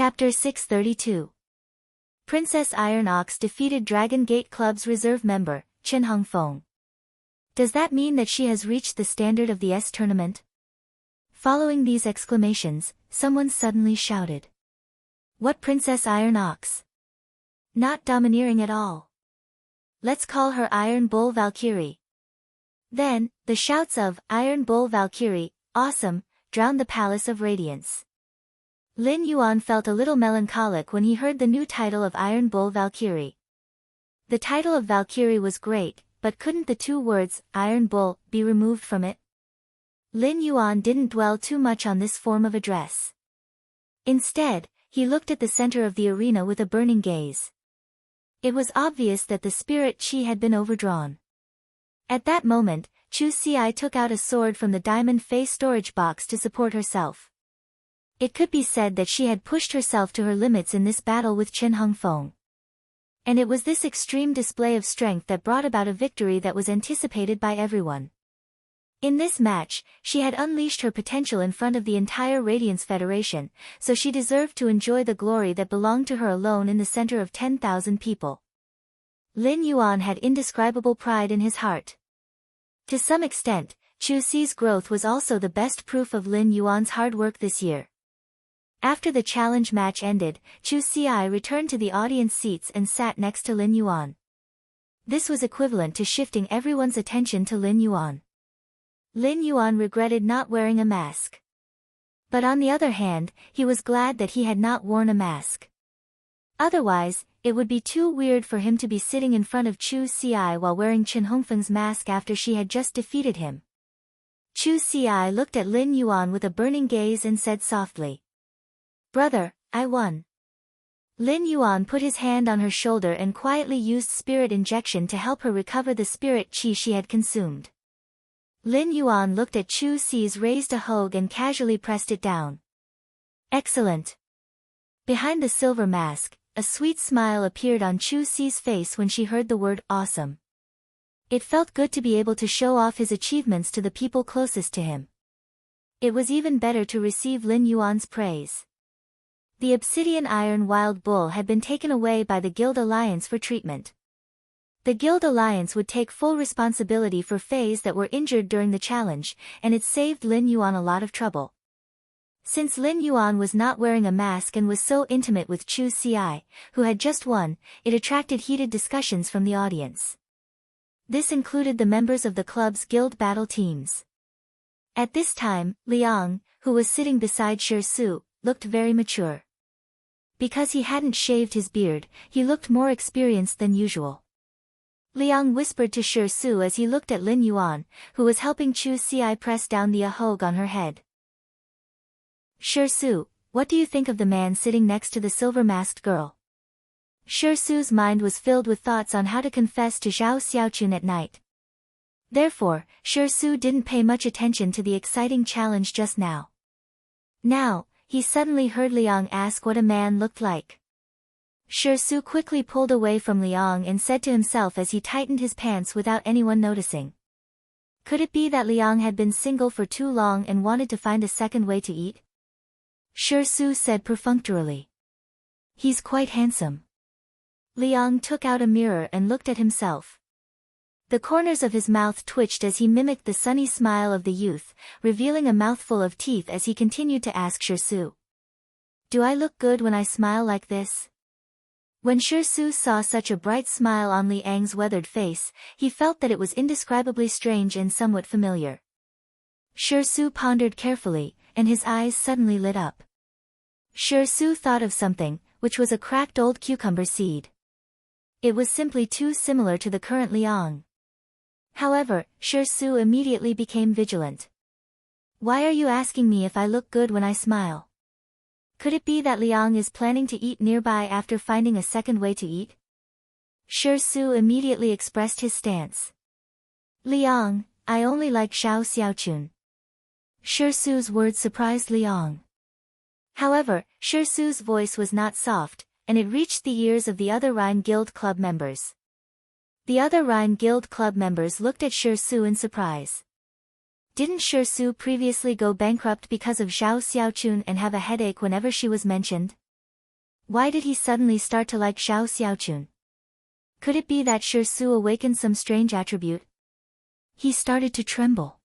Chapter 632. Princess Iron Ox defeated Dragon Gate Club's reserve member, Chen Hongfeng. Does that mean that she has reached the standard of the S tournament? Following these exclamations, someone suddenly shouted. What Princess Iron Ox? Not domineering at all. Let's call her Iron Bull Valkyrie. Then, the shouts of Iron Bull Valkyrie, awesome, drowned the Palace of Radiance. Lin Yuan felt a little melancholic when he heard the new title of Iron Bull Valkyrie. The title of Valkyrie was great, but couldn't the two words, Iron Bull, be removed from it? Lin Yuan didn't dwell too much on this form of address. Instead, he looked at the center of the arena with a burning gaze. It was obvious that the spirit chi had been overdrawn. At that moment, Chu Xi took out a sword from the diamond face storage box to support herself. It could be said that she had pushed herself to her limits in this battle with Chen Hongfeng. And it was this extreme display of strength that brought about a victory that was anticipated by everyone. In this match, she had unleashed her potential in front of the entire Radiance Federation, so she deserved to enjoy the glory that belonged to her alone in the center of 10,000 people. Lin Yuan had indescribable pride in his heart. To some extent, Chu Xi's growth was also the best proof of Lin Yuan's hard work this year. After the challenge match ended, Chu Xi returned to the audience seats and sat next to Lin Yuan. This was equivalent to shifting everyone's attention to Lin Yuan. Lin Yuan regretted not wearing a mask. But on the other hand, he was glad that he had not worn a mask. Otherwise, it would be too weird for him to be sitting in front of Chu Xi while wearing Chen Hongfeng's mask after she had just defeated him. Chu Xi looked at Lin Yuan with a burning gaze and said softly, "Brother, I won." Lin Yuan put his hand on her shoulder and quietly used spirit injection to help her recover the spirit chi she had consumed. Lin Yuan looked at Chu Xi's raised a hogue and casually pressed it down. Excellent. Behind the silver mask, a sweet smile appeared on Chu Xi's face when she heard the word awesome. It felt good to be able to show off his achievements to the people closest to him. It was even better to receive Lin Yuan's praise. The Obsidian Iron Wild Bull had been taken away by the Guild Alliance for treatment. The Guild Alliance would take full responsibility for Fays that were injured during the challenge, and it saved Lin Yuan a lot of trouble. Since Lin Yuan was not wearing a mask and was so intimate with Chu Xi, who had just won, it attracted heated discussions from the audience. This included the members of the club's guild battle teams. At this time, Liang, who was sitting beside Shi Su, looked very mature. Because he hadn't shaved his beard, he looked more experienced than usual. Liang whispered to Shi Su as he looked at Lin Yuan, who was helping Chu Xi press down the ahogue on her head. Shi Su, what do you think of the man sitting next to the silver-masked girl? Shi Su's mind was filled with thoughts on how to confess to Zhao Xiaochun at night. Therefore, Shi Su didn't pay much attention to the exciting challenge just now. Now, he suddenly heard Liang ask what a man looked like. Shi Su quickly pulled away from Liang and said to himself as he tightened his pants without anyone noticing. Could it be that Liang had been single for too long and wanted to find a second way to eat? Shi Su said perfunctorily. He's quite handsome. Liang took out a mirror and looked at himself. The corners of his mouth twitched as he mimicked the sunny smile of the youth, revealing a mouthful of teeth as he continued to ask Shi Su. Do I look good when I smile like this? When Shi Su saw such a bright smile on Liang's weathered face, he felt that it was indescribably strange and somewhat familiar. Shi Su pondered carefully, and his eyes suddenly lit up. Shi Su thought of something, which was a cracked old cucumber seed. It was simply too similar to the current Liang. However, Shi Su immediately became vigilant. Why are you asking me if I look good when I smile? Could it be that Liang is planning to eat nearby after finding a second way to eat? Shi Su immediately expressed his stance. Liang, I only like Zhao Xiaochun. Shi Su's words surprised Liang. However, Shi Su's voice was not soft, and it reached the ears of the other Rhine Guild Club members. The other Rhine Guild Club members looked at Shi Su in surprise. Didn't Shi Su previously go bankrupt because of Zhao Xiaochun and have a headache whenever she was mentioned? Why did he suddenly start to like Xiao Xiaochun? Could it be that Su awakened some strange attribute? He started to tremble.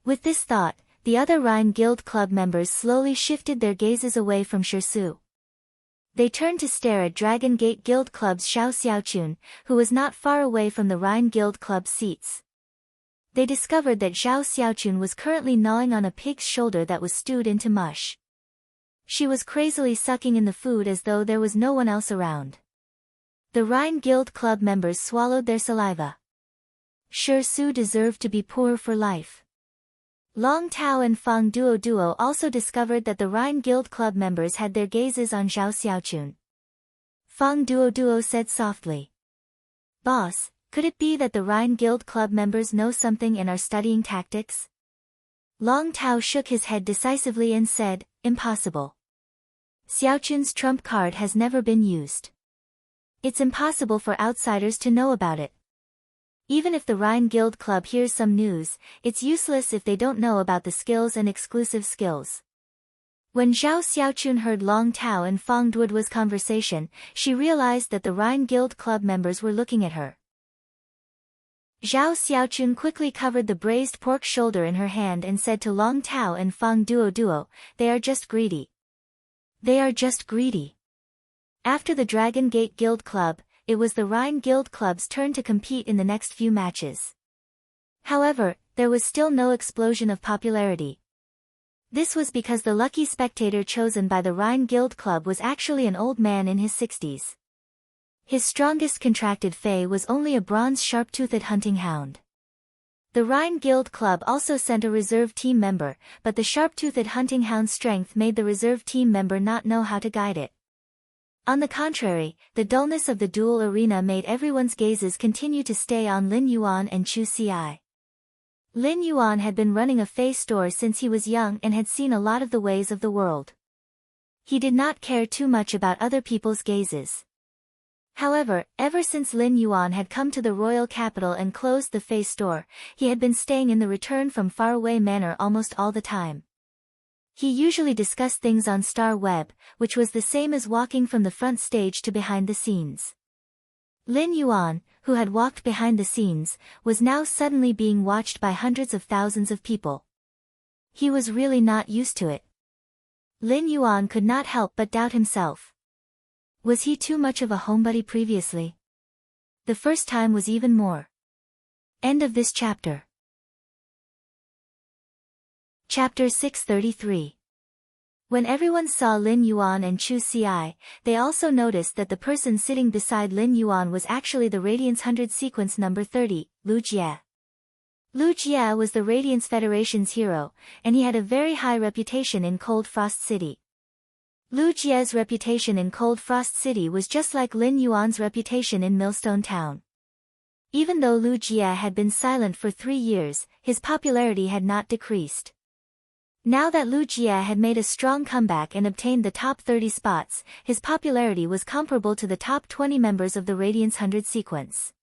With this thought, the other Rhine Guild Club members slowly shifted their gazes away from Su. They turned to stare at Dragon Gate Guild Club's Xiao Xiaochun, who was not far away from the Rhine Guild Club seats. They discovered that Xiao Xiaochun was currently gnawing on a pig's shoulder that was stewed into mush. She was crazily sucking in the food as though there was no one else around. The Rhine Guild Club members swallowed their saliva. Su deserved to be poor for life. Long Tao and Fang Duo also discovered that the Rhine Guild Club members had their gazes on Xiao Xiaochun. Fang Duo said softly, "Boss, could it be that the Rhine Guild Club members know something and are studying tactics?" Long Tao shook his head decisively and said, "Impossible. Xiaochun's trump card has never been used. It's impossible for outsiders to know about it. Even if the Rhine Guild Club hears some news, it's useless if they don't know about the skills and exclusive skills." When Xiao Xiaochun heard Long Tao and Fang Duoduo's conversation, she realized that the Rhine Guild Club members were looking at her. Xiao Xiaochun quickly covered the braised pork shoulder in her hand and said to Long Tao and Fang Duo, "They are just greedy. They are just greedy." After the Dragon Gate Guild Club, it was the Rhine Guild Club's turn to compete in the next few matches. However, there was still no explosion of popularity. This was because the lucky spectator chosen by the Rhine Guild Club was actually an old man in his 60s. His strongest contracted fey was only a bronze sharp-toothed hunting hound. The Rhine Guild Club also sent a reserve team member, but the sharp-toothed hunting hound's strength made the reserve team member not know how to guide it. On the contrary, the dullness of the duel arena made everyone's gazes continue to stay on Lin Yuan and Chu Ci. Lin Yuan had been running a fey store since he was young and had seen a lot of the ways of the world. He did not care too much about other people's gazes. However, ever since Lin Yuan had come to the royal capital and closed the fey store, he had been staying in the Return from Faraway Manor almost all the time. He usually discussed things on Star Web, which was the same as walking from the front stage to behind the scenes. Lin Yuan, who had walked behind the scenes, was now suddenly being watched by hundreds of thousands of people. He was really not used to it. Lin Yuan could not help but doubt himself. Was he too much of a homebody previously? The first time was even more. End of this chapter. Chapter 633. When everyone saw Lin Yuan and Chu Ci, they also noticed that the person sitting beside Lin Yuan was actually the Radiance 100 sequence number 30, Lu Jie. Lu Jie was the Radiance Federation's hero, and he had a very high reputation in Cold Frost City. Lu Jie's reputation in Cold Frost City was just like Lin Yuan's reputation in Millstone Town. Even though Lu Jie had been silent for 3 years, his popularity had not decreased. Now that Lu Jie had made a strong comeback and obtained the top 30 spots, his popularity was comparable to the top 20 members of the Radiance 100 sequence.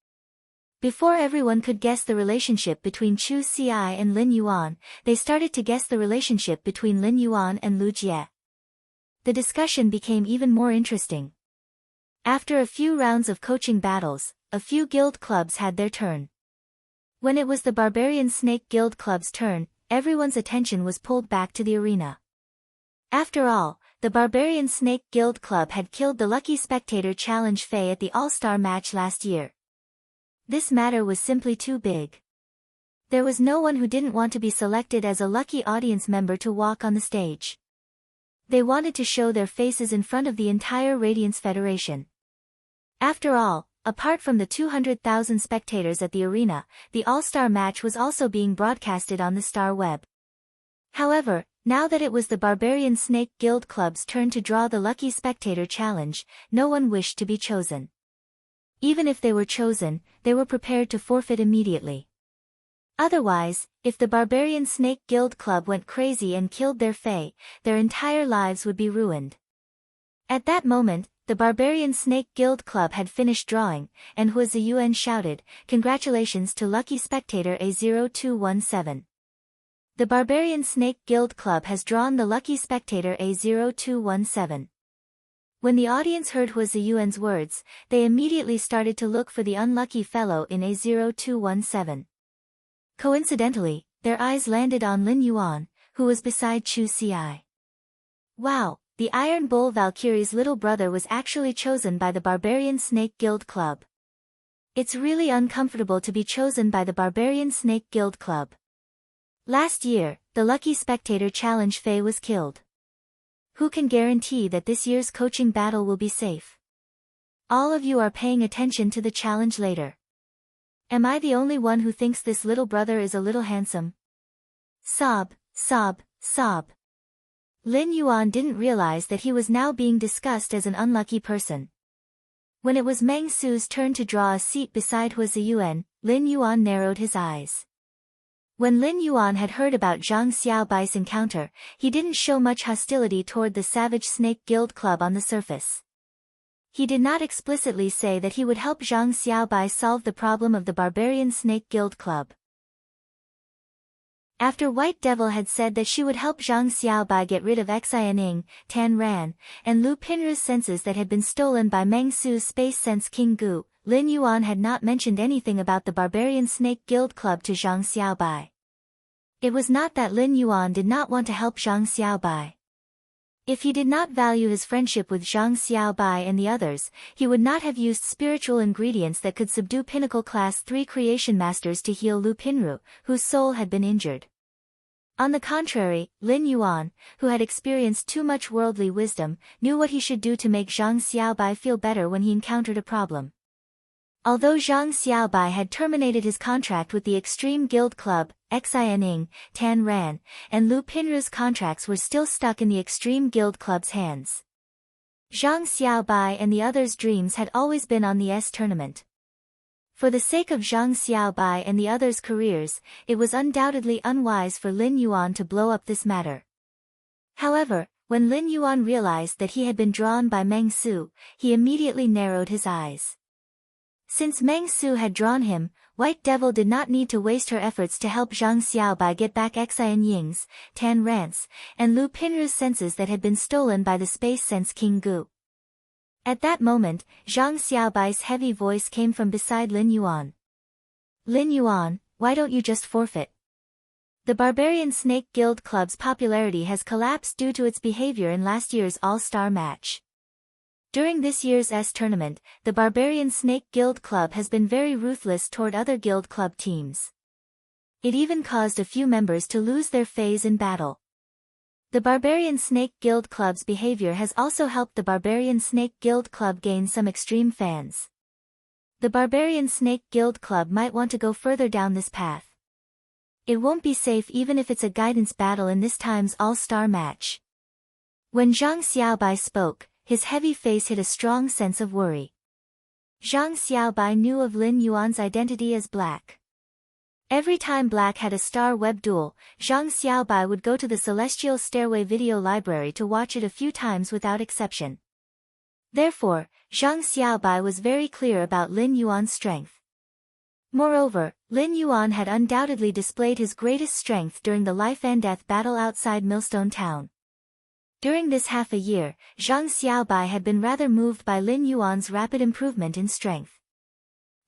Before everyone could guess the relationship between Chu Ci and Lin Yuan, they started to guess the relationship between Lin Yuan and Lu Jie. The discussion became even more interesting. After a few rounds of coaching battles, a few guild clubs had their turn. When it was the Barbarian Snake Guild Club's turn, everyone's attention was pulled back to the arena. After all, the Barbarian Snake Guild Club had killed the Lucky Spectator Challenge Fey at the All-Star match last year. This matter was simply too big. There was no one who didn't want to be selected as a lucky audience member to walk on the stage. They wanted to show their faces in front of the entire Radiance Federation. After all, apart from the 200,000 spectators at the arena, the All-Star match was also being broadcasted on the Star Web. However, now that it was the Barbarian Snake Guild Club's turn to draw the Lucky Spectator Challenge, no one wished to be chosen. Even if they were chosen, they were prepared to forfeit immediately. Otherwise, if the Barbarian Snake Guild Club went crazy and killed their Fae, their entire lives would be ruined. At that moment, the Barbarian Snake Guild Club had finished drawing, and Hua Ziyuan shouted, "Congratulations to Lucky Spectator A0217. The Barbarian Snake Guild Club has drawn the Lucky Spectator A0217. When the audience heard Hua Ziyuan's words, they immediately started to look for the unlucky fellow in A0217. Coincidentally, their eyes landed on Lin Yuan, who was beside Chu Ci. Wow, the Iron Bull Valkyrie's little brother was actually chosen by the Barbarian Snake Guild Club. It's really uncomfortable to be chosen by the Barbarian Snake Guild Club. Last year, the Lucky Spectator Challenge Faye was killed. Who can guarantee that this year's coaching battle will be safe? All of you are paying attention to the challenge later. Am I the only one who thinks this little brother is a little handsome? Sob, sob, sob. Lin Yuan didn't realize that he was now being discussed as an unlucky person. When it was Meng Su's turn to draw a seat beside Hua Ziyuan, Lin Yuan narrowed his eyes. When Lin Yuan had heard about Zhang Xiaobai's encounter, he didn't show much hostility toward the Savage Snake Guild Club on the surface. He did not explicitly say that he would help Zhang Xiaobai solve the problem of the Barbarian Snake Guild Club. After White Devil had said that she would help Zhang Xiaobai get rid of Xianing, Tan Ran, and Lu Pinru's senses that had been stolen by Meng Su's Space Sense King Gu, Lin Yuan had not mentioned anything about the Barbarian Snake Guild Club to Zhang Xiaobai. It was not that Lin Yuan did not want to help Zhang Xiaobai. If he did not value his friendship with Zhang Xiaobai and the others, he would not have used spiritual ingredients that could subdue Pinnacle Class 3 Creation Masters to heal Lu Pinru, whose soul had been injured. On the contrary, Lin Yuan, who had experienced too much worldly wisdom, knew what he should do to make Zhang Xiaobai feel better when he encountered a problem. Although Zhang Xiaobai had terminated his contract with the Extreme Guild Club, Xianing, Tan Ran, and Lu Pinru's contracts were still stuck in the Extreme Guild Club's hands. Zhang Xiaobai and the others' dreams had always been on the S tournament. For the sake of Zhang Xiaobai and the others' careers, it was undoubtedly unwise for Lin Yuan to blow up this matter. However, when Lin Yuan realized that he had been drawn by Meng Su, he immediately narrowed his eyes. Since Meng Su had drawn him, White Devil did not need to waste her efforts to help Zhang Xiaobai get back Xian Ying's, Tan Ran's, and Lu Pinru's senses that had been stolen by the Space Sense King Gu. At that moment, Zhang Xiaobai's heavy voice came from beside Lin Yuan. Lin Yuan, why don't you just forfeit? The Barbarian Snake Guild Club's popularity has collapsed due to its behavior in last year's All-Star match. During this year's S tournament, the Barbarian Snake Guild Club has been very ruthless toward other Guild Club teams. It even caused a few members to lose their fays in battle. The Barbarian Snake Guild Club's behavior has also helped the Barbarian Snake Guild Club gain some extreme fans. The Barbarian Snake Guild Club might want to go further down this path. It won't be safe even if it's a guidance battle in this time's all-star match. When Zhang Xiaobai spoke, his heavy face hid a strong sense of worry. Zhang Xiaobai knew of Lin Yuan's identity as Black. Every time Black had a star web duel, Zhang Xiaobai would go to the Celestial Stairway video library to watch it a few times without exception. Therefore, Zhang Xiaobai was very clear about Lin Yuan's strength. Moreover, Lin Yuan had undoubtedly displayed his greatest strength during the life and death battle outside Millstone Town. During this half a year, Zhang Xiaobai had been rather moved by Lin Yuan's rapid improvement in strength.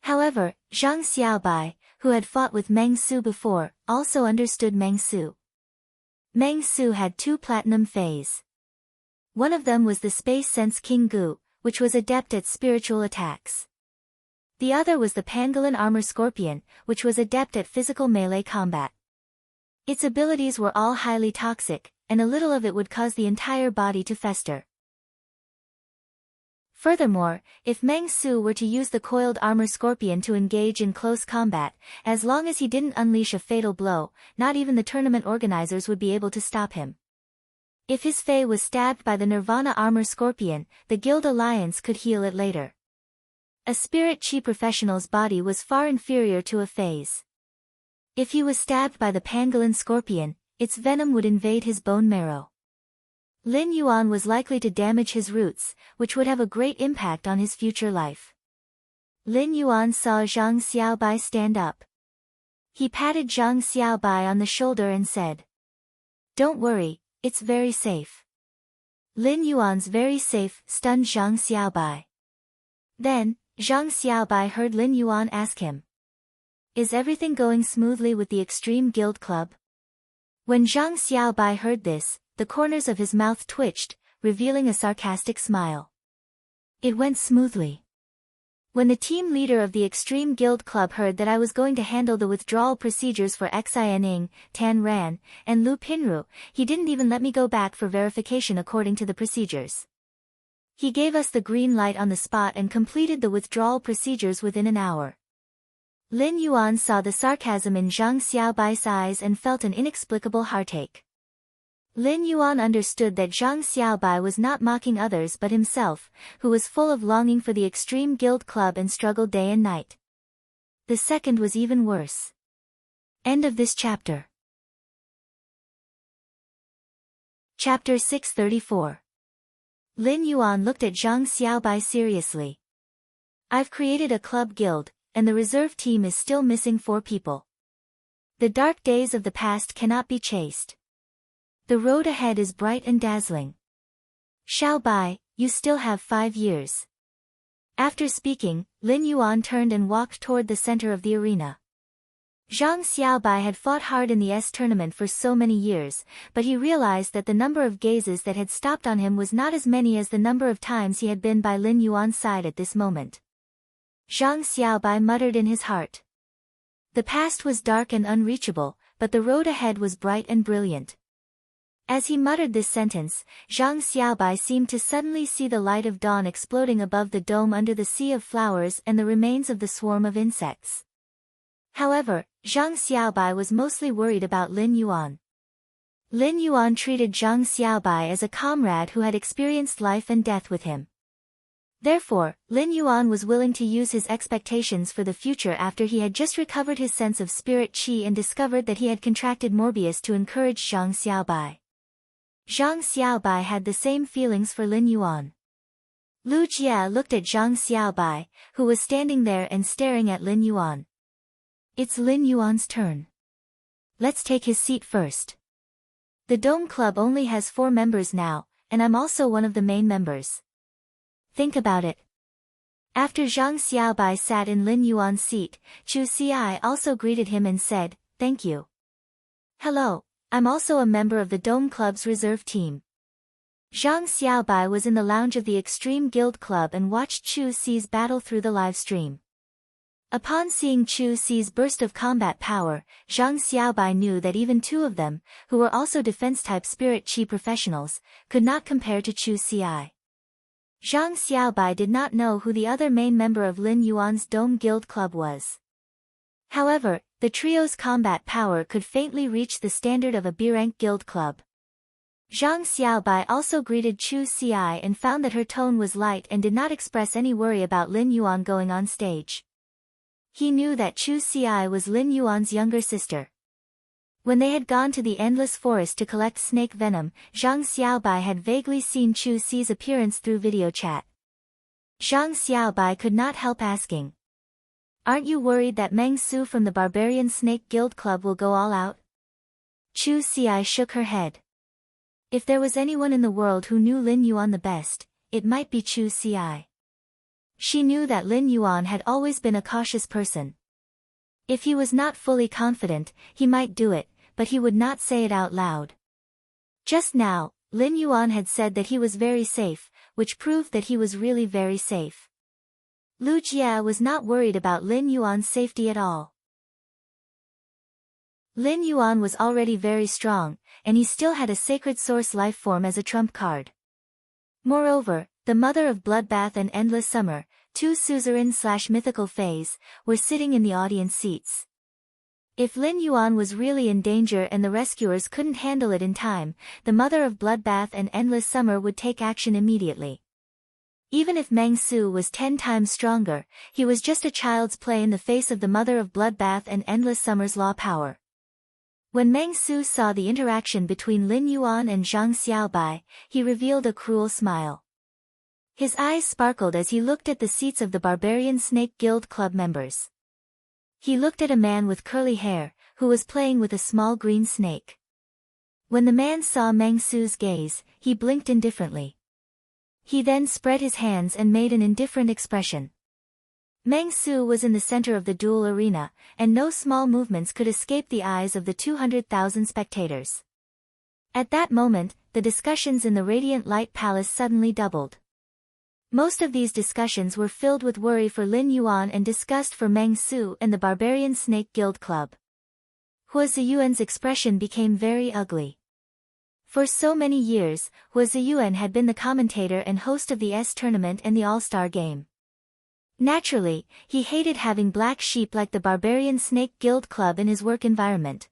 However, Zhang Xiaobai, who had fought with Meng Su before, also understood Meng Su. Meng Su had 2 platinum fays. One of them was the Space Sense King Gu, which was adept at spiritual attacks. The other was the Pangolin Armor Scorpion, which was adept at physical melee combat. Its abilities were all highly toxic, and a little of it would cause the entire body to fester. Furthermore, if Meng Su were to use the Coiled Armor Scorpion to engage in close combat, as long as he didn't unleash a fatal blow, not even the tournament organizers would be able to stop him. If his fae was stabbed by the Nirvana Armor Scorpion, the Guild Alliance could heal it later. A Spirit Chi professional's body was far inferior to a fae's. If he was stabbed by the Pangolin Scorpion, its venom would invade his bone marrow. Lin Yuan was likely to damage his roots, which would have a great impact on his future life. Lin Yuan saw Zhang Xiaobai stand up. He patted Zhang Xiaobai on the shoulder and said, "Don't worry, it's very safe." Lin Yuan's very safe stunned Zhang Xiaobai. Then, Zhang Xiaobai heard Lin Yuan ask him, "Is everything going smoothly with the Extreme Guild Club?" When Zhang Xiaobai heard this, the corners of his mouth twitched, revealing a sarcastic smile. "It went smoothly. When the team leader of the Extreme Guild Club heard that I was going to handle the withdrawal procedures for Xianing, Tan Ran, and Lu Pinru, he didn't even let me go back for verification according to the procedures. He gave us the green light on the spot and completed the withdrawal procedures within an hour." Lin Yuan saw the sarcasm in Zhang Xiaobai's eyes and felt an inexplicable heartache. Lin Yuan understood that Zhang Xiaobai was not mocking others but himself, who was full of longing for the Extreme Guild Club and struggled day and night. The second was even worse. End of this chapter. Chapter 634. Lin Yuan looked at Zhang Xiaobai seriously. "I've created a club guild, and the reserve team is still missing 4 people. The dark days of the past cannot be chased. The road ahead is bright and dazzling. Xiaobai, you still have 5 years." After speaking, Lin Yuan turned and walked toward the center of the arena. Zhang Xiaobai had fought hard in the S tournament for so many years, but he realized that the number of gazes that had stopped on him was not as many as the number of times he had been by Lin Yuan's side at this moment. Zhang Xiaobai muttered in his heart. The past was dark and unreachable, but the road ahead was bright and brilliant. As he muttered this sentence, Zhang Xiaobai seemed to suddenly see the light of dawn exploding above the dome under the sea of flowers and the remains of the swarm of insects. However, Zhang Xiaobai was mostly worried about Lin Yuan. Lin Yuan treated Zhang Xiaobai as a comrade who had experienced life and death with him. Therefore, Lin Yuan was willing to use his expectations for the future after he had just recovered his sense of spirit qi and discovered that he had contracted Morbius to encourage Zhang Xiaobai. Zhang Xiaobai had the same feelings for Lin Yuan. Lu Jie looked at Zhang Xiaobai, who was standing there and staring at Lin Yuan. "It's Lin Yuan's turn. Let's take his seat first. The Dome Club only has 4 members now, and I'm also one of the main members. Think about it." After Zhang Xiaobai sat in Lin Yuan's seat, Chu Xi also greeted him and said, "Thank you. Hello, I'm also a member of the Dome Club's reserve team." Zhang Xiaobai was in the lounge of the Extreme Guild Club and watched Chu Xi's battle through the live stream. Upon seeing Chu Xi's burst of combat power, Zhang Xiaobai knew that even 2 of them, who were also defense-type spirit qi professionals, could not compare to Chu Xi. Zhang Xiaobai did not know who the other main member of Lin Yuan's Dome Guild Club was. However, the trio's combat power could faintly reach the standard of a B-rank guild club. Zhang Xiaobai also greeted Chu Xi and found that her tone was light and did not express any worry about Lin Yuan going on stage. He knew that Chu Xi was Lin Yuan's younger sister. When they had gone to the endless forest to collect snake venom, Zhang Xiaobai had vaguely seen Chu Xi's appearance through video chat. Zhang Xiaobai could not help asking, "Aren't you worried that Meng Su from the Barbarian Snake Guild Club will go all out?" Chu Xi shook her head. If there was anyone in the world who knew Lin Yuan the best, it might be Chu Xi. She knew that Lin Yuan had always been a cautious person. If he was not fully confident, he might do it, but he would not say it out loud. Just now, Lin Yuan had said that he was very safe, which proved that he was really very safe. Lu Jie was not worried about Lin Yuan's safety at all. Lin Yuan was already very strong, and he still had a sacred source life form as a trump card. Moreover, the mother of Bloodbath and Endless Summer, 2 suzerain/mythical fays, were sitting in the audience seats. If Lin Yuan was really in danger and the rescuers couldn't handle it in time, the mother of Bloodbath and Endless Summer would take action immediately. Even if Meng Su was 10 times stronger, he was just a child's play in the face of the mother of Bloodbath and Endless Summer's law power. When Meng Su saw the interaction between Lin Yuan and Zhang Xiaobai, he revealed a cruel smile. His eyes sparkled as he looked at the seats of the Barbarian Snake Guild Club members. He looked at a man with curly hair, who was playing with a small green snake. When the man saw Meng Su's gaze, he blinked indifferently. He then spread his hands and made an indifferent expression. Meng Su was in the center of the duel arena, and no small movements could escape the eyes of the 200,000 spectators. At that moment, the discussions in the Radiant Light Palace suddenly doubled. Most of these discussions were filled with worry for Lin Yuan and disgust for Meng Su and the Barbarian Snake Guild Club. Hua Ziyuan's expression became very ugly. For so many years, Hua Ziyuan had been the commentator and host of the S tournament and the All-Star game. Naturally, he hated having black sheep like the Barbarian Snake Guild Club in his work environment.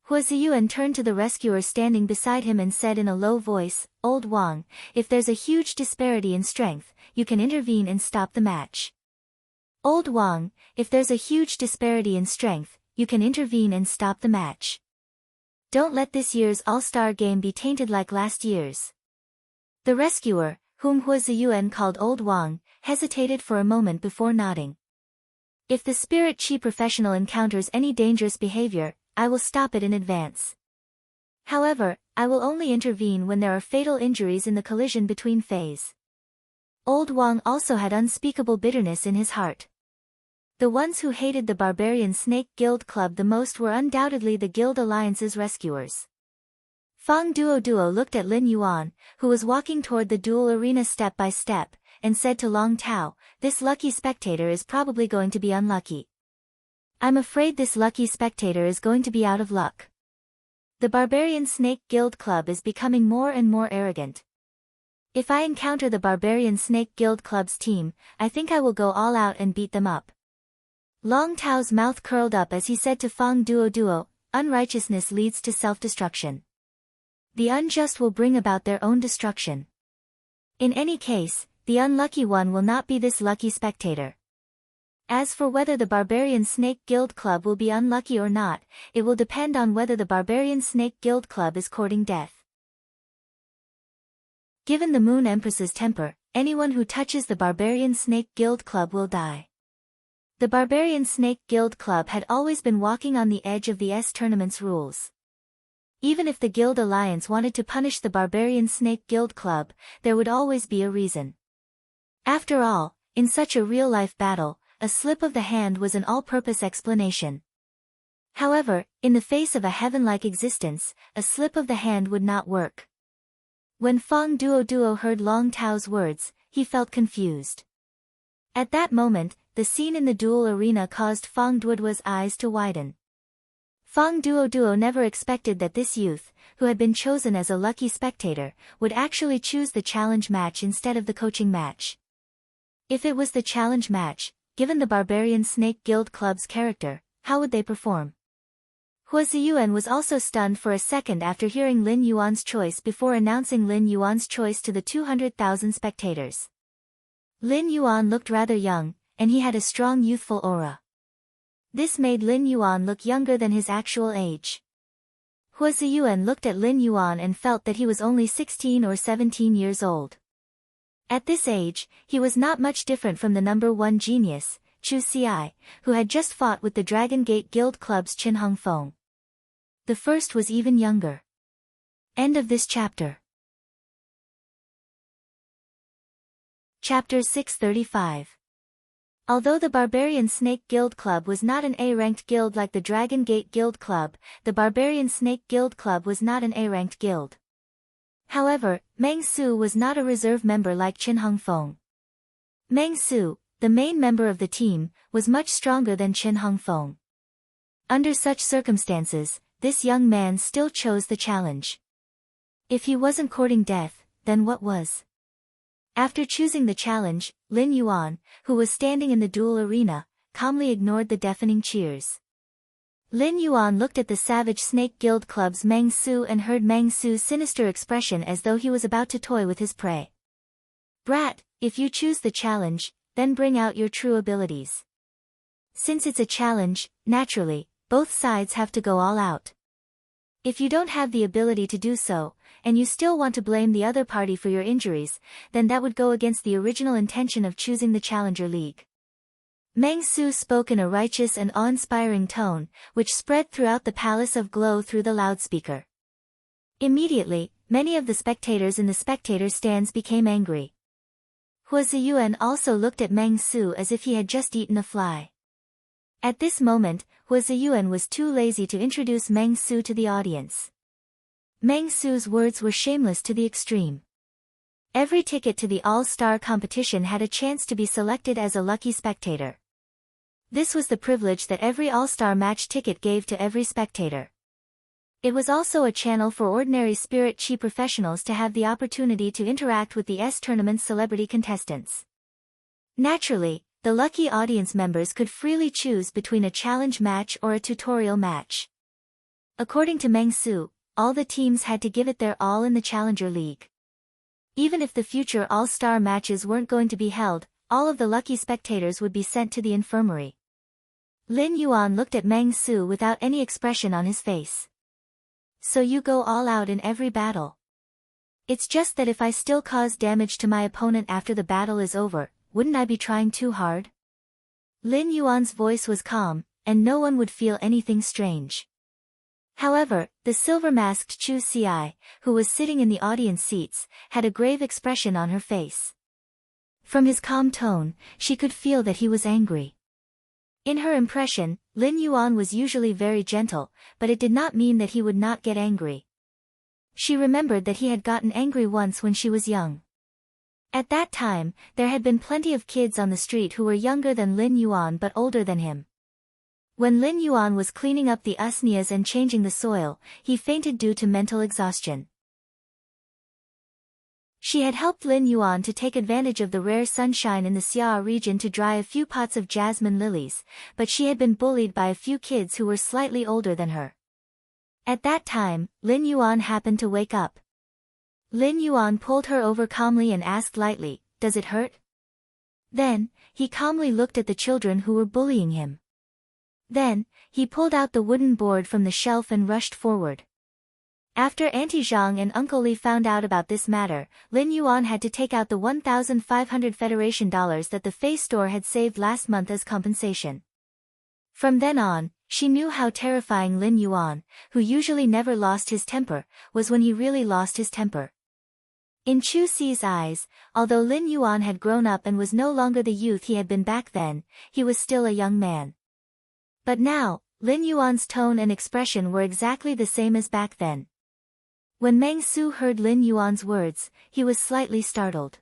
Hua Ziyuan turned to the rescuer standing beside him and said in a low voice, "Old Wang, if there's a huge disparity in strength, you can intervene and stop the match." Old Wang, if there's a huge disparity in strength, you can intervene and stop the match. Don't let this year's All-Star game be tainted like last year's. The rescuer, whom Hua Ziyuan called Old Wang, hesitated for a moment before nodding. If the Spirit Chi professional encounters any dangerous behavior, I will stop it in advance. However, I will only intervene when there are fatal injuries in the collision between Fays. Old Wang also had unspeakable bitterness in his heart. The ones who hated the Barbarian Snake Guild Club the most were undoubtedly the Guild Alliance's rescuers. Fang Duo looked at Lin Yuan, who was walking toward the duel arena step by step, and said to Long Tao, "This lucky spectator is probably going to be unlucky. I'm afraid this lucky spectator is going to be out of luck. The Barbarian Snake Guild Club is becoming more and more arrogant. If I encounter the Barbarian Snake Guild Club's team, I think I will go all out and beat them up." Long Tao's mouth curled up as he said to Fang Duo, "Unrighteousness leads to self-destruction. The unjust will bring about their own destruction. In any case, the unlucky one will not be this lucky spectator. As for whether the Barbarian Snake Guild Club will be unlucky or not, it will depend on whether the Barbarian Snake Guild Club is courting death. Given the Moon Empress's temper, anyone who touches the Barbarian Snake Guild Club will die." The Barbarian Snake Guild Club had always been walking on the edge of the S tournament's rules. Even if the Guild Alliance wanted to punish the Barbarian Snake Guild Club, there would always be a reason. After all, in such a real-life battle, a slip of the hand was an all-purpose explanation. However, in the face of a heaven-like existence, a slip of the hand would not work. When Fang Duo heard Long Tao's words, he felt confused. At that moment, the scene in the duel arena caused Fang Duo's eyes to widen. Fang Duo never expected that this youth, who had been chosen as a lucky spectator, would actually choose the challenge match instead of the coaching match. If it was the challenge match, given the Barbarian Snake Guild Club's character, how would they perform? Hua Ziyuan was also stunned for a second after hearing Lin Yuan's choice before announcing Lin Yuan's choice to the 200,000 spectators. Lin Yuan looked rather young, and he had a strong youthful aura. This made Lin Yuan look younger than his actual age. Hua Ziyuan looked at Lin Yuan and felt that he was only 16 or 17 years old. At this age, he was not much different from the number one genius, Chu Xiai, who had just fought with the Dragon Gate Guild Club's Qin Hongfeng. The first was even younger. End of this chapter. Chapter 635. Although the Barbarian Snake Guild Club was not an A-ranked guild like the Dragon Gate Guild Club, the Barbarian Snake Guild Club was not an A-ranked guild. However, Meng Su was not a reserve member like Qin Hongfeng. Meng Su, the main member of the team, was much stronger than Qin Hongfeng. Under such circumstances, this young man still chose the challenge. If he wasn't courting death, then what was? After choosing the challenge, Lin Yuan, who was standing in the duel arena, calmly ignored the deafening cheers. Lin Yuan looked at the Savage Snake Guild Club's Meng Su and heard Meng Su's sinister expression as though he was about to toy with his prey. "Brat, if you choose the challenge, then bring out your true abilities. Since it's a challenge, naturally, both sides have to go all out. If you don't have the ability to do so, and you still want to blame the other party for your injuries, then that would go against the original intention of choosing the Challenger League." Meng Su spoke in a righteous and awe-inspiring tone, which spread throughout the Palace of Glow through the loudspeaker. Immediately, many of the spectators in the spectator stands became angry. Hua Ziyuan also looked at Meng Su as if he had just eaten a fly. At this moment, Hua Ziyuan was too lazy to introduce Meng Su to the audience. Meng Su's words were shameless to the extreme. Every ticket to the all-star competition had a chance to be selected as a lucky spectator. This was the privilege that every all-star match ticket gave to every spectator. It was also a channel for ordinary spirit chi professionals to have the opportunity to interact with the S tournament's celebrity contestants. Naturally, the lucky audience members could freely choose between a challenge match or a tutorial match. According to Meng Su, all the teams had to give it their all in the Challenger League. Even if the future all-star matches weren't going to be held, all of the lucky spectators would be sent to the infirmary. Lin Yuan looked at Meng Su without any expression on his face. So you go all out in every battle. It's just that if I still cause damage to my opponent after the battle is over, wouldn't I be trying too hard? Lin Yuan's voice was calm, and no one would feel anything strange. However, the silver-masked Chu Ci, who was sitting in the audience seats, had a grave expression on her face. From his calm tone, she could feel that he was angry. In her impression, Lin Yuan was usually very gentle, but it did not mean that he would not get angry. She remembered that he had gotten angry once when she was young. At that time, there had been plenty of kids on the street who were younger than Lin Yuan but older than him. When Lin Yuan was cleaning up the usnias and changing the soil, he fainted due to mental exhaustion. She had helped Lin Yuan to take advantage of the rare sunshine in the Xia region to dry a few pots of jasmine lilies, but she had been bullied by a few kids who were slightly older than her. At that time, Lin Yuan happened to wake up. Lin Yuan pulled her over calmly and asked lightly, "Does it hurt?" Then, he calmly looked at the children who were bullying him. Then, he pulled out the wooden board from the shelf and rushed forward. After Auntie Zhang and Uncle Li found out about this matter, Lin Yuan had to take out the 1,500 Federation dollars that the Fei store had saved last month as compensation. From then on, she knew how terrifying Lin Yuan, who usually never lost his temper, was when he really lost his temper. In Chu Ci's eyes, although Lin Yuan had grown up and was no longer the youth he had been back then, he was still a young man. But now, Lin Yuan's tone and expression were exactly the same as back then. When Meng Su heard Lin Yuan's words, he was slightly startled.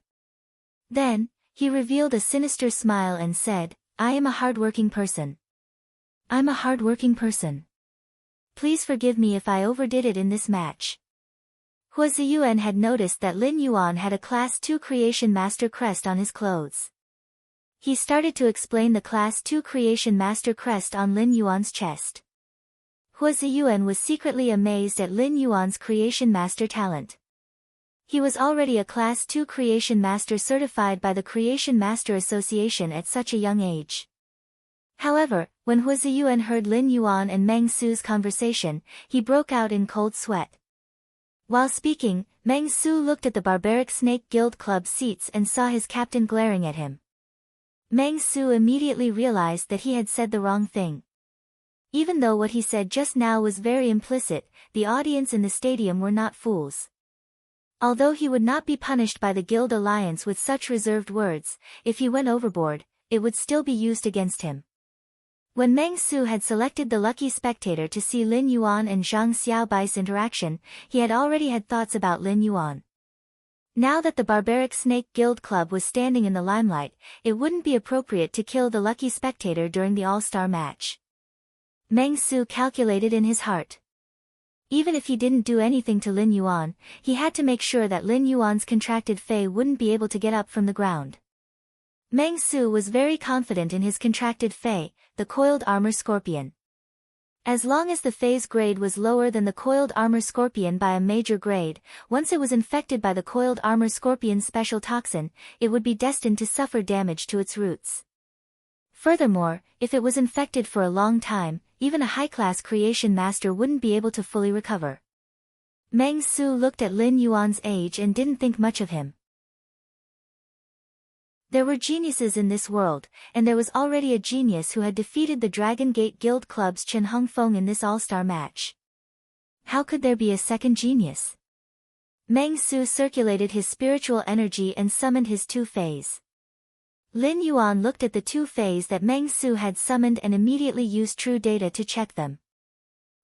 Then, he revealed a sinister smile and said, "I am a hard-working person. I'm a hard-working person. Please forgive me if I overdid it in this match." Hua Ziyuan had noticed that Lin Yuan had a Class 2 Creation Master crest on his clothes. He started to explain the Class 2 Creation Master crest on Lin Yuan's chest. Hua Ziyuan was secretly amazed at Lin Yuan's Creation Master talent. He was already a Class 2 Creation Master certified by the Creation Master Association at such a young age. However, when Hua Ziyuan heard Lin Yuan and Meng Su's conversation, he broke out in cold sweat. While speaking, Meng Su looked at the Barbaric Snake Guild Club seats and saw his captain glaring at him. Meng Su immediately realized that he had said the wrong thing. Even though what he said just now was very implicit, the audience in the stadium were not fools. Although he would not be punished by the Guild Alliance with such reserved words, if he went overboard, it would still be used against him. When Meng Su had selected the lucky spectator to see Lin Yuan and Zhang Xiaobai's interaction, he had already had thoughts about Lin Yuan. Now that the Barbaric Snake Guild Club was standing in the limelight, it wouldn't be appropriate to kill the lucky spectator during the all-star match. Meng Su calculated in his heart. Even if he didn't do anything to Lin Yuan, he had to make sure that Lin Yuan's contracted Fei wouldn't be able to get up from the ground. Meng Su was very confident in his contracted Fei, the Coiled Armor Scorpion. As long as the Fei's grade was lower than the Coiled Armor Scorpion by a major grade, once it was infected by the Coiled Armor Scorpion's special toxin, it would be destined to suffer damage to its roots. Furthermore, if it was infected for a long time, even a high-class creation master wouldn't be able to fully recover. Meng Su looked at Lin Yuan's age and didn't think much of him. There were geniuses in this world, and there was already a genius who had defeated the Dragon Gate Guild Club's Chen Hongfeng in this all-star match. How could there be a second genius? Meng Su circulated his spiritual energy and summoned his two fays. Lin Yuan looked at the two fays that Meng Su had summoned and immediately used true data to check them.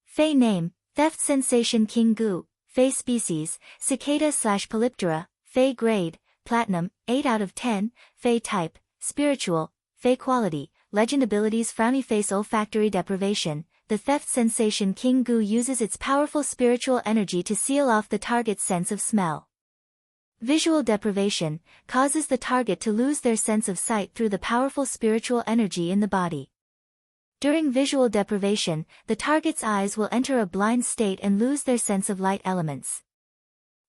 Fey name, Theft Sensation King Gu, Fey species, Cicada/Polyptera, Fey grade, Platinum, 8 out of 10, Fey type, Spiritual, Fey quality, Legend abilities Frowny Face Olfactory deprivation. The theft sensation King Gu uses its powerful spiritual energy to seal off the target's sense of smell. Visual deprivation causes the target to lose their sense of sight through the powerful spiritual energy in the body. During visual deprivation, the target's eyes will enter a blind state and lose their sense of light elements.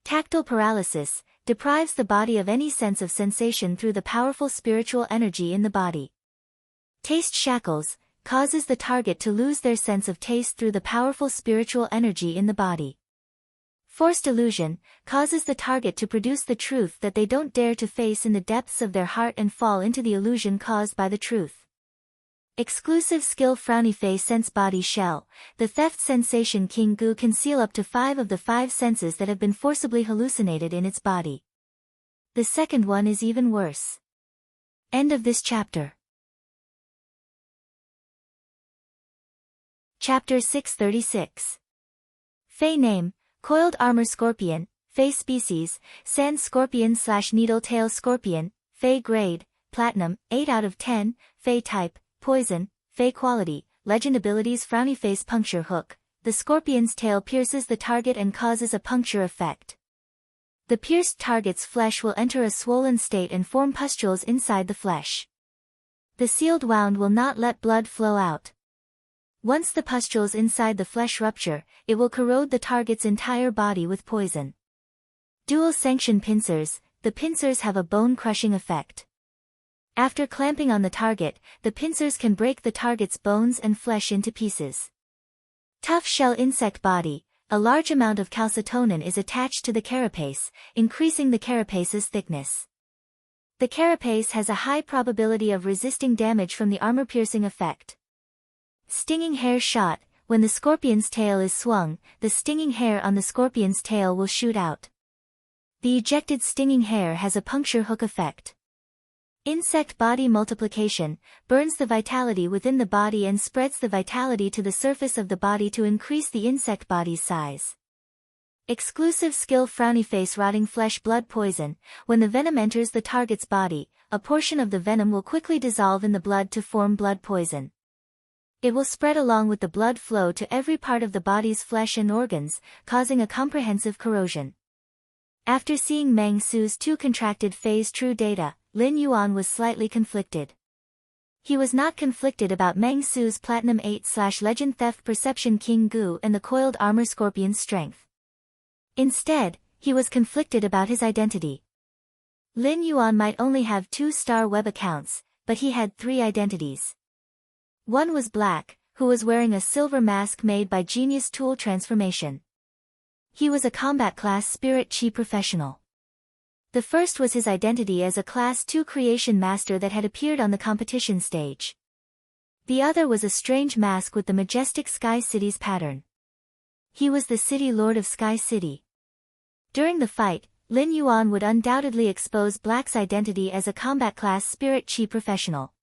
Tactile paralysis deprives the body of any sense of sensation through the powerful spiritual energy in the body. Taste shackles causes the target to lose their sense of taste through the powerful spiritual energy in the body. Forced illusion causes the target to produce the truth that they don't dare to face in the depths of their heart and fall into the illusion caused by the truth. Exclusive skill Frowny Face Sense Body Shell. The theft sensation King Gu can seal up to 5 of the 5 senses that have been forcibly hallucinated in its body. The second one is even worse. End of this chapter. Chapter 636. Fey name, Coiled Armor Scorpion, Fey species, Sand Scorpion/Needle-tail Scorpion, Fey grade, Platinum, 8 out of 10, Fey type, Poison, Fey quality, Legend abilities Frowny Face Puncture Hook. The scorpion's tail pierces the target and causes a puncture effect. The pierced target's flesh will enter a swollen state and form pustules inside the flesh. The sealed wound will not let blood flow out. Once the pustules inside the flesh rupture, it will corrode the target's entire body with poison. Dual sanction pincers. The pincers have a bone-crushing effect. After clamping on the target, the pincers can break the target's bones and flesh into pieces. Tough shell insect body. A large amount of calcitonin is attached to the carapace, increasing the carapace's thickness. The carapace has a high probability of resisting damage from the armor-piercing effect. Stinging hair shot. When the scorpion's tail is swung, the stinging hair on the scorpion's tail will shoot out. The ejected stinging hair has a puncture hook effect. Insect body multiplication burns the vitality within the body and spreads the vitality to the surface of the body to increase the insect body's size. Exclusive skill Frowny Face Rotting Flesh Blood Poison. When the venom enters the target's body, a portion of the venom will quickly dissolve in the blood to form blood poison. It will spread along with the blood flow to every part of the body's flesh and organs, causing a comprehensive corrosion. After seeing Meng Su's 2 contracted phase true data, Lin Yuan was slightly conflicted. He was not conflicted about Meng Su's Platinum 8/Legend Theft Perception King Gu and the Coiled Armor Scorpion's strength. Instead, he was conflicted about his identity. Lin Yuan might only have 2-star web accounts, but he had 3 identities. One was Black, who was wearing a silver mask made by Genius Tool Transformation. He was a combat class Spirit Chi professional. The first was his identity as a Class 2 creation master that had appeared on the competition stage. The other was a strange mask with the majestic Sky City's pattern. He was the City Lord of Sky City. During the fight, Lin Yuan would undoubtedly expose Black's identity as a combat class Spirit Chi professional.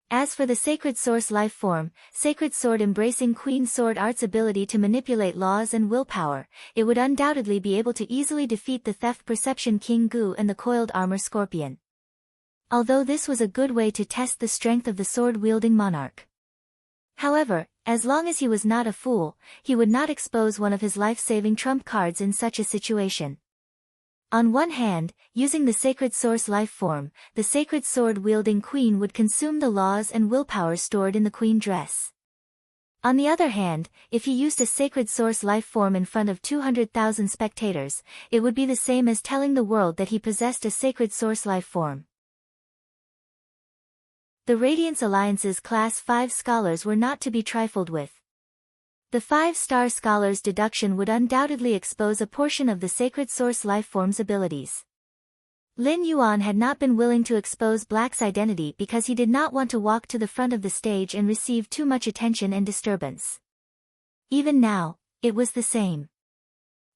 As for the Sacred Source life form, Sacred Sword embracing Queen Sword Art's ability to manipulate laws and willpower, it would undoubtedly be able to easily defeat the Theft Perception King Gu and the Coiled Armor Scorpion. Although this was a good way to test the strength of the sword-wielding monarch. However, as long as he was not a fool, he would not expose one of his life-saving trump cards in such a situation. On one hand, using the Sacred Source life form, the Sacred Sword-wielding queen would consume the laws and willpower stored in the queen dress. On the other hand, if he used a Sacred Source life form in front of 200,000 spectators, it would be the same as telling the world that he possessed a Sacred Source life form. The Radiance Alliance's Class 5 scholars were not to be trifled with. The 5-star scholar's deduction would undoubtedly expose a portion of the Sacred Source lifeform's abilities. Lin Yuan had not been willing to expose Black's identity because he did not want to walk to the front of the stage and receive too much attention and disturbance. Even now, It was the same.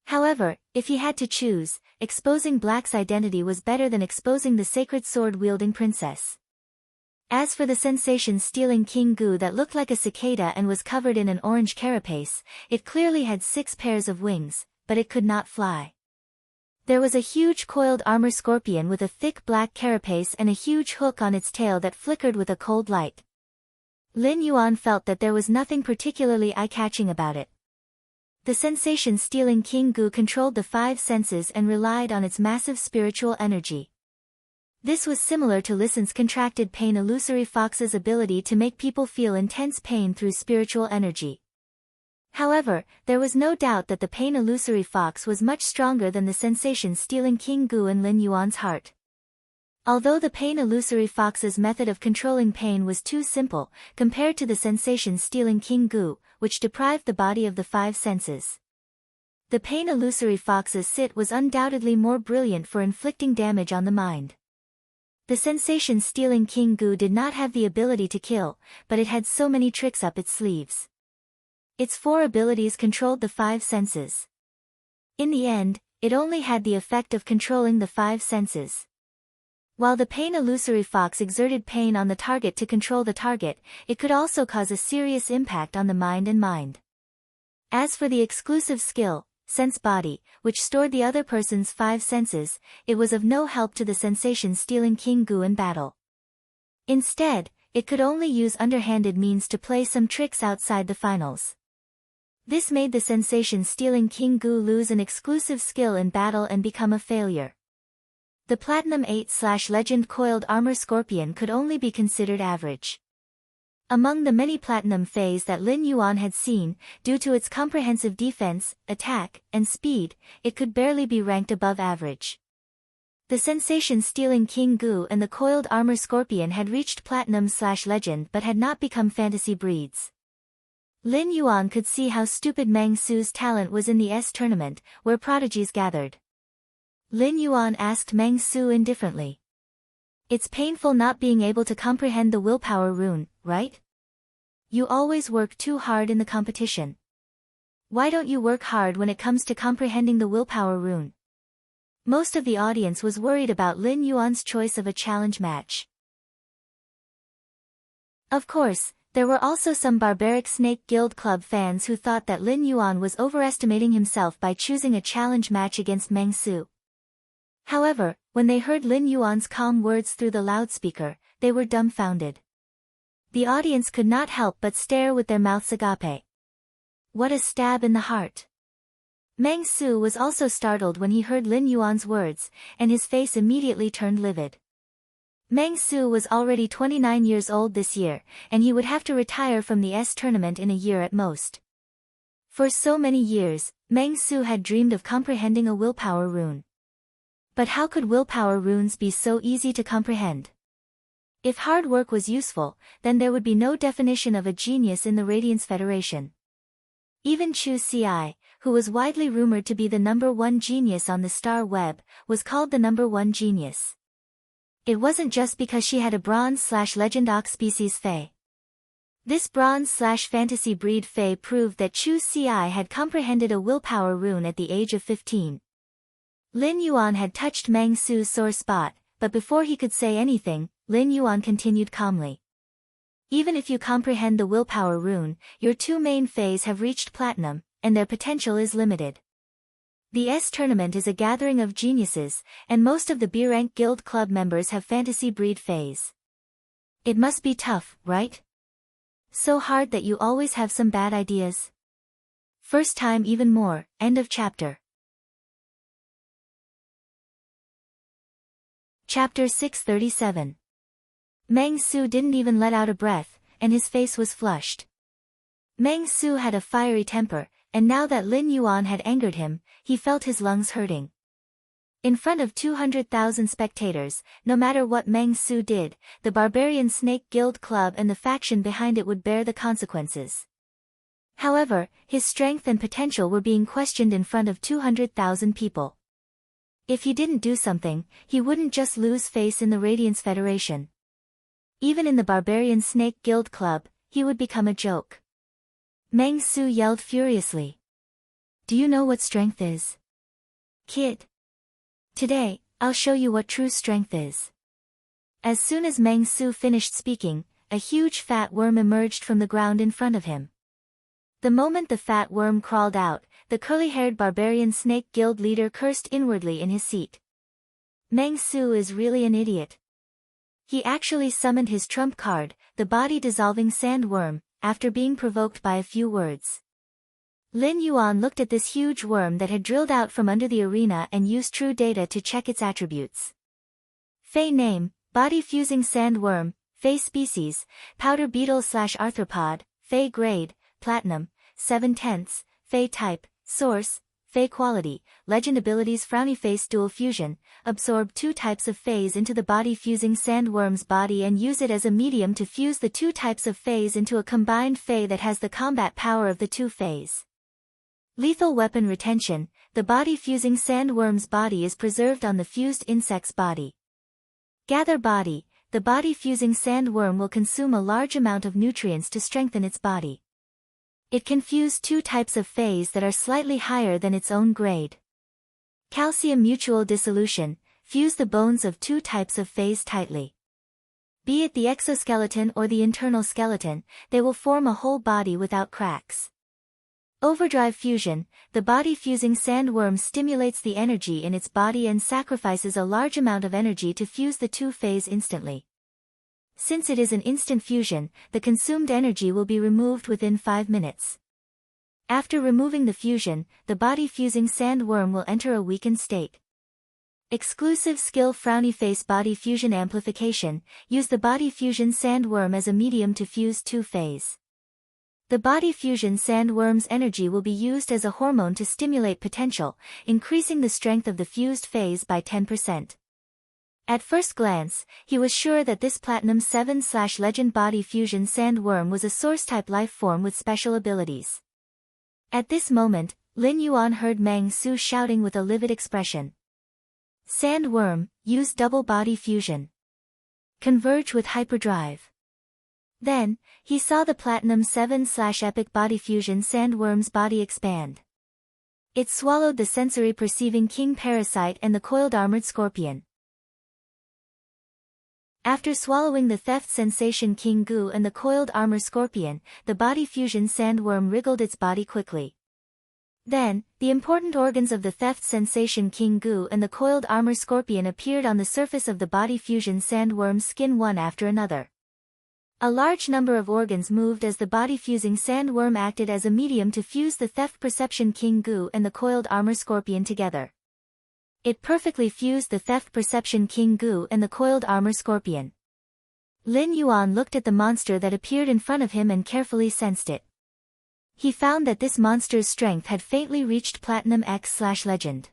However, if he had to choose, exposing Black's identity was better than exposing the sacred sword-wielding princess. As for the sensation-stealing King Gu that looked like a cicada and was covered in an orange carapace, it clearly had 6 pairs of wings, but it could not fly. There was a huge coiled armor scorpion with a thick black carapace and a huge hook on its tail that flickered with a cold light. Lin Yuan felt that there was nothing particularly eye-catching about it. The sensation-stealing King Gu controlled the 5 senses and relied on its massive spiritual energy. This was similar to Lisan's contracted pain illusory fox's ability to make people feel intense pain through spiritual energy. However, there was no doubt that the pain illusory fox was much stronger than the sensation-stealing King Gu in Lin Yuan's heart. Although the pain illusory fox's method of controlling pain was too simple, compared to the sensation-stealing King Gu, which deprived the body of the 5 senses. The pain illusory fox's sit was undoubtedly more brilliant for inflicting damage on the mind. The sensation-stealing King Gu did not have the ability to kill, but it had so many tricks up its sleeves. Its 4 abilities controlled the 5 senses. In the end, it only had the effect of controlling the 5 senses. While the pain illusory fox exerted pain on the target to control the target, it could also cause a serious impact on the mind and mind. As for the exclusive skill, sense body, which stored the other person's 5 senses, it was of no help to the sensation-stealing King Gu in battle. Instead, it could only use underhanded means to play some tricks outside the finals. This made the sensation-stealing King Gu lose an exclusive skill in battle and become a failure. The Platinum 8/Legend Coiled Armor Scorpion could only be considered average. Among the many Platinum Fays that Lin Yuan had seen, due to its comprehensive defense, attack, and speed, it could barely be ranked above average. The sensation-stealing King Gu and the Coiled Armor Scorpion had reached Platinum/Legend but had not become fantasy breeds. Lin Yuan could see how stupid Meng Su's talent was in the S tournament, where prodigies gathered. Lin Yuan asked Meng Su indifferently. It's painful not being able to comprehend the willpower rune, right? You always work too hard in the competition. Why don't you work hard when it comes to comprehending the willpower rune? Most of the audience was worried about Lin Yuan's choice of a challenge match. Of course, there were also some barbaric Snake Guild Club fans who thought that Lin Yuan was overestimating himself by choosing a challenge match against Meng Su. However, when they heard Lin Yuan's calm words through the loudspeaker, they were dumbfounded. The audience could not help but stare with their mouths agape. What a stab in the heart! Meng Su was also startled when he heard Lin Yuan's words, and his face immediately turned livid. Meng Su was already 29 years old this year, and he would have to retire from the S tournament in a year at most. For so many years, Meng Su had dreamed of comprehending a willpower rune. But how could willpower runes be so easy to comprehend? If hard work was useful, then there would be no definition of a genius in the Radiance Federation. Even Chu Ci, who was widely rumored to be the #1 genius on the star web, was called the #1 genius. It wasn't just because she had a bronze/legend ox species Fae. This bronze/fantasy breed Fae proved that Chu Ci had comprehended a willpower rune at the age of 15. Lin Yuan had touched Meng Su's sore spot, but before he could say anything, Lin Yuan continued calmly. Even if you comprehend the willpower rune, your 2 main Fays have reached platinum, and their potential is limited. The S tournament is a gathering of geniuses, and most of the B-rank guild club members have fantasy breed Fays. It must be tough, right? So hard that you always have some bad ideas. First time even more, end of chapter. Chapter 637. Meng Su didn't even let out a breath, and his face was flushed. Meng Su had a fiery temper, and now that Lin Yuan had angered him, he felt his lungs hurting. In front of 200,000 spectators, no matter what Meng Su did, the Barbarian Snake Guild Club and the faction behind it would bear the consequences. However, his strength and potential were being questioned in front of 200,000 people. If he didn't do something, he wouldn't just lose face in the Radiance Federation. Even in the Barbarian Snake Guild Club, he would become a joke. Meng Su yelled furiously. Do you know what strength is? Kid. Today, I'll show you what true strength is. As soon as Meng Su finished speaking, a huge fat worm emerged from the ground in front of him. The moment the fat worm crawled out, the curly-haired barbarian snake guild leader cursed inwardly in his seat. Meng Su is really an idiot. He actually summoned his trump card, the body-dissolving sandworm, after being provoked by a few words. Lin Yuan looked at this huge worm that had drilled out from under the arena and used true data to check its attributes. Fey name, body-fusing sandworm, Fey species, powder beetle/arthropod, Fey grade, platinum, 7/10, Fey type, source, Fey quality, legend abilities frowny face dual fusion, absorb 2 types of Feys into the body-fusing sandworm's body and use it as a medium to fuse the 2 types of Feys into a combined Fey that has the combat power of the 2 Feys. Lethal weapon retention, the body-fusing sandworm's body is preserved on the fused insect's body. Gather body, the body-fusing sandworm will consume a large amount of nutrients to strengthen its body. It can fuse 2 types of Feys that are slightly higher than its own grade. Calcium mutual dissolution, fuse the bones of 2 types of Feys tightly. Be it the exoskeleton or the internal skeleton, they will form a whole body without cracks. Overdrive fusion, the body-fusing sandworm stimulates the energy in its body and sacrifices a large amount of energy to fuse the 2 Feys instantly. Since it is an instant fusion, the consumed energy will be removed within 5 minutes. After removing the fusion, the body-fusing sandworm will enter a weakened state. Exclusive skill frowny face body fusion amplification, use the body fusion sandworm as a medium to fuse 2 Feys. The body fusion sandworm's energy will be used as a hormone to stimulate potential, increasing the strength of the fused Feys by 10%. At first glance, he was sure that this Platinum 7/Legend body fusion sandworm was a source-type life form with special abilities. At this moment, Lin Yuan heard Meng Su shouting with a livid expression. Sandworm, use double body fusion. Converge with hyperdrive. Then, he saw the Platinum 7/Epic body fusion sandworm's body expand. It swallowed the sensory perceiving king parasite and the coiled armored scorpion. After swallowing the theft sensation king goo and the coiled armor scorpion, the body fusion sandworm wriggled its body quickly. Then, the important organs of the theft sensation king goo and the coiled armor scorpion appeared on the surface of the body fusion sandworm's skin one after another. A large number of organs moved as the body-fusing sandworm acted as a medium to fuse the theft perception king goo and the coiled armor scorpion together. It perfectly fused the theft perception king goo and the coiled armor scorpion. Lin Yuan looked at the monster that appeared in front of him and carefully sensed it. He found that this monster's strength had faintly reached Platinum X/Legend.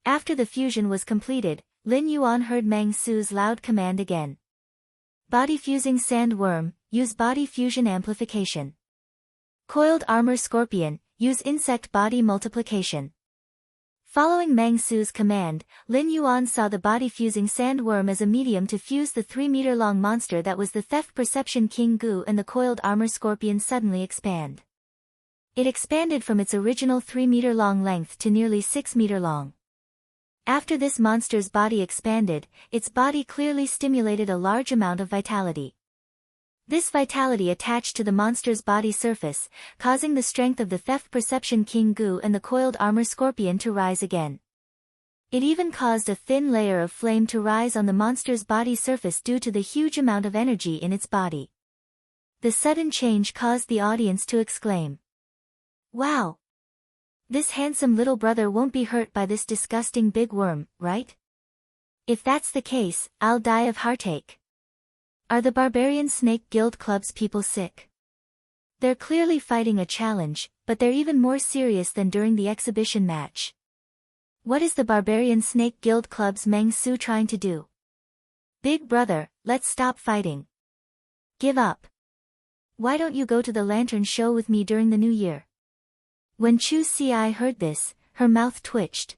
After the fusion was completed, Lin Yuan heard Meng Su's loud command again. Body fusing sandworm, use body fusion amplification. Coiled armor scorpion, use insect body multiplication. Following Meng Su's command, Lin Yuan saw the body fusing sandworm as a medium to fuse the 3-meter-long monster that was the theft perception king goo and the coiled armor scorpion suddenly expand. It expanded from its original 3-meter-long length to nearly 6-meter long. After this monster's body expanded, its body clearly stimulated a large amount of vitality. This vitality attached to the monster's body surface, causing the strength of the theft perception king goo and the coiled armor scorpion to rise again. It even caused a thin layer of flame to rise on the monster's body surface due to the huge amount of energy in its body. The sudden change caused the audience to exclaim, "Wow! This handsome little brother won't be hurt by this disgusting big worm, right? If that's the case, I'll die of heartache. Are the Barbarian Snake Guild Club's people sick? They're clearly fighting a challenge, but they're even more serious than during the exhibition match. What is the Barbarian Snake Guild Club's Meng Su trying to do? Big brother, let's stop fighting. Give up. Why don't you go to the lantern show with me during the new year?" When Chu Ci heard this, her mouth twitched.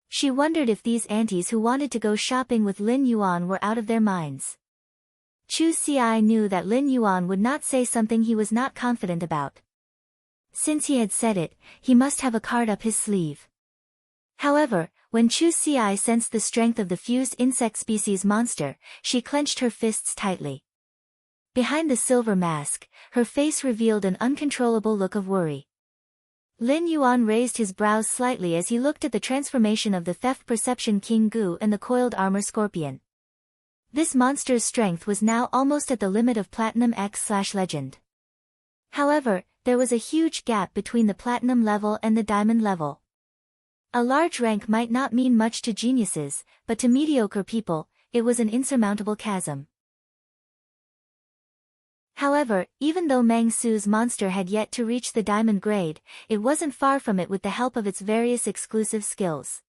She wondered if these aunties who wanted to go shopping with Lin Yuan were out of their minds. Chu Ci knew that Lin Yuan would not say something he was not confident about. Since he had said it, he must have a card up his sleeve. However, when Chu Ci sensed the strength of the fused insect species monster, she clenched her fists tightly. Behind the silver mask, her face revealed an uncontrollable look of worry. Lin Yuan raised his brows slightly as he looked at the transformation of the theft perception King Gu and the coiled armor scorpion. This monster's strength was now almost at the limit of Platinum X/Legend. However, there was a huge gap between the Platinum level and the Diamond level. A large rank might not mean much to geniuses, but to mediocre people, it was an insurmountable chasm. However, even though Meng Su's monster had yet to reach the Diamond grade, it wasn't far from it with the help of its various exclusive skills.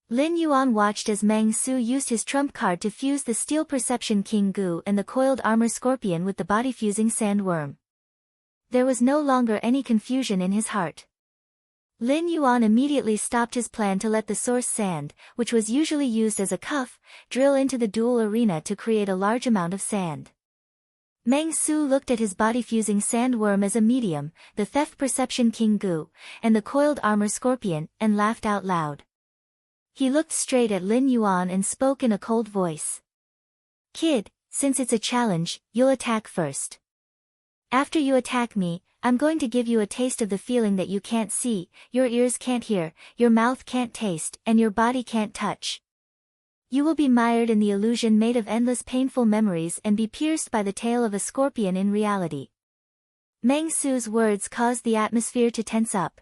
Lin Yuan watched as Meng Su used his trump card to fuse the Steel Perception King Gu and the coiled armor scorpion with the body-fusing sandworm. There was no longer any confusion in his heart. Lin Yuan immediately stopped his plan to let the source sand, which was usually used as a cuff, drill into the dual arena to create a large amount of sand. Meng Su looked at his body-fusing sandworm as a medium, the theft perception King Gu, and the coiled armor scorpion, and laughed out loud. He looked straight at Lin Yuan and spoke in a cold voice. "Kid, since it's a challenge, you'll attack first. After you attack me, I'm going to give you a taste of the feeling that you can't see, your ears can't hear, your mouth can't taste, and your body can't touch. You will be mired in the illusion made of endless painful memories and be pierced by the tail of a scorpion in reality." Meng Su's words caused the atmosphere to tense up.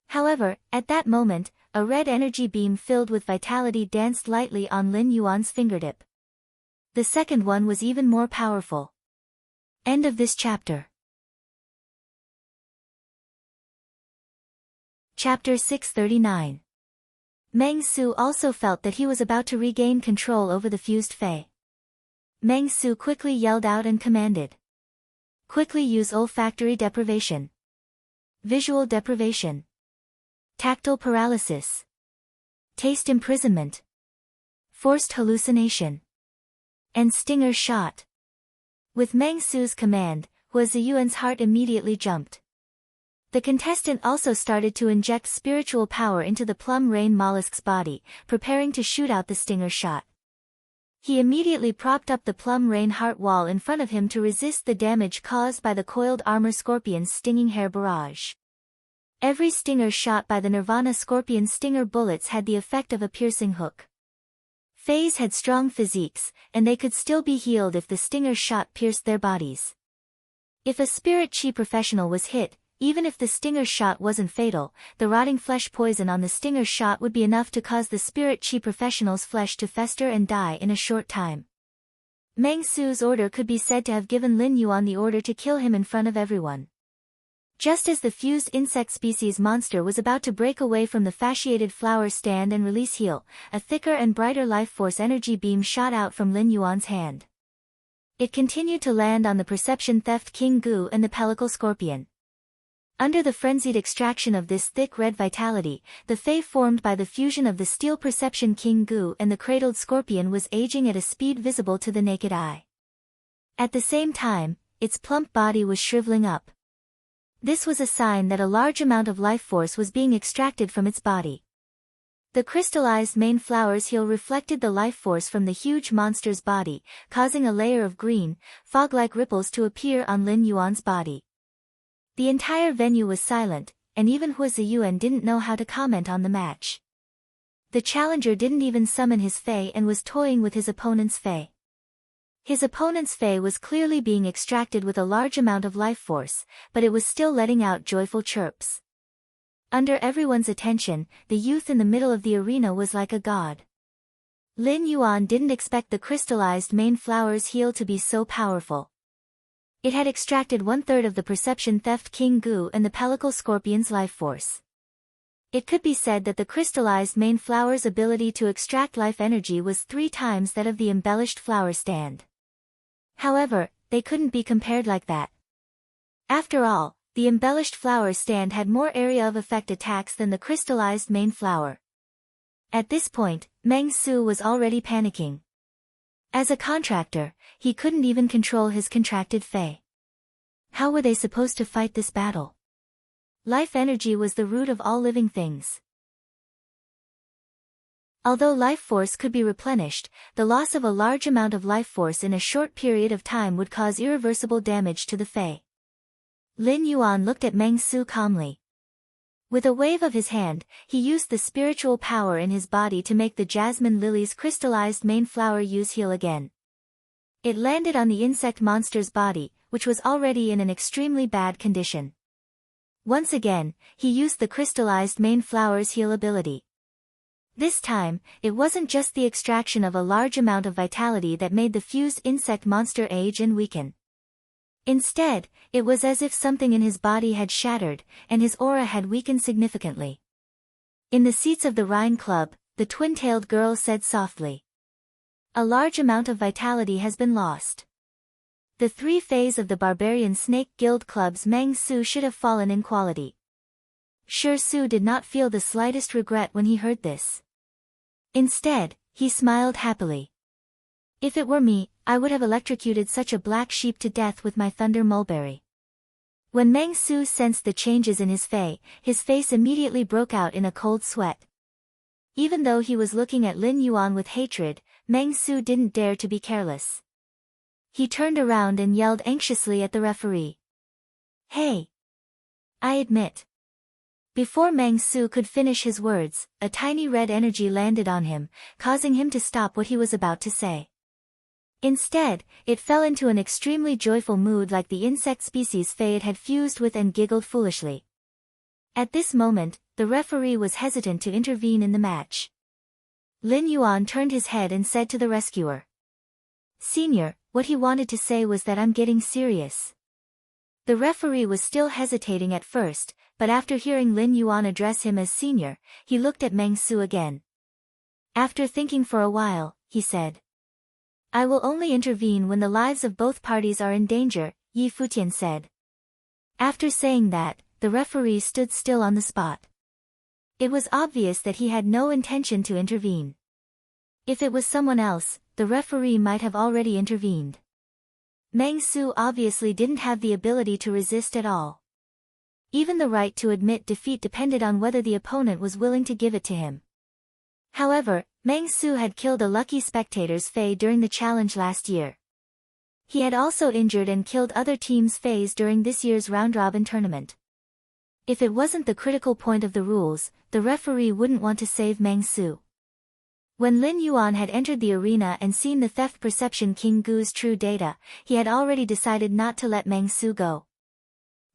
However, at that moment, a red energy beam filled with vitality danced lightly on Lin Yuan's fingertip. The second one was even more powerful. End of this chapter. Chapter 639. Meng Su also felt that he was about to regain control over the fused Fey. Meng Su quickly yelled out and commanded. Quickly use olfactory deprivation. Visual deprivation. Tactile paralysis. Taste imprisonment. Forced hallucination. And stinger shot. With Meng Su's command, Hua Ziyuan's heart immediately jumped. The contestant also started to inject spiritual power into the plum rain mollusk's body, preparing to shoot out the stinger shot. He immediately propped up the plum rain heart wall in front of him to resist the damage caused by the coiled armor scorpion's stinging hair barrage. Every stinger shot by the Nirvana scorpion's stinger bullets had the effect of a piercing hook. Fays had strong physiques, and they could still be healed if the stinger shot pierced their bodies. If a spirit chi professional was hit, even if the stinger shot wasn't fatal, the rotting flesh poison on the stinger shot would be enough to cause the spirit chi professional's flesh to fester and die in a short time. Meng Su's order could be said to have given Lin Yuan the order to kill him in front of everyone. Just as the fused insect species monster was about to break away from the fasciated flower stand and release heal, a thicker and brighter life force energy beam shot out from Lin Yuan's hand. It continued to land on the perception theft King Gu and the pellicle scorpion. Under the frenzied extraction of this thick red vitality, the Fey formed by the fusion of the steel perception King Gu and the cradled scorpion was aging at a speed visible to the naked eye. At the same time, its plump body was shriveling up. This was a sign that a large amount of life force was being extracted from its body. The crystallized main flower's heel reflected the life force from the huge monster's body, causing a layer of green, fog-like ripples to appear on Lin Yuan's body. The entire venue was silent, and even Hua Ziyuan didn't know how to comment on the match. The challenger didn't even summon his Fey and was toying with his opponent's Fey. His opponent's Fey was clearly being extracted with a large amount of life force, but it was still letting out joyful chirps. Under everyone's attention, the youth in the middle of the arena was like a god. Lin Yuan didn't expect the crystallized main flower's heel to be so powerful. It had extracted 1/3 of the perception theft King Gu and the pellicle scorpion's life force. It could be said that the crystallized main flower's ability to extract life energy was 3 times that of the embellished flower stand. However, they couldn't be compared like that. After all, the embellished flower stand had more area of effect attacks than the crystallized main flower. At this point, Meng Su was already panicking. As a contractor, he couldn't even control his contracted Fey. How were they supposed to fight this battle? Life energy was the root of all living things. Although life force could be replenished, the loss of a large amount of life force in a short period of time would cause irreversible damage to the Fae. Lin Yuan looked at Meng Su calmly. With a wave of his hand, he used the spiritual power in his body to make the jasmine lily's crystallized main flower use heal again. It landed on the insect monster's body, which was already in an extremely bad condition. Once again, he used the crystallized main flower's heal ability. This time, it wasn't just the extraction of a large amount of vitality that made the fused insect monster age and weaken. Instead, it was as if something in his body had shattered, and his aura had weakened significantly. In the seats of the Rhine Club, the twin-tailed girl said softly. A large amount of vitality has been lost. The three Fays of the Barbarian Snake Guild Club's Meng Su should have fallen in quality. Sure Su did not feel the slightest regret when he heard this. Instead, he smiled happily. If it were me, I would have electrocuted such a black sheep to death with my thunder mulberry. When Meng Su sensed the changes in his face immediately broke out in a cold sweat. Even though he was looking at Lin Yuan with hatred, Meng Su didn't dare to be careless. He turned around and yelled anxiously at the referee. Hey! I admit. Before Meng Su could finish his words, a tiny red energy landed on him, causing him to stop what he was about to say. Instead, it fell into an extremely joyful mood like the insect species Fae it had fused with and giggled foolishly. At this moment, the referee was hesitant to intervene in the match. Lin Yuan turned his head and said to the rescuer. Senior, what he wanted to say was that I'm getting serious. The referee was still hesitating at first, but after hearing Lin Yuan address him as senior, he looked at Meng Su again. After thinking for a while, he said. I will only intervene when the lives of both parties are in danger, Yi Futian said. After saying that, the referee stood still on the spot. It was obvious that he had no intention to intervene. If it was someone else, the referee might have already intervened. Meng Su obviously didn't have the ability to resist at all. Even the right to admit defeat depended on whether the opponent was willing to give it to him. However, Meng Su had killed a lucky spectator's Fae during the challenge last year. He had also injured and killed other teams' Faes during this year's round-robin tournament. If it wasn't the critical point of the rules, the referee wouldn't want to save Meng Su. When Lin Yuan had entered the arena and seen the Theft Perception King Gu's true data, he had already decided not to let Meng Su go.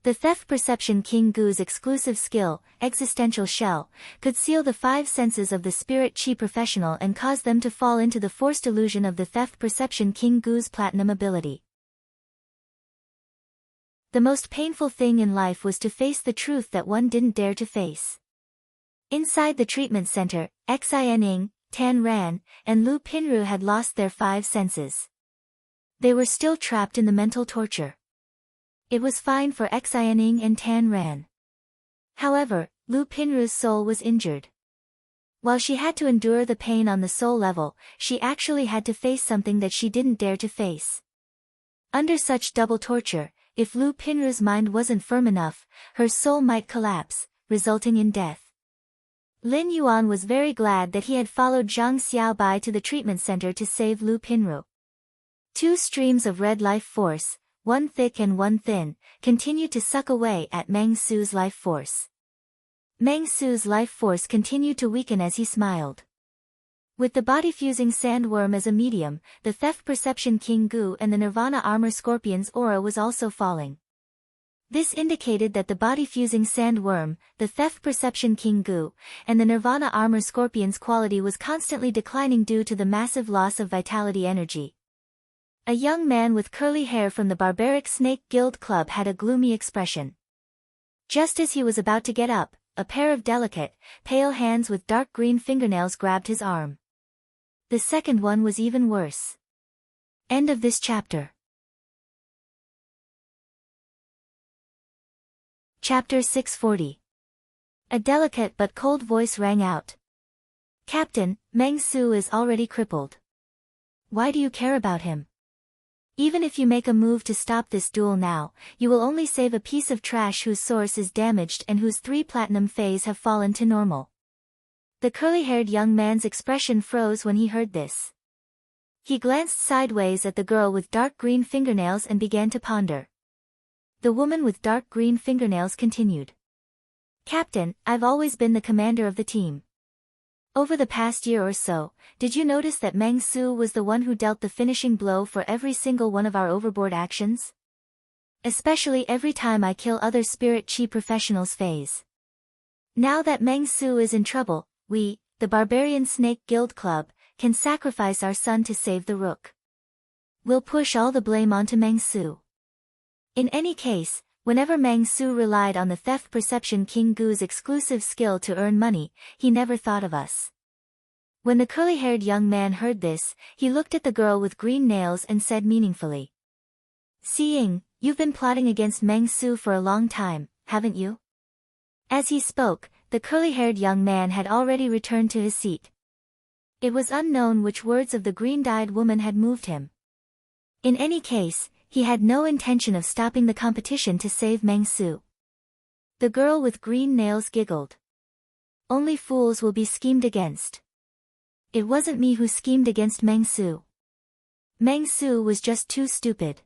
The Theft Perception King Gu's exclusive skill, Existential Shell, could seal the five senses of the spirit chi professional and cause them to fall into the forced illusion of the Theft Perception King Gu's platinum ability. The most painful thing in life was to face the truth that one didn't dare to face. Inside the treatment center, Xianing, Tan Ran, and Lu Pinru had lost their five senses. They were still trapped in the mental torture. It was fine for Xianing and Tan Ran. However, Lu Pinru's soul was injured. While she had to endure the pain on the soul level, she actually had to face something that she didn't dare to face. Under such double torture, if Lu Pinru's mind wasn't firm enough, her soul might collapse, resulting in death. Lin Yuan was very glad that he had followed Zhang Xiaobai to the treatment center to save Lu Pinru. Two streams of red life force, one thick and one thin, continued to suck away at Meng Su's life force. Meng Su's life force continued to weaken as he smiled. With the body-fusing sandworm as a medium, the Theft Perception King Gu and the Nirvana Armor Scorpion's aura was also falling. This indicated that the body-fusing sandworm, the Theft Perception King Gu, and the Nirvana Armor Scorpion's quality was constantly declining due to the massive loss of vitality energy. A young man with curly hair from the Barbaric Snake Guild Club had a gloomy expression. Just as he was about to get up, a pair of delicate, pale hands with dark green fingernails grabbed his arm. The second one was even worse. End of this chapter. Chapter 640. A delicate but cold voice rang out. Captain, Meng Su is already crippled. Why do you care about him? Even if you make a move to stop this duel now, you will only save a piece of trash whose source is damaged and whose 3 platinum phase have fallen to normal. The curly-haired young man's expression froze when he heard this. He glanced sideways at the girl with dark green fingernails and began to ponder. The woman with dark green fingernails continued. Captain, I've always been the commander of the team. Over the past year or so, did you notice that Meng Su was the one who dealt the finishing blow for every single one of our overboard actions? Especially every time I kill other spirit chi professionals phase. Now that Meng Su is in trouble, we, the Barbarian Snake Guild Club, can sacrifice our son to save the Rook. We'll push all the blame onto Meng Su. In any case, whenever Meng Su relied on the Theft Perception King Gu's exclusive skill to earn money, he never thought of us. When the curly-haired young man heard this, he looked at the girl with green nails and said meaningfully. Seeing, you've been plotting against Meng Su for a long time, haven't you? As he spoke, the curly-haired young man had already returned to his seat. It was unknown which words of the green-dyed woman had moved him. In any case, he had no intention of stopping the competition to save Meng Su. The girl with green nails giggled. Only fools will be schemed against. It wasn't me who schemed against Meng Su. Meng Su was just too stupid.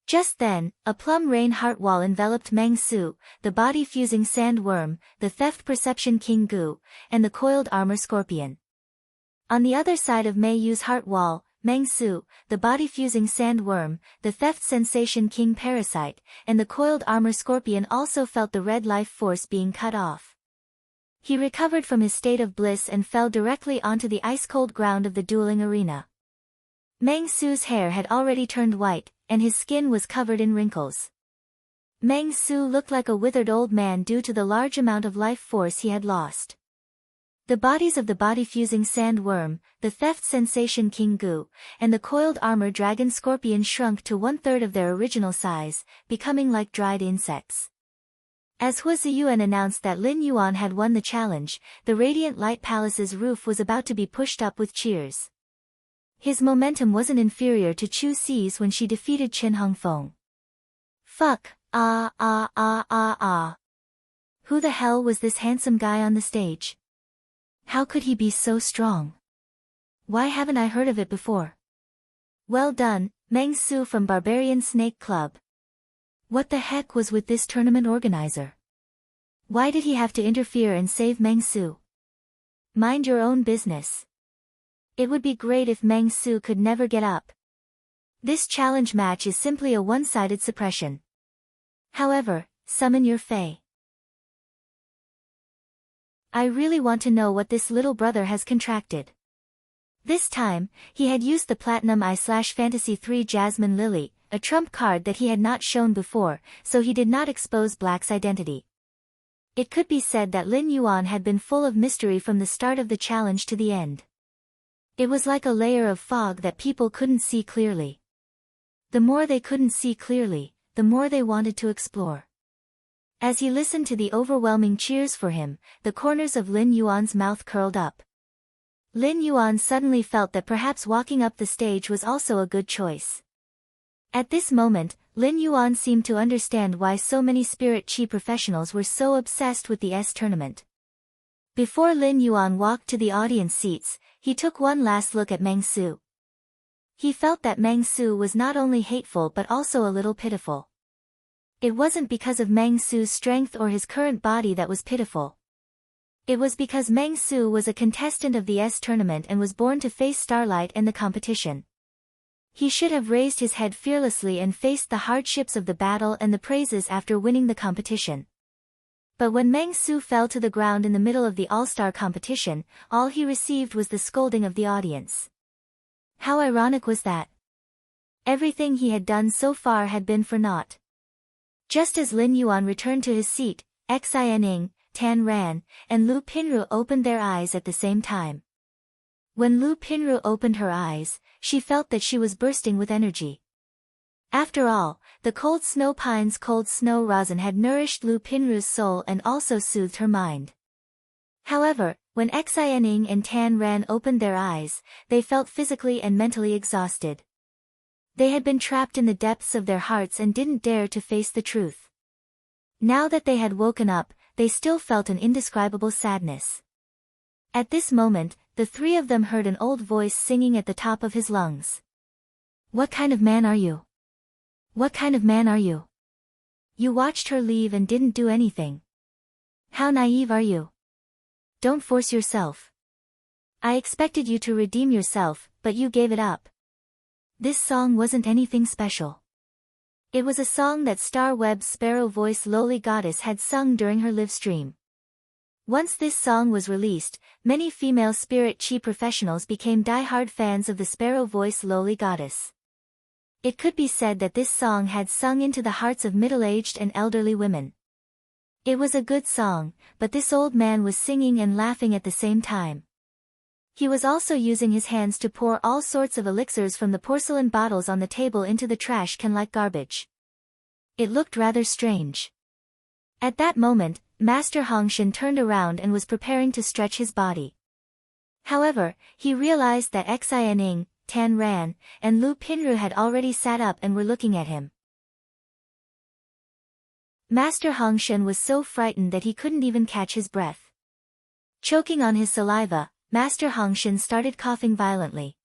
Just then, a plum rain heart wall enveloped Meng Su, the body-fusing sandworm, the Theft Perception King Gu, and the coiled armor scorpion. On the other side of Mei Yu's heart wall, Meng Su, the body-fusing sandworm, the Theft Sensation King Parasite, and the coiled armor scorpion also felt the red life force being cut off. He recovered from his state of bliss and fell directly onto the ice-cold ground of the dueling arena. Meng Su's hair had already turned white, and his skin was covered in wrinkles. Meng Su looked like a withered old man due to the large amount of life force he had lost. The bodies of the body-fusing sandworm, the Theft Sensation King Gu, and the coiled armor dragon scorpion shrunk to 1/3 of their original size, becoming like dried insects. As Hua Ziyuan announced that Lin Yuan had won the challenge, the Radiant Light Palace's roof was about to be pushed up with cheers. His momentum wasn't inferior to Chu Xi's when she defeated Qin Hongfeng. Fuck, Who the hell was this handsome guy on the stage? How could he be so strong? Why haven't I heard of it before? Well done, Meng Su from Barbarian Snake Club. What the heck was with this tournament organizer? Why did he have to interfere and save Meng Su? Mind your own business. It would be great if Meng Su could never get up. This challenge match is simply a one-sided suppression. However, summon your Fae. I really want to know what this little brother has contracted. This time, he had used the Platinum I/Fantasy 3 Jasmine Lily, a trump card that he had not shown before, so he did not expose Black's identity. It could be said that Lin Yuan had been full of mystery from the start of the challenge to the end. It was like a layer of fog that people couldn't see clearly. The more they couldn't see clearly, the more they wanted to explore. As he listened to the overwhelming cheers for him, the corners of Lin Yuan's mouth curled up. Lin Yuan suddenly felt that perhaps walking up the stage was also a good choice. At this moment, Lin Yuan seemed to understand why so many spirit chi professionals were so obsessed with the S tournament. Before Lin Yuan walked to the audience seats, he took one last look at Meng Su. He felt that Meng Su was not only hateful but also a little pitiful. It wasn't because of Meng Su's strength or his current body that was pitiful. It was because Meng Su was a contestant of the S tournament and was born to face Starlight and the competition. He should have raised his head fearlessly and faced the hardships of the battle and the praises after winning the competition. But when Meng Su fell to the ground in the middle of the all-star competition, all he received was the scolding of the audience. How ironic was that? Everything he had done so far had been for naught. Just as Lin Yuan returned to his seat, Xianing, Tan Ran, and Lu Pinru opened their eyes at the same time. When Lu Pinru opened her eyes, she felt that she was bursting with energy. After all, the cold snow pine's cold snow rosin had nourished Lu Pinru's soul and also soothed her mind. However, when Xianing and Tan Ran opened their eyes, they felt physically and mentally exhausted. They had been trapped in the depths of their hearts and didn't dare to face the truth. Now that they had woken up, they still felt an indescribable sadness. At this moment, the three of them heard an old voice singing at the top of his lungs. "What kind of man are you? What kind of man are you? You watched her leave and didn't do anything. How naive are you? Don't force yourself. I expected you to redeem yourself, but you gave it up." This song wasn't anything special. It was a song that Star Webb's sparrow voice lowly goddess had sung during her live stream. Once this song was released, many female spirit chi professionals became die-hard fans of the sparrow voice lowly goddess. It could be said that this song had sung into the hearts of middle-aged and elderly women. It was a good song, but this old man was singing and laughing at the same time. He was also using his hands to pour all sorts of elixirs from the porcelain bottles on the table into the trash can like garbage. It looked rather strange. At that moment, Master Hongshan turned around and was preparing to stretch his body. However, he realized that Xianing, Tan Ran, and Lu Pinru had already sat up and were looking at him. Master Hongshan was so frightened that he couldn't even catch his breath. Choking on his saliva, Master Hongshan started coughing violently.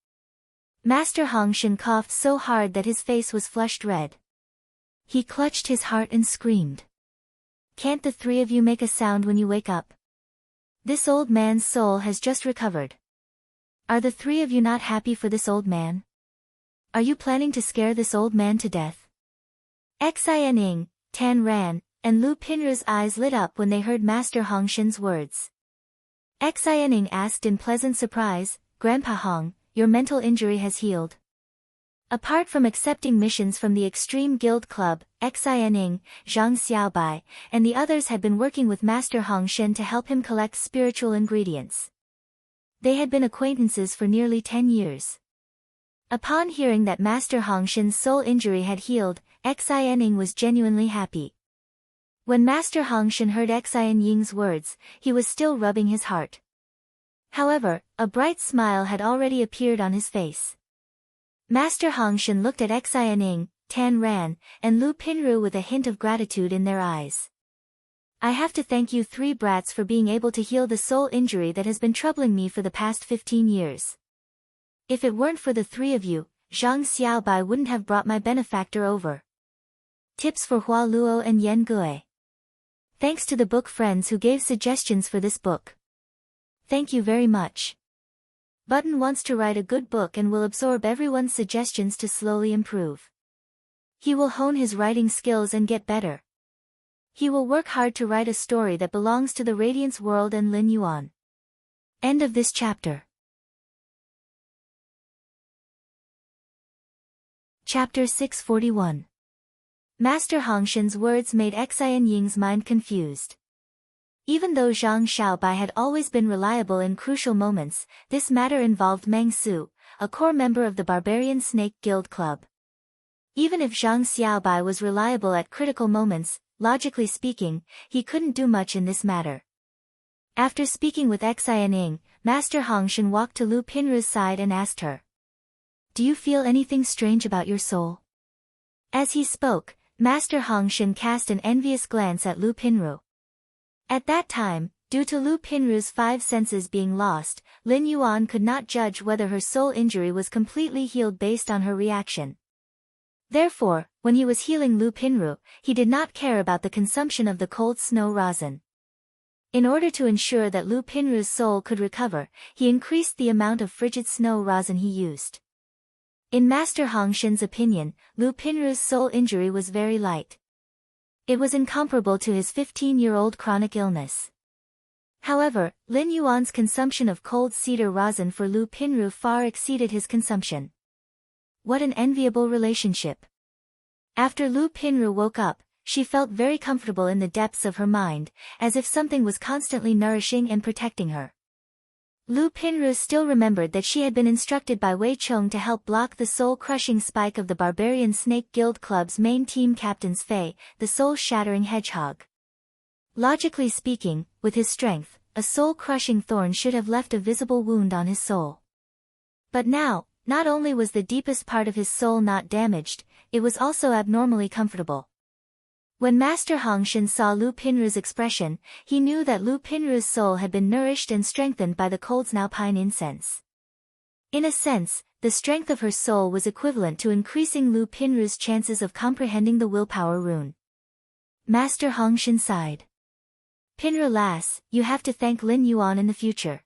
Master Hongshan coughed so hard that his face was flushed red. He clutched his heart and screamed. "Can't the three of you make a sound when you wake up? This old man's soul has just recovered. Are the three of you not happy for this old man? Are you planning to scare this old man to death?" Xianing, Tan Ran, and Lu Pinru's eyes lit up when they heard Master Hongshan's words. Xianing asked in pleasant surprise, "Grandpa Hong, your mental injury has healed?" Apart from accepting missions from the Extreme Guild Club, Xianing, Zhang Xiaobai, and the others had been working with Master Hongshan to help him collect spiritual ingredients. They had been acquaintances for nearly 10 years. Upon hearing that Master Hongshan's soul injury had healed, Xianing was genuinely happy. When Master Hongshan heard Xianying's words, he was still rubbing his heart. However, a bright smile had already appeared on his face. Master Hongshan looked at Xianing, Tan Ran, and Lu Pinru with a hint of gratitude in their eyes. "I have to thank you three brats for being able to heal the soul injury that has been troubling me for the past 15 years. If it weren't for the three of you, Zhang Xiaobai wouldn't have brought my benefactor over." Tips for Hua Luo and Yan Gui. Thanks to the book friends who gave suggestions for this book. Thank you very much. Button wants to write a good book and will absorb everyone's suggestions to slowly improve. He will hone his writing skills and get better. He will work hard to write a story that belongs to the Radiance world and Lin Yuan. End of this chapter. Chapter 641. Master Hongshan's words made Xianying's mind confused. Even though Zhang Xiaobai had always been reliable in crucial moments, this matter involved Meng Su, a core member of the Barbarian Snake Guild Club. Even if Zhang Xiaobai was reliable at critical moments, logically speaking, he couldn't do much in this matter. After speaking with Xianing, Master Hongshan walked to Lu Pinru's side and asked her, "Do you feel anything strange about your soul?" As he spoke, Master Hongshan cast an envious glance at Lu Pinru. At that time, due to Lu Pinru's 5 senses being lost, Lin Yuan could not judge whether her soul injury was completely healed based on her reaction. Therefore, when he was healing Lu Pinru, he did not care about the consumption of the cold snow rosin. In order to ensure that Lu Pinru's soul could recover, he increased the amount of frigid snow rosin he used. In Master Hongshan's opinion, Lu Pinru's soul injury was very light. It was incomparable to his 15-year-old chronic illness. However, Lin Yuan's consumption of cold cedar rosin for Lu Pinru far exceeded his consumption. What an enviable relationship. After Lu Pinru woke up, she felt very comfortable in the depths of her mind, as if something was constantly nourishing and protecting her. Lu Pinru still remembered that she had been instructed by Wei Chong to help block the soul-crushing spike of the Barbarian Snake Guild Club's main team captain's Fei, the soul-shattering hedgehog. Logically speaking, with his strength, a soul-crushing thorn should have left a visible wound on his soul. But now, Not only was the deepest part of his soul not damaged, it was also abnormally comfortable. When Master Hongshan saw Lu Pinru's expression, he knew that Lu Pinru's soul had been nourished and strengthened by the Coldsnow pine incense. In a sense, the strength of her soul was equivalent to increasing Lu Pinru's chances of comprehending the willpower rune. Master Hongshan sighed. Pinru lass, you have to thank Lin Yuan in the future.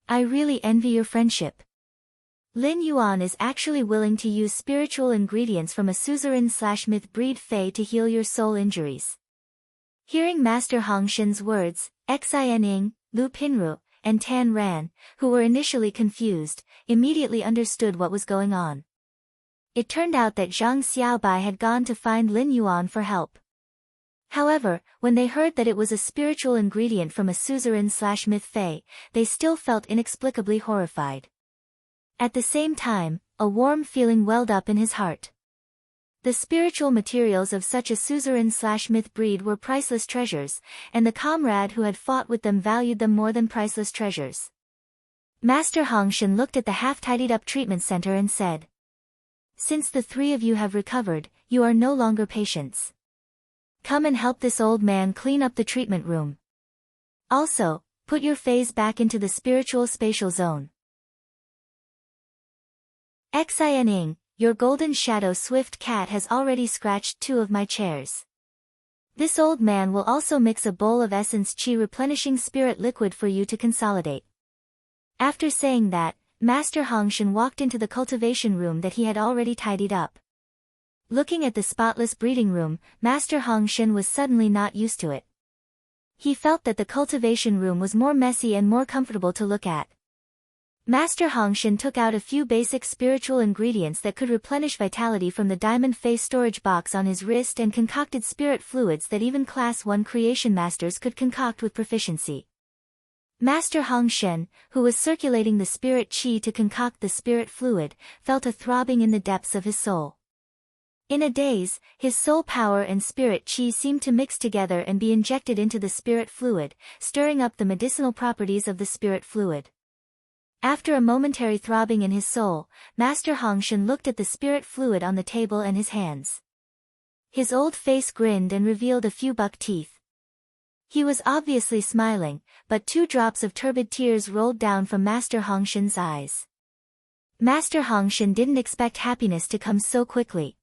I really envy your friendship. Lin Yuan is actually willing to use spiritual ingredients from a suzerain/myth breed fae to heal your soul injuries. Hearing Master Hongshan's words, Xin Ying, Lu Pinru, and Tan Ran, who were initially confused, immediately understood what was going on. It turned out that Zhang Xiaobai had gone to find Lin Yuan for help. However, when they heard that it was a spiritual ingredient from a suzerain/myth fae, they still felt inexplicably horrified. At the same time, a warm feeling welled up in his heart. The spiritual materials of such a suzerain/myth breed were priceless treasures, and the comrade who had fought with them valued them more than priceless treasures. Master Hongshan looked at the half-tidied-up treatment center and said, "Since the three of you have recovered, you are no longer patients. Come and help this old man clean up the treatment room. Also, put your phase back into the spiritual spatial zone." Xin Ying, your golden shadow swift cat has already scratched 2 of my chairs. This old man will also mix a bowl of essence chi replenishing spirit liquid for you to consolidate. After saying that, Master Hongshan walked into the cultivation room that he had already tidied up. Looking at the spotless breeding room, Master Hongshan was suddenly not used to it. He felt that the cultivation room was more messy and more comfortable to look at. Master Hongshan took out a few basic spiritual ingredients that could replenish vitality from the diamond face storage box on his wrist and concocted spirit fluids that even Class 1 creation masters could concoct with proficiency. Master Hongshan, who was circulating the spirit chi to concoct the spirit fluid, felt a throbbing in the depths of his soul. In a daze, his soul power and spirit chi seemed to mix together and be injected into the spirit fluid, stirring up the medicinal properties of the spirit fluid. After a momentary throbbing in his soul, Master Hongshan looked at the spirit fluid on the table and his hands. His old face grinned and revealed a few buck teeth. He was obviously smiling, but 2 drops of turbid tears rolled down from Master Hongshan's eyes. Master Hongshan didn't expect happiness to come so quickly.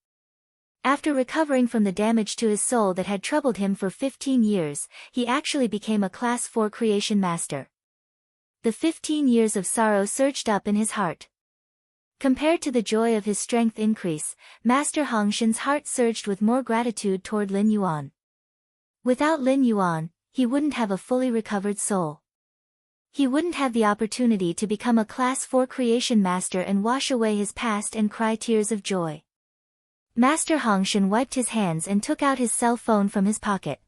After recovering from the damage to his soul that had troubled him for 15 years, he actually became a Class 4 creation master. The 15 years of sorrow surged up in his heart. Compared to the joy of his strength increase, Master Hongshan's heart surged with more gratitude toward Lin Yuan. Without Lin Yuan, he wouldn't have a fully recovered soul. He wouldn't have the opportunity to become a Class 4 creation master and wash away his past and cry tears of joy. Master Hongshan wiped his hands and took out his cell phone from his pocket.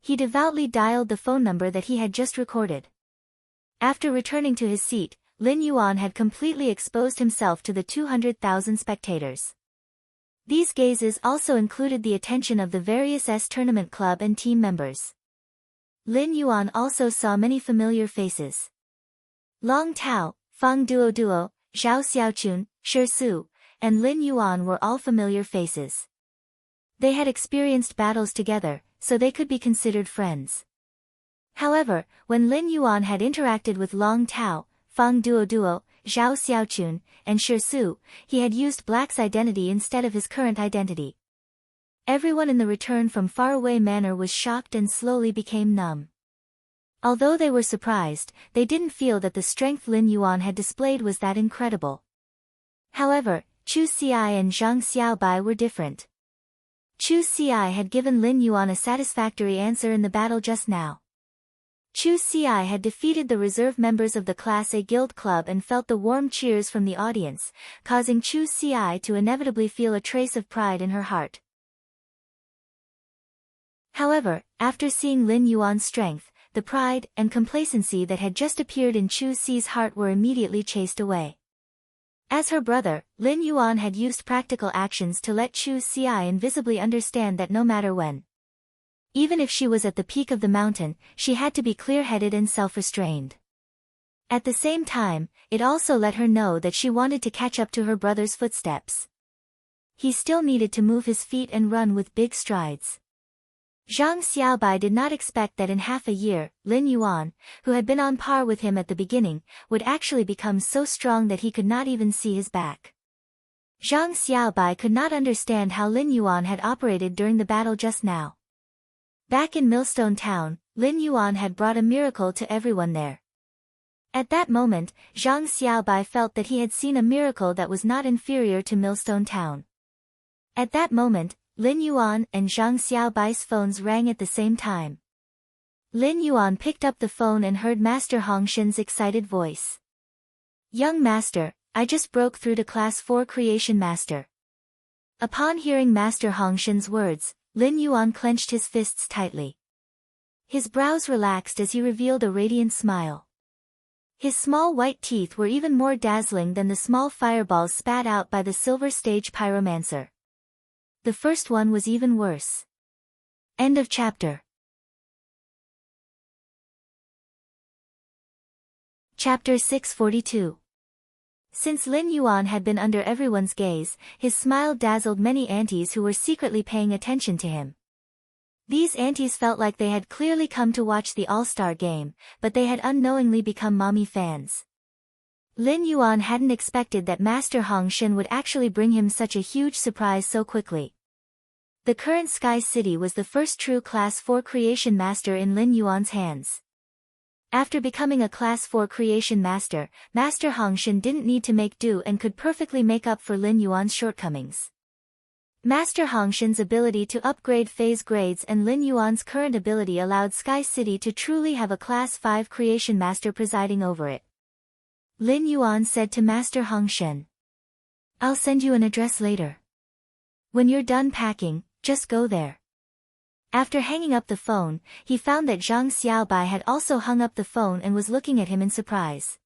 He devoutly dialed the phone number that he had just recorded. After returning to his seat, Lin Yuan had completely exposed himself to the 200,000 spectators. These gazes also included the attention of the various tournament club and team members. Lin Yuan also saw many familiar faces. Long Tao, Fang Duo, Zhao Xiaochun, Shi Su, and Lin Yuan were all familiar faces. They had experienced battles together, so they could be considered friends. However, when Lin Yuan had interacted with Long Tao, Fang Duo, Zhao Xiaochun, and Shi Su, he had used Black's identity instead of his current identity. Everyone in the Return from Faraway Manor was shocked and slowly became numb. Although they were surprised, they didn't feel that the strength Lin Yuan had displayed was that incredible. However, Chu Xi and Zhang Xiaobai were different. Chu Xi had given Lin Yuan a satisfactory answer in the battle just now. Chu Xi had defeated the reserve members of the Class A Guild Club and felt the warm cheers from the audience, causing Chu Xi to inevitably feel a trace of pride in her heart. However, after seeing Lin Yuan's strength, the pride and complacency that had just appeared in Chu Xi's heart were immediately chased away. As her brother, Lin Yuan had used practical actions to let Chu Xi invisibly understand that no matter when, even if she was at the peak of the mountain, she had to be clear-headed and self-restrained. At the same time, it also let her know that she wanted to catch up to her brother's footsteps. He still needed to move his feet and run with big strides. Zhang Xiaobai did not expect that in half a year, Lin Yuan, who had been on par with him at the beginning, would actually become so strong that he could not even see his back. Zhang Xiaobai could not understand how Lin Yuan had operated during the battle just now. Back in Millstone Town, Lin Yuan had brought a miracle to everyone there. At that moment, Zhang Xiaobai felt that he had seen a miracle that was not inferior to Millstone Town. At that moment, Lin Yuan and Zhang Xiaobai's phones rang at the same time. Lin Yuan picked up the phone and heard Master Hong Shen's excited voice. "Young Master, I just broke through to Class 4 Creation Master." Upon hearing Master Hong Shen's words, Lin Yuan clenched his fists tightly. His brows relaxed as he revealed a radiant smile. His small white teeth were even more dazzling than the small fireballs spat out by the Silver Stage Pyromancer. The first one was even worse. End of chapter. Chapter 642. Since Lin Yuan had been under everyone's gaze, his smile dazzled many aunties who were secretly paying attention to him. These aunties felt like they had clearly come to watch the All-Star game, but they had unknowingly become mommy fans. Lin Yuan hadn't expected that Master Hong Shen would actually bring him such a huge surprise so quickly. The current Sky City was the first true Class 4 Creation Master in Lin Yuan's hands. After becoming a Class 4 Creation Master, Master Hong Shen didn't need to make do and could perfectly make up for Lin Yuan's shortcomings. Master Hong Shen's ability to upgrade phase grades and Lin Yuan's current ability allowed Sky City to truly have a Class 5 Creation Master presiding over it. Lin Yuan said to Master Hong Shen, "I'll send you an address later. When you're done packing, just go there." After hanging up the phone, he found that Zhang Xiaobai had also hung up the phone and was looking at him in surprise.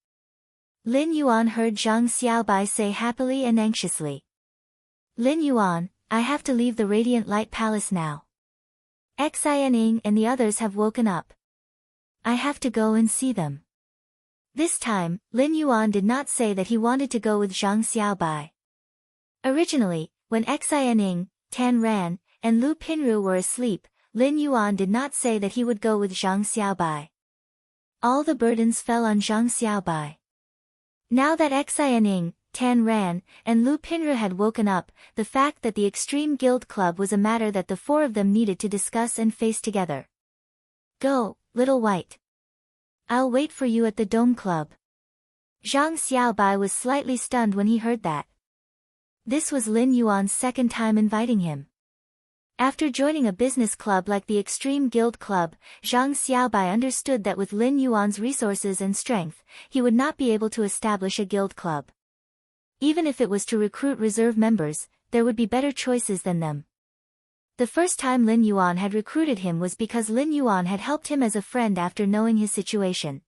Lin Yuan heard Zhang Xiaobai say happily and anxiously, "Lin Yuan, I have to leave the Radiant Light Palace now. Xianing and the others have woken up. I have to go and see them." This time, Lin Yuan did not say that he wanted to go with Zhang Xiaobai. Originally, when Xianing, Tan Ran, and Lu Pinru were asleep, Lin Yuan did not say that he would go with Zhang Xiaobai. All the burdens fell on Zhang Xiaobai. Now that Xianing, Tan Ran, and Lu Pinru had woken up, the fact that the Extreme Guild Club was a matter that the four of them needed to discuss and face together. "Go, Little White. I'll wait for you at the Dome Club." Zhang Xiaobai was slightly stunned when he heard that. This was Lin Yuan's second time inviting him. After joining a business club like the Extreme Guild Club, Zhang Xiaobai understood that with Lin Yuan's resources and strength, he would not be able to establish a guild club. Even if it was to recruit reserve members, there would be better choices than them. The first time Lin Yuan had recruited him was because Lin Yuan had helped him as a friend after knowing his situation.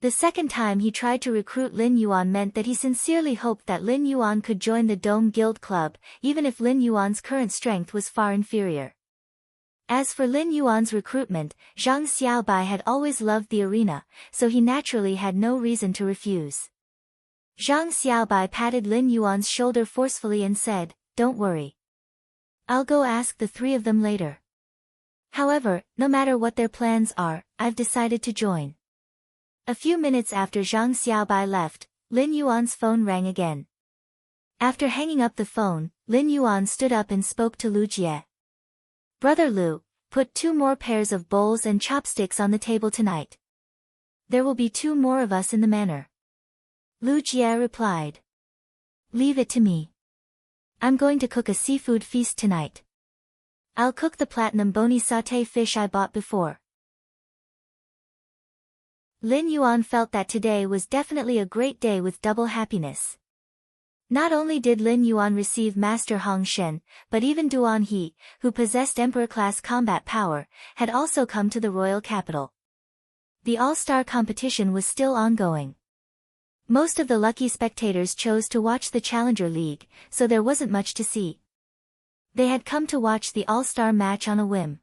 The second time he tried to recruit Lin Yuan meant that he sincerely hoped that Lin Yuan could join the Dome Guild Club, even if Lin Yuan's current strength was far inferior. As for Lin Yuan's recruitment, Zhang Xiaobai had always loved the arena, so he naturally had no reason to refuse. Zhang Xiaobai patted Lin Yuan's shoulder forcefully and said, "Don't worry. I'll go ask the three of them later. However, no matter what their plans are, I've decided to join." A few minutes after Zhang Xiaobai left, Lin Yuan's phone rang again. After hanging up the phone, Lin Yuan stood up and spoke to Lu Jie. "Brother Lu, put 2 more pairs of bowls and chopsticks on the table tonight. There will be 2 more of us in the manor." Lu Jie replied, "Leave it to me. I'm going to cook a seafood feast tonight. I'll cook the platinum bony sauté fish I bought before." Lin Yuan felt that today was definitely a great day with double happiness. Not only did Lin Yuan receive Master Hong Shen, but even Duan He, who possessed Emperor-class combat power, had also come to the royal capital. The All-Star competition was still ongoing. Most of the lucky spectators chose to watch the Challenger League, so there wasn't much to see. They had come to watch the All-Star match on a whim.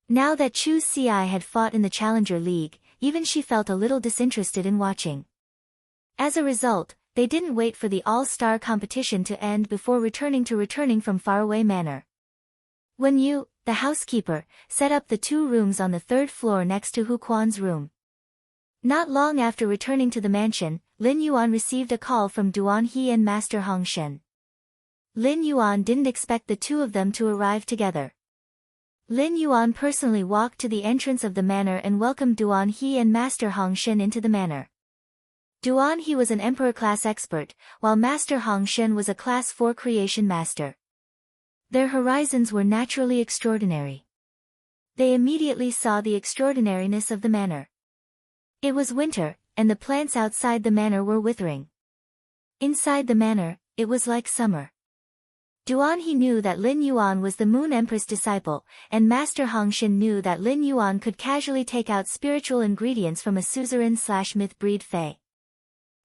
Now that Chu Ci had fought in the Challenger League, even she felt a little disinterested in watching. As a result, they didn't wait for the all-star competition to end before returning from Faraway Manor. When you, the housekeeper, set up the 2 rooms on the 3rd floor next to Hu Quan's room. Not long after returning to the mansion, Lin Yuan received a call from Duan He and Master Hong Shen. Lin Yuan didn't expect the 2 of them to arrive together. Lin Yuan personally walked to the entrance of the manor and welcomed Duan He and Master Hong Shen into the manor. Duan He was an emperor-class expert, while Master Hong Shen was a Class 4 creation master. Their horizons were naturally extraordinary. They immediately saw the extraordinariness of the manor. It was winter, and the plants outside the manor were withering. Inside the manor, it was like summer. Duan He knew that Lin Yuan was the Moon Empress disciple, and Master Hong Shen knew that Lin Yuan could casually take out spiritual ingredients from a suzerain/myth breed fae.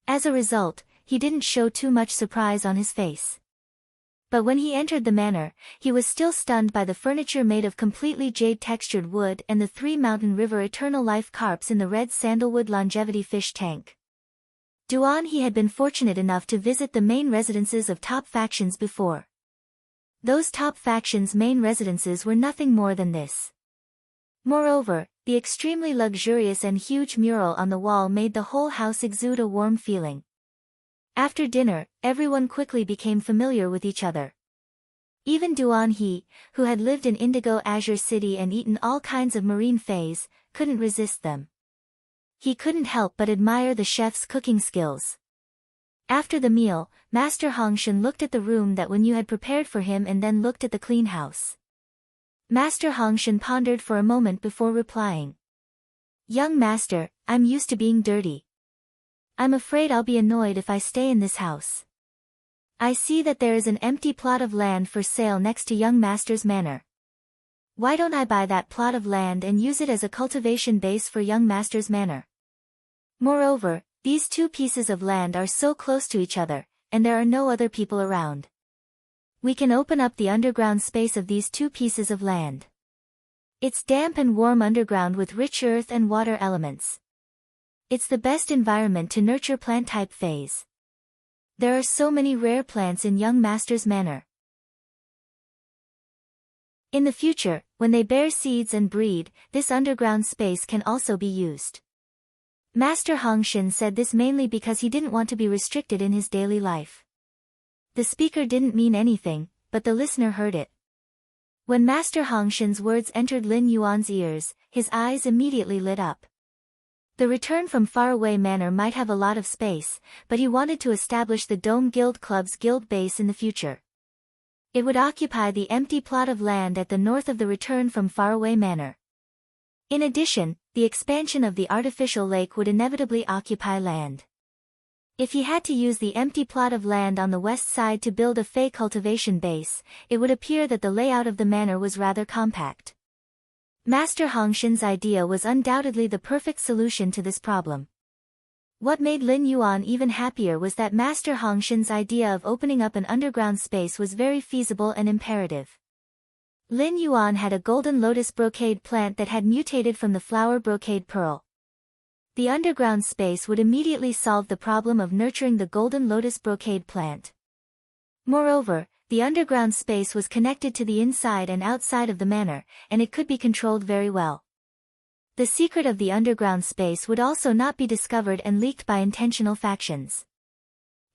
As a result, he didn't show too much surprise on his face. But when he entered the manor, he was still stunned by the furniture made of completely jade-textured wood and the 3 Mountain River Eternal Life carps in the red sandalwood longevity fish tank. Duan He had been fortunate enough to visit the main residences of top factions before. Those top factions' main residences were nothing more than this. Moreover, the extremely luxurious and huge mural on the wall made the whole house exude a warm feeling. After dinner, everyone quickly became familiar with each other. Even Duan He, who had lived in Indigo Azure City and eaten all kinds of marine fays, couldn't resist them. He couldn't help but admire the chef's cooking skills. After the meal, Master Hong Shen looked at the room that Wen Yu had prepared for him and then looked at the clean house. Master Hong Shen pondered for a moment before replying. "Young master, I'm used to being dirty. I'm afraid I'll be annoyed if I stay in this house. I see that there is an empty plot of land for sale next to young master's manor. Why don't I buy that plot of land and use it as a cultivation base for young master's manor? Moreover, these 2 pieces of land are so close to each other, and there are no other people around. We can open up the underground space of these 2 pieces of land. It's damp and warm underground with rich earth and water elements. It's the best environment to nurture plant-type phase. There are so many rare plants in young master's manor. In the future, when they bear seeds and breed, this underground space can also be used." Master Hong Shen said this mainly because he didn't want to be restricted in his daily life. The speaker didn't mean anything, but the listener heard it. When Master Hong Shen's words entered Lin Yuan's ears, his eyes immediately lit up. The return from Faraway Manor might have a lot of space, but he wanted to establish the Dome Guild Club's guild base in the future. It would occupy the empty plot of land at the north of the return from Faraway Manor. In addition, the expansion of the artificial lake would inevitably occupy land. If he had to use the empty plot of land on the west side to build a Fey cultivation base, it would appear that the layout of the manor was rather compact. Master Hong Shen's idea was undoubtedly the perfect solution to this problem. What made Lin Yuan even happier was that Master Hong Shen's idea of opening up an underground space was very feasible and imperative. Lin Yuan had a golden lotus brocade plant that had mutated from the flower brocade pearl. The underground space would immediately solve the problem of nurturing the golden lotus brocade plant. Moreover, the underground space was connected to the inside and outside of the manor, and it could be controlled very well. The secret of the underground space would also not be discovered and leaked by intentional factions.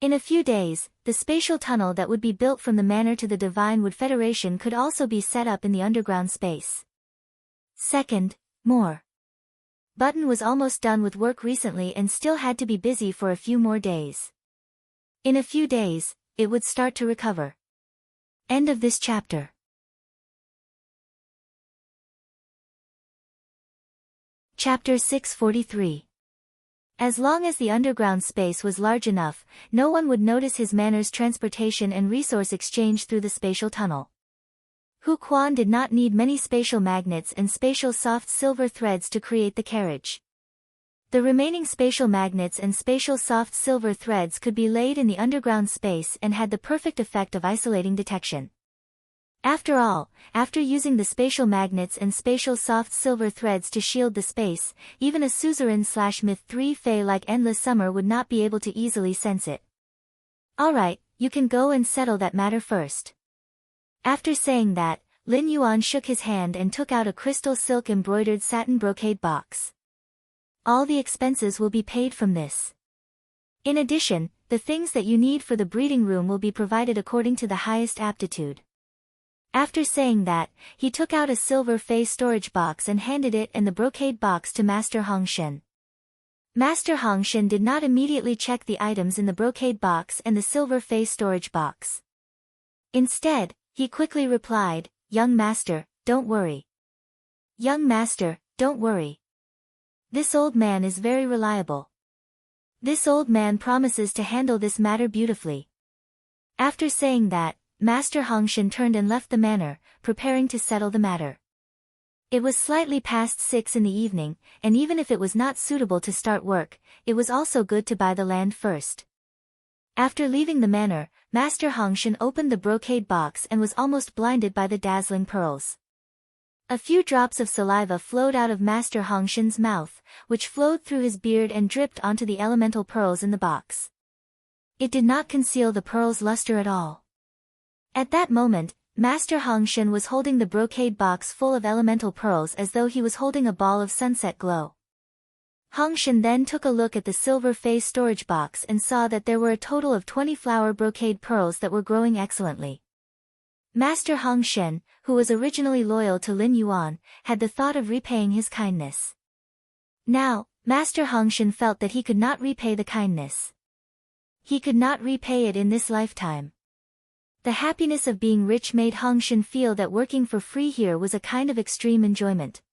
In a few days, the spatial tunnel that would be built from the manor to the Divine Wood Federation could also be set up in the underground space. Second, more. Button was almost done with work recently and still had to be busy for a few more days. In a few days, it would start to recover. End of this chapter. Chapter 643. As long as the underground space was large enough, no one would notice his manor's transportation and resource exchange through the spatial tunnel. Hu Quan did not need many spatial magnets and spatial soft silver threads to create the carriage. The remaining spatial magnets and spatial soft silver threads could be laid in the underground space and had the perfect effect of isolating detection. After all, after using the spatial magnets and spatial soft silver threads to shield the space, even a suzerain/myth 3 fae like Endless Summer would not be able to easily sense it. Alright, you can go and settle that matter first. After saying that, Lin Yuan shook his hand and took out a crystal silk embroidered satin brocade box. All the expenses will be paid from this. In addition, the things that you need for the breeding room will be provided according to the highest aptitude. After saying that, he took out a silver fey storage box and handed it and the brocade box to Master Hong Shen. Master Hong Shen did not immediately check the items in the brocade box and the silver fey storage box. Instead, he quickly replied, "Young master, don't worry. Young master, don't worry. This old man is very reliable. This old man promises to handle this matter beautifully." After saying that, Master Hong Shen turned and left the manor, preparing to settle the matter. It was slightly past 6 in the evening, and even if it was not suitable to start work, it was also good to buy the land first. After leaving the manor, Master Hong Shen opened the brocade box and was almost blinded by the dazzling pearls. A few drops of saliva flowed out of Master Hong Shen's mouth, which flowed through his beard and dripped onto the elemental pearls in the box. It did not conceal the pearls' luster at all. At that moment, Master Hong Shen was holding the brocade box full of elemental pearls as though he was holding a ball of sunset glow. Hong Shen then took a look at the silver fey storage box and saw that there were a total of 20 flower brocade pearls that were growing excellently. Master Hong Shen, who was originally loyal to Lin Yuan, had the thought of repaying his kindness. Now, Master Hong Shen felt that he could not repay the kindness. He could not repay it in this lifetime. The happiness of being rich made Hong Shen feel that working for free here was a kind of extreme enjoyment.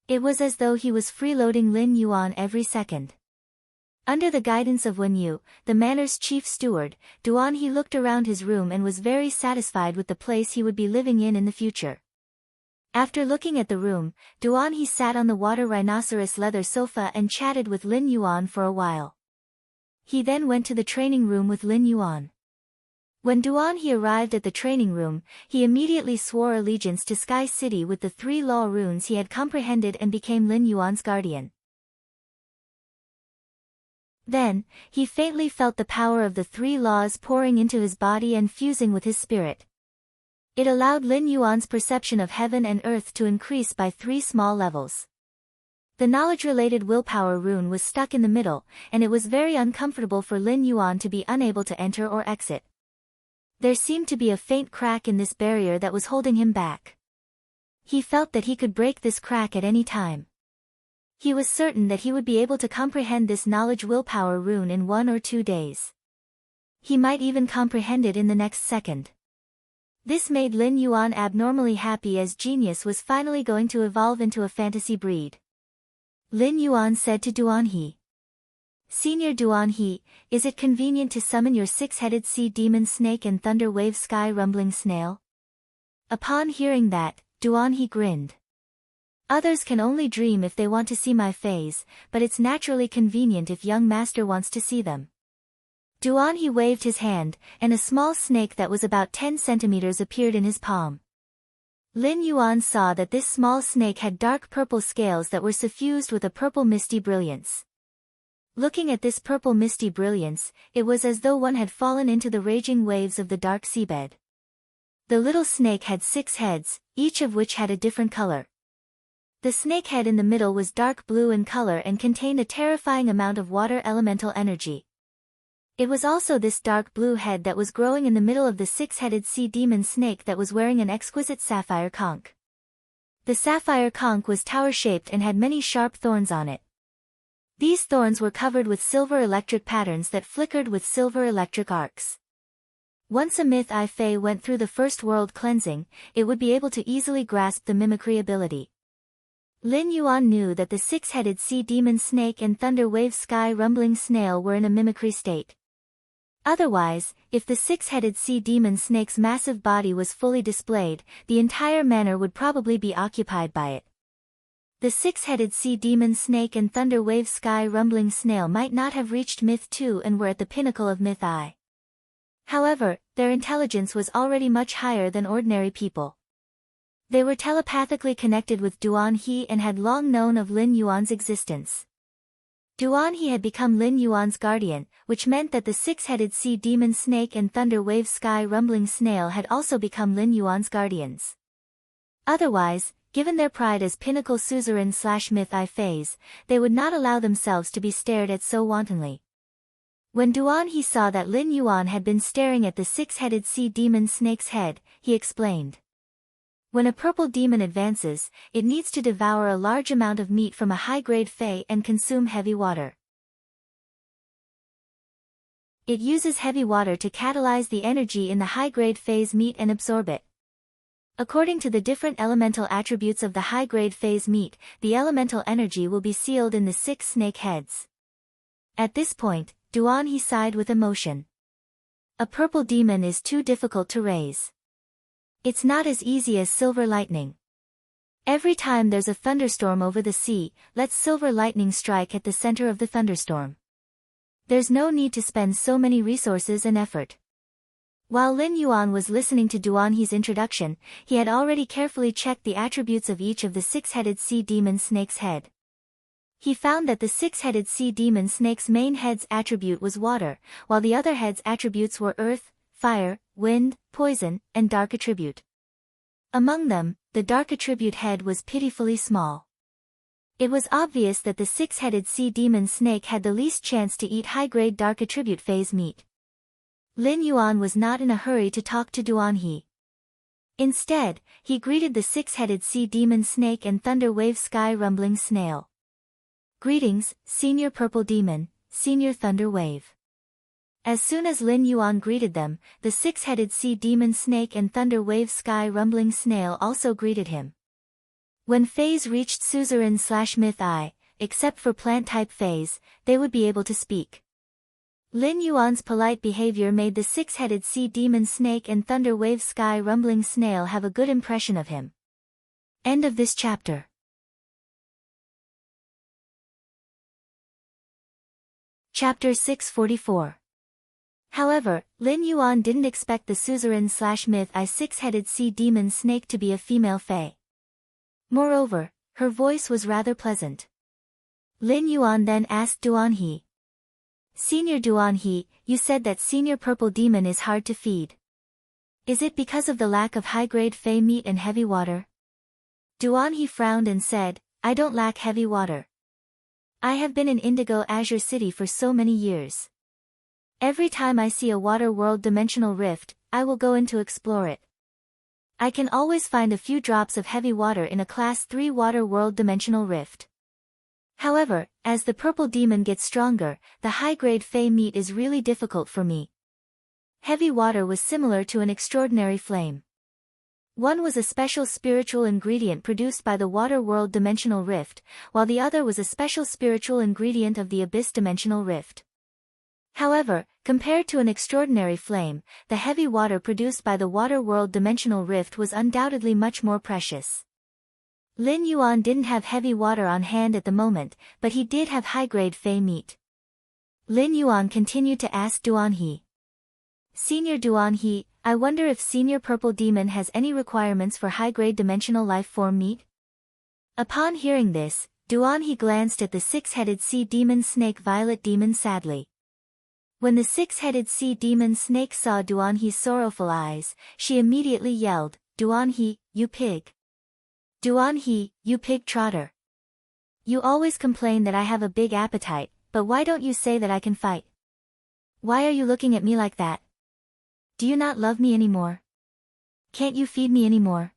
It was as though he was freeloading Lin Yuan every second. Under the guidance of Wen Yu, the manor's chief steward, Duan He looked around his room and was very satisfied with the place he would be living in the future. After looking at the room, Duan He sat on the water rhinoceros leather sofa and chatted with Lin Yuan for a while. He then went to the training room with Lin Yuan. When Duan He arrived at the training room, he immediately swore allegiance to Sky City with the 3 law runes he had comprehended and became Lin Yuan's guardian. Then, he faintly felt the power of the 3 laws pouring into his body and fusing with his spirit. It allowed Lin Yuan's perception of heaven and earth to increase by 3 small levels. The knowledge-related willpower rune was stuck in the middle, and it was very uncomfortable for Lin Yuan to be unable to enter or exit. There seemed to be a faint crack in this barrier that was holding him back. He felt that he could break this crack at any time. He was certain that he would be able to comprehend this knowledge willpower rune in 1 or 2 days. He might even comprehend it in the next second. This made Lin Yuan abnormally happy as genius was finally going to evolve into a fantasy breed. Lin Yuan said to Duan He, "Senior Duan He, is it convenient to summon your 6-headed sea demon snake and thunder wave sky rumbling snail?" Upon hearing that, Duan He grinned. "Others can only dream if they want to see my fays, but it's naturally convenient if young master wants to see them." Duan He waved his hand, and a small snake that was about 10 centimeters appeared in his palm. Lin Yuan saw that this small snake had dark purple scales that were suffused with a purple misty brilliance. Looking at this purple misty brilliance, it was as though one had fallen into the raging waves of the dark seabed. The little snake had 6 heads, each of which had a different color. The snake head in the middle was dark blue in color and contained a terrifying amount of water elemental energy. It was also this dark blue head that was growing in the middle of the 6-headed sea demon snake that was wearing an exquisite sapphire conch. The sapphire conch was tower-shaped and had many sharp thorns on it. These thorns were covered with silver electric patterns that flickered with silver electric arcs. Once a myth I Fae went through the first world cleansing, it would be able to easily grasp the mimicry ability. Lin Yuan knew that the 6-headed sea demon snake and thunder wave sky rumbling snail were in a mimicry state. Otherwise, if the 6-headed sea demon snake's massive body was fully displayed, the entire manor would probably be occupied by it. The 6-headed sea demon snake and thunder wave sky rumbling snail might not have reached myth 2 and were at the pinnacle of myth I. However, their intelligence was already much higher than ordinary people. They were telepathically connected with Duan He and had long known of Lin Yuan's existence. Duan He had become Lin Yuan's guardian, which meant that the six-headed sea demon snake and thunder wave sky rumbling snail had also become Lin Yuan's guardians. Otherwise, given their pride as pinnacle suzerain/myth-I phase, they would not allow themselves to be stared at so wantonly. When Duan He saw that Lin Yuan had been staring at the six-headed sea demon snake's head, he explained. When a purple demon advances, it needs to devour a large amount of meat from a high-grade fey and consume heavy water. It uses heavy water to catalyze the energy in the high-grade phase meat and absorb it. According to the different elemental attributes of the high-grade phase meat, the elemental energy will be sealed in the 6 snake heads. At this point, Duan He sighed with emotion. A purple demon is too difficult to raise. It's not as easy as silver lightning. Every time there's a thunderstorm over the sea, let silver lightning strike at the center of the thunderstorm. There's no need to spend so many resources and effort. While Lin Yuan was listening to Duan He's introduction, he had already carefully checked the attributes of each of the six-headed sea demon snake's head. He found that the six-headed sea demon snake's main head's attribute was water, while the other head's attributes were earth, fire, wind, poison, and dark attribute. Among them, the dark attribute head was pitifully small. It was obvious that the six-headed sea demon snake had the least chance to eat high-grade dark attribute phase meat. Lin Yuan was not in a hurry to talk to Duan He. Instead, he greeted the six-headed sea demon snake and thunder wave sky rumbling snail. Greetings, Senior Purple Demon, Senior Thunder Wave. As soon as Lin Yuan greeted them, the six-headed sea demon snake and thunder wave sky rumbling snail also greeted him. When phase reached suzerain/myth-I, except for plant-type phase, they would be able to speak. Lin Yuan's polite behavior made the six-headed sea demon snake and thunder wave sky rumbling snail have a good impression of him. End of this chapter. Chapter 644. However, Lin Yuan didn't expect the suzerain/myth-I six-headed sea demon snake to be a female fae. Moreover, her voice was rather pleasant. Lin Yuan then asked Duan He. Senior Duan He, you said that Senior Purple Demon is hard to feed. Is it because of the lack of high-grade fae meat and heavy water? Duan He frowned and said, I don't lack heavy water. I have been in Indigo Azure City for so many years. Every time I see a water world dimensional rift, I will go in to explore it. I can always find a few drops of heavy water in a Class 3 water world dimensional rift. However, as the purple demon gets stronger, the high-grade fae meat is really difficult for me. Heavy water was similar to an extraordinary flame. One was a special spiritual ingredient produced by the water world dimensional rift, while the other was a special spiritual ingredient of the abyss dimensional rift. However, compared to an extraordinary flame, the heavy water produced by the water world dimensional rift was undoubtedly much more precious. Lin Yuan didn't have heavy water on hand at the moment, but he did have high-grade fae meat. Lin Yuan continued to ask Duan He. Senior Duan He, I wonder if Senior Purple Demon has any requirements for high-grade dimensional life form meat? Upon hearing this, Duan He glanced at the six-headed sea demon snake Violet Demon sadly. When the six-headed sea demon snake saw Duan He's sorrowful eyes, she immediately yelled, Duan He, you pig! Duan He, you pig trotter! You always complain that I have a big appetite, but why don't you say that I can fight? Why are you looking at me like that? Do you not love me anymore? Can't you feed me anymore?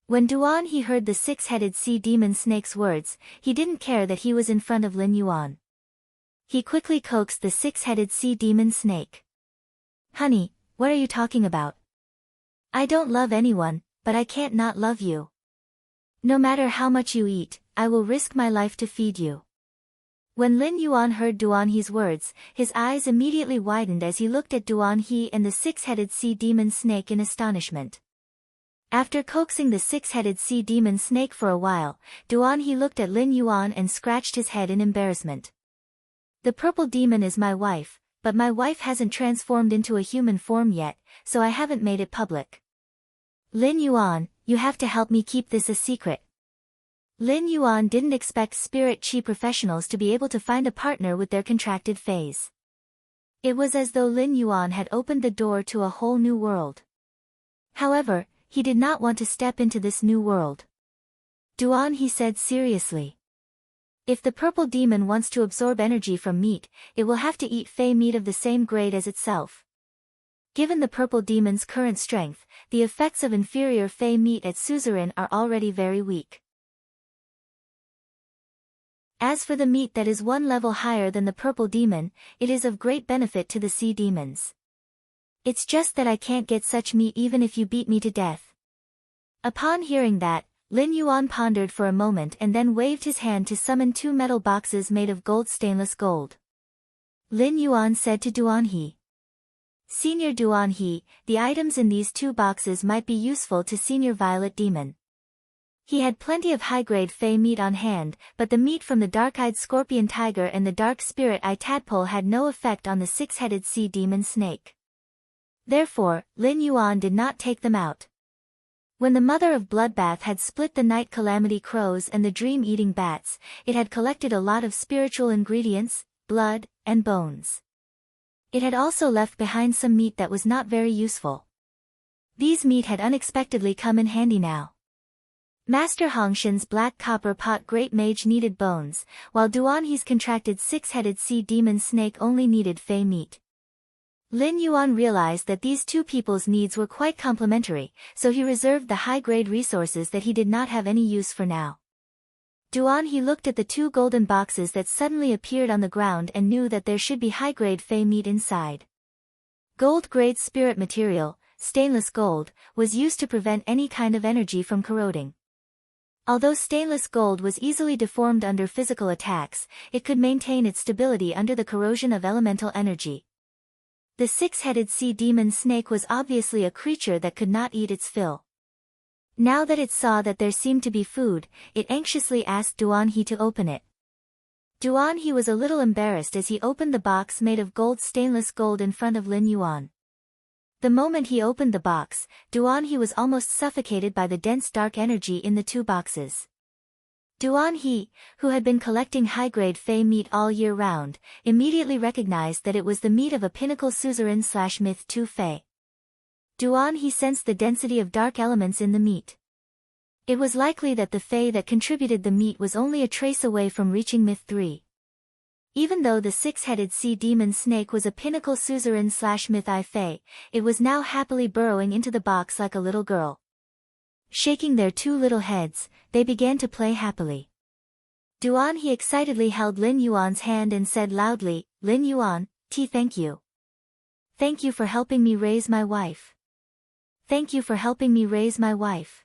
When Duan He heard the six-headed sea demon snake's words, he didn't care that he was in front of Lin Yuan. He quickly coaxed the six-headed sea demon snake. Honey, what are you talking about? I don't love anyone, but I can't not love you. No matter how much you eat, I will risk my life to feed you. When Lin Yuan heard Duan He's words, his eyes immediately widened as he looked at Duan He and the six-headed sea demon snake in astonishment. After coaxing the six-headed sea demon snake for a while, Duan He looked at Lin Yuan and scratched his head in embarrassment. The purple demon is my wife, but my wife hasn't transformed into a human form yet, so I haven't made it public. Lin Yuan, you have to help me keep this a secret. Lin Yuan didn't expect spirit chi professionals to be able to find a partner with their contracted phase. It was as though Lin Yuan had opened the door to a whole new world. However, he did not want to step into this new world. Duan, he said seriously. If the purple demon wants to absorb energy from meat, it will have to eat fey meat of the same grade as itself. Given the purple demon's current strength, the effects of inferior fey meat at suzerain are already very weak. As for the meat that is one level higher than the purple demon, it is of great benefit to the sea demons. It's just that I can't get such meat even if you beat me to death. Upon hearing that, Lin Yuan pondered for a moment and then waved his hand to summon 2 metal boxes made of stainless gold. Lin Yuan said to Duan He. Senior Duan He, the items in these 2 boxes might be useful to Senior Violet Demon. He had plenty of high-grade fey meat on hand, but the meat from the dark-eyed scorpion tiger and the dark spirit eye tadpole had no effect on the 6-headed sea demon snake. Therefore, Lin Yuan did not take them out. When the mother of Bloodbath had split the night calamity crows and the dream-eating bats, it had collected a lot of spiritual ingredients, blood, and bones. It had also left behind some meat that was not very useful. These meat had unexpectedly come in handy now. Master Hongshan's black copper pot great mage needed bones, while Duan He's contracted 6-headed sea demon snake only needed fey meat. Lin Yuan realized that these 2 people's needs were quite complementary, so he reserved the high-grade resources that he did not have any use for now. Duan He looked at the 2 golden boxes that suddenly appeared on the ground and knew that there should be high-grade fey meat inside. Gold-grade spirit material, stainless gold, was used to prevent any kind of energy from corroding. Although stainless gold was easily deformed under physical attacks, it could maintain its stability under the corrosion of elemental energy. The 6-headed sea demon snake was obviously a creature that could not eat its fill. Now that it saw that there seemed to be food, it anxiously asked Duan He to open it. Duan He was a little embarrassed as he opened the box made of stainless gold in front of Lin Yuan. The moment he opened the box, Duan He was almost suffocated by the dense dark energy in the 2 boxes. Duan He, who had been collecting high-grade fey meat all year round, immediately recognized that it was the meat of a pinnacle suzerain/myth 2 fey. Duan He sensed the density of dark elements in the meat. It was likely that the fey that contributed the meat was only a trace away from reaching myth 3. Even though the 6-headed sea demon snake was a pinnacle suzerain/myth I fey, it was now happily burrowing into the box like a little girl. Shaking their 2 little heads, they began to play happily. Duan He excitedly held Lin Yuan's hand and said loudly, Lin Yuan, thank you. Thank you for helping me raise my wife. Thank you for helping me raise my wife.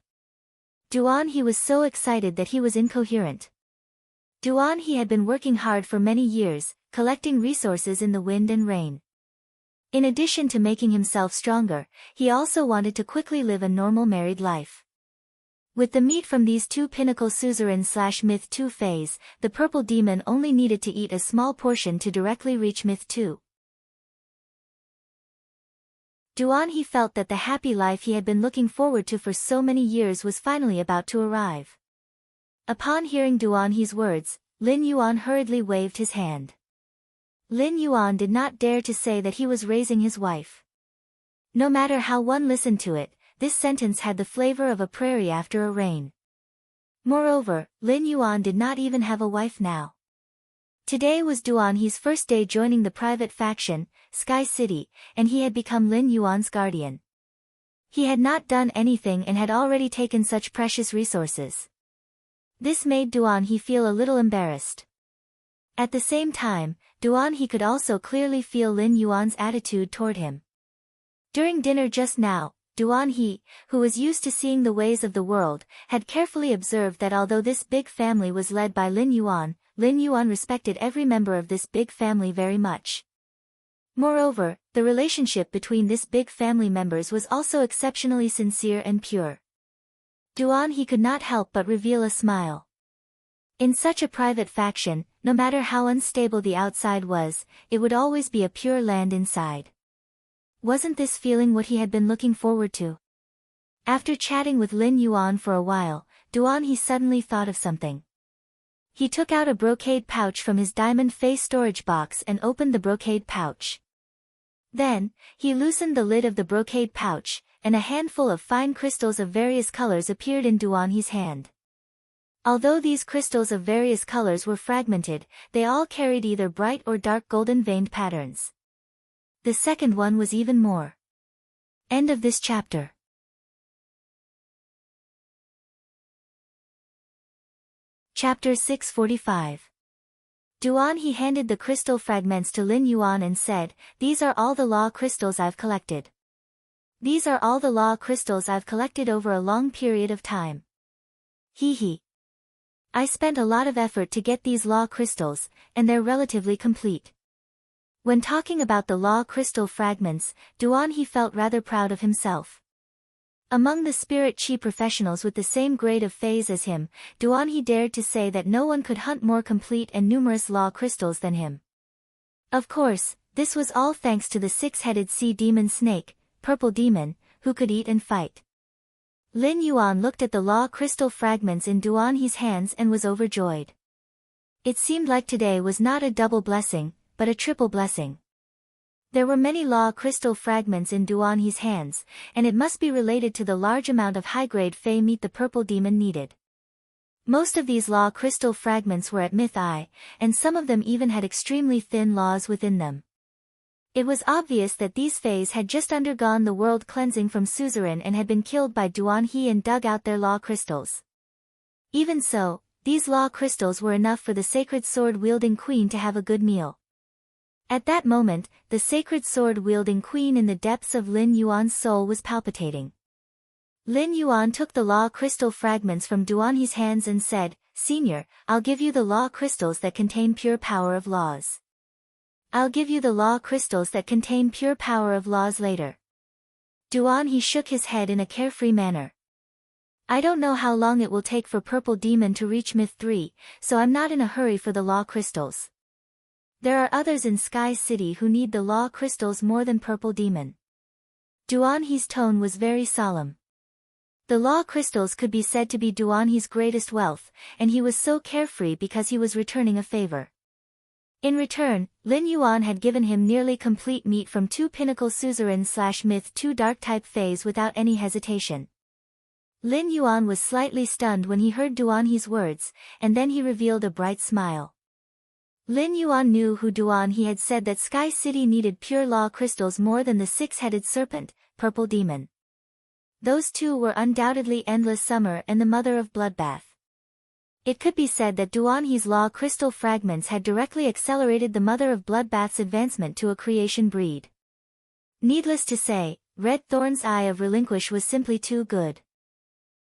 Duan He was so excited that he was incoherent. Duan He had been working hard for many years, collecting resources in the wind and rain. In addition to making himself stronger, he also wanted to quickly live a normal married life. With the meat from these 2 pinnacle suzerain/myth 2 feys, the purple demon only needed to eat a small portion to directly reach myth 2. Duan He felt that the happy life he had been looking forward to for so many years was finally about to arrive. Upon hearing Duan He's words, Lin Yuan hurriedly waved his hand. Lin Yuan did not dare to say that he was raising his wife. No matter how one listened to it, this sentence had the flavor of a prairie after a rain. Moreover, Lin Yuan did not even have a wife now. Today was Duan He's first day joining the private faction, Sky City, and he had become Lin Yuan's guardian. He had not done anything and had already taken such precious resources. This made Duan He feel a little embarrassed. At the same time, Duan He could also clearly feel Lin Yuan's attitude toward him. During dinner just now, Duan He, who was used to seeing the ways of the world, had carefully observed that although this big family was led by Lin Yuan respected every member of this big family very much. Moreover, the relationship between this big family members was also exceptionally sincere and pure. Duan He could not help but reveal a smile. In such a private faction, no matter how unstable the outside was, it would always be a pure land inside. Wasn't this feeling what he had been looking forward to? After chatting with Lin Yuan for a while, he suddenly thought of something. He took out a brocade pouch from his diamond face storage box and opened the brocade pouch. Then, he loosened the lid of the brocade pouch, and a handful of fine crystals of various colors appeared in He's hand. Although these crystals of various colors were fragmented, they all carried either bright or dark golden veined patterns. The second one was even more. End of this chapter. Chapter 645. He handed the crystal fragments to Lin Yuan and said, "These are all the law crystals I've collected. These are all the law crystals I've collected over a long period of time. Hee. I spent a lot of effort to get these law crystals, and they're relatively complete." When talking about the law crystal fragments, he felt rather proud of himself. Among the spirit chi professionals with the same grade of phase as him, he dared to say that no one could hunt more complete and numerous law crystals than him. Of course, this was all thanks to the six-headed sea demon snake, Purple Demon, who could eat and fight. Lin Yuan looked at the law crystal fragments in His hands and was overjoyed. It seemed like today was not a double blessing, but a triple blessing. There were many law crystal fragments in His hands, and it must be related to the large amount of high-grade fey meat the Purple Demon needed. Most of these law crystal fragments were at Myth Eye, and some of them even had extremely thin laws within them. It was obvious that these fays had just undergone the world cleansing from suzerain and had been killed by He and dug out their law crystals. Even so, these law crystals were enough for the sacred sword-wielding queen to have a good meal. At that moment, the sacred sword-wielding queen in the depths of Lin Yuan's soul was palpitating. Lin Yuan took the law crystal fragments from His hands and said, "Senior, I'll give you the law crystals that contain pure power of laws. I'll give you the law crystals that contain pure power of laws later." He shook his head in a carefree manner. "I don't know how long it will take for Purple Demon to reach Myth 3, so I'm not in a hurry for the law crystals. There are others in Sky City who need the law crystals more than Purple Demon." His tone was very solemn. The law crystals could be said to be His greatest wealth, and he was so carefree because he was returning a favor. In return, Lin Yuan had given him nearly complete meat from 2 Pinnacle Suzerain/Myth 2 Dark-type fays without any hesitation. Lin Yuan was slightly stunned when he heard His words, and then he revealed a bright smile. Lin Yuan knew who he had said that Sky City needed pure law crystals more than the six-headed serpent, Purple Demon. Those two were undoubtedly Endless Summer and the Mother of Bloodbath. It could be said that His law crystal fragments had directly accelerated the Mother of Bloodbath's advancement to a creation breed. Needless to say, Red Thorn's Eye of Relinquish was simply too good.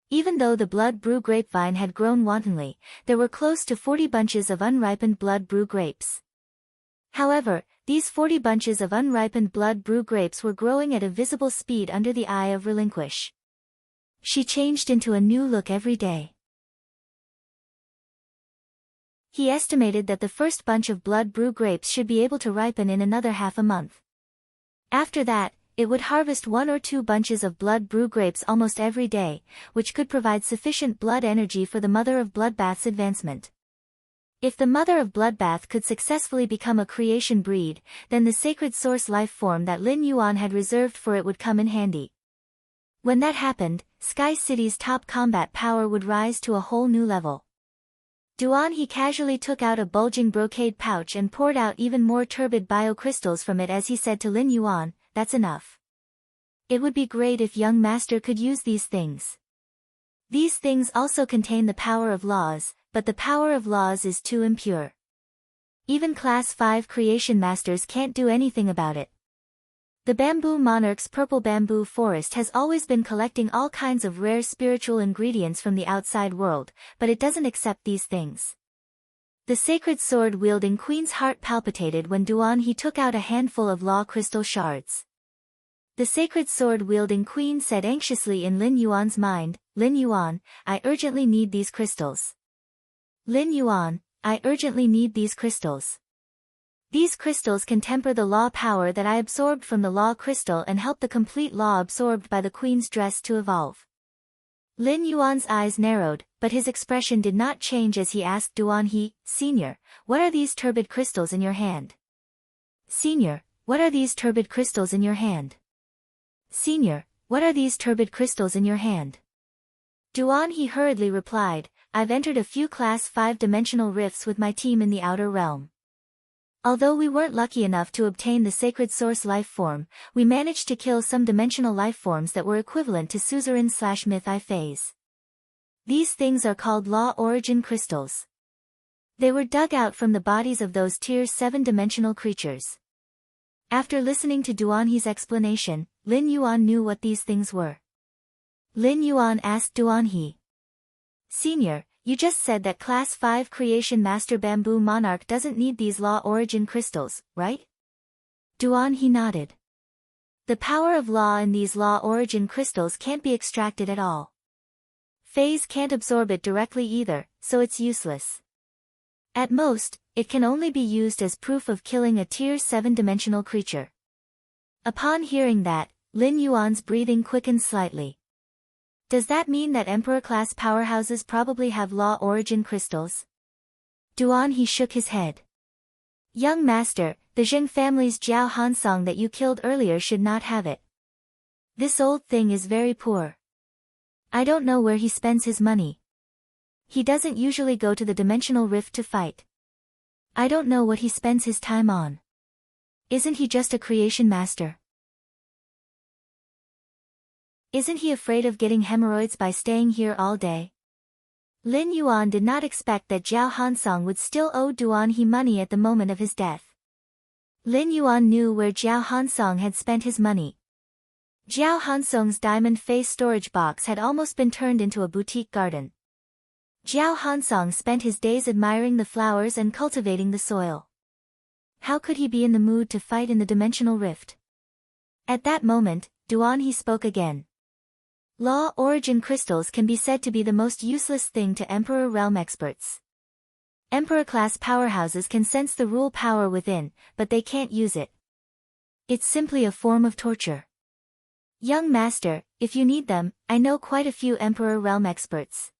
Even though the blood brew grapevine had grown wantonly, there were close to 40 bunches of unripened blood brew grapes. However, these 40 bunches of unripened blood brew grapes were growing at a visible speed under the Eye of Relinquish. She changed into a new look every day. He estimated that the first bunch of blood brew grapes should be able to ripen in another half a month. After that, it would harvest 1 or 2 bunches of blood brew grapes almost every day, which could provide sufficient blood energy for the Mother of Bloodbath's advancement. If the Mother of Bloodbath could successfully become a creation breed, then the sacred source life form that Lin Yuan had reserved for it would come in handy. When that happened, Sky City's top combat power would rise to a whole new level. He casually took out a bulging brocade pouch and poured out even more turbid biocrystals from it as he said to Lin Yuan, "That's enough. It would be great if young master could use these things. These things also contain the power of laws, but the power of laws is too impure. Even Class 5 creation masters can't do anything about it." The Bamboo Monarch's purple bamboo forest has always been collecting all kinds of rare spiritual ingredients from the outside world, but it doesn't accept these things. The sacred sword-wielding queen's heart palpitated when he took out a handful of law crystal shards. The sacred sword-wielding queen said anxiously in Lin Yuan's mind, "Lin Yuan, I urgently need these crystals." Lin Yuan, I urgently need these crystals. These crystals can temper the law power that I absorbed from the law crystal and help the complete law absorbed by the queen's dress to evolve. Lin Yuan's eyes narrowed, but his expression did not change as he asked Duan He, Senior, what are these turbid crystals in your hand? Senior, what are these turbid crystals in your hand? Senior, what are these turbid crystals in your hand? Duan He hurriedly replied, I've entered a few Class 5-dimensional rifts with my team in the outer realm. Although we weren't lucky enough to obtain the sacred source life form, we managed to kill some dimensional life forms that were equivalent to suzerain/myth I phase. These things are called law origin crystals. They were dug out from the bodies of those tier 7-dimensional creatures. After listening to Duan He's explanation, Lin Yuan knew what these things were. Lin Yuan asked Duan He, Senior, you just said that Class 5 Creation Master Bamboo Monarch doesn't need these law origin crystals, right? Duan He nodded. The power of law in these law origin crystals can't be extracted at all. Phase can't absorb it directly either, so it's useless. At most, it can only be used as proof of killing a tier 7-dimensional creature. Upon hearing that, Lin Yuan's breathing quickened slightly. Does that mean that Emperor-class powerhouses probably have law origin crystals? Duan He shook his head. Young master, the Zheng family's Jiao Hansong that you killed earlier should not have it. This old thing is very poor. I don't know where he spends his money. He doesn't usually go to the dimensional rift to fight. I don't know what he spends his time on. Isn't he just a creation master? Isn't he afraid of getting hemorrhoids by staying here all day? Lin Yuan did not expect that Jiao Hansong would still owe Duan He money at the moment of his death. Lin Yuan knew where Jiao Hansong had spent his money. Jiao Hansong's diamond face storage box had almost been turned into a boutique garden. Jiao Hansong spent his days admiring the flowers and cultivating the soil. How could he be in the mood to fight in the dimensional rift? At that moment, Duan He spoke again. Law origin crystals can be said to be the most useless thing to Emperor realm experts. Emperor-class powerhouses can sense the rule power within, but they can't use it. It's simply a form of torture. Young master, if you need them, I know quite a few Emperor realm experts.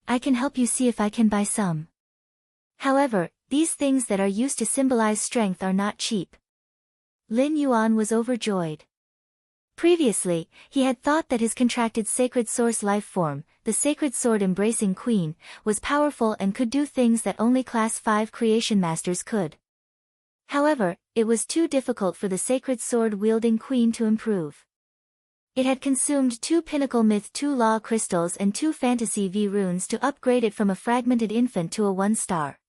I can help you see if I can buy some. However, these things that are used to symbolize strength are not cheap. Lin Yuan was overjoyed. Previously, he had thought that his contracted sacred source life form, the sacred sword embracing queen, was powerful and could do things that only Class 5 creation masters could. However, it was too difficult for the sacred sword-wielding queen to improve. It had consumed 2 Pinnacle Myth 2 Law crystals and 2 Fantasy V runes to upgrade it from a fragmented infant to a 1-star.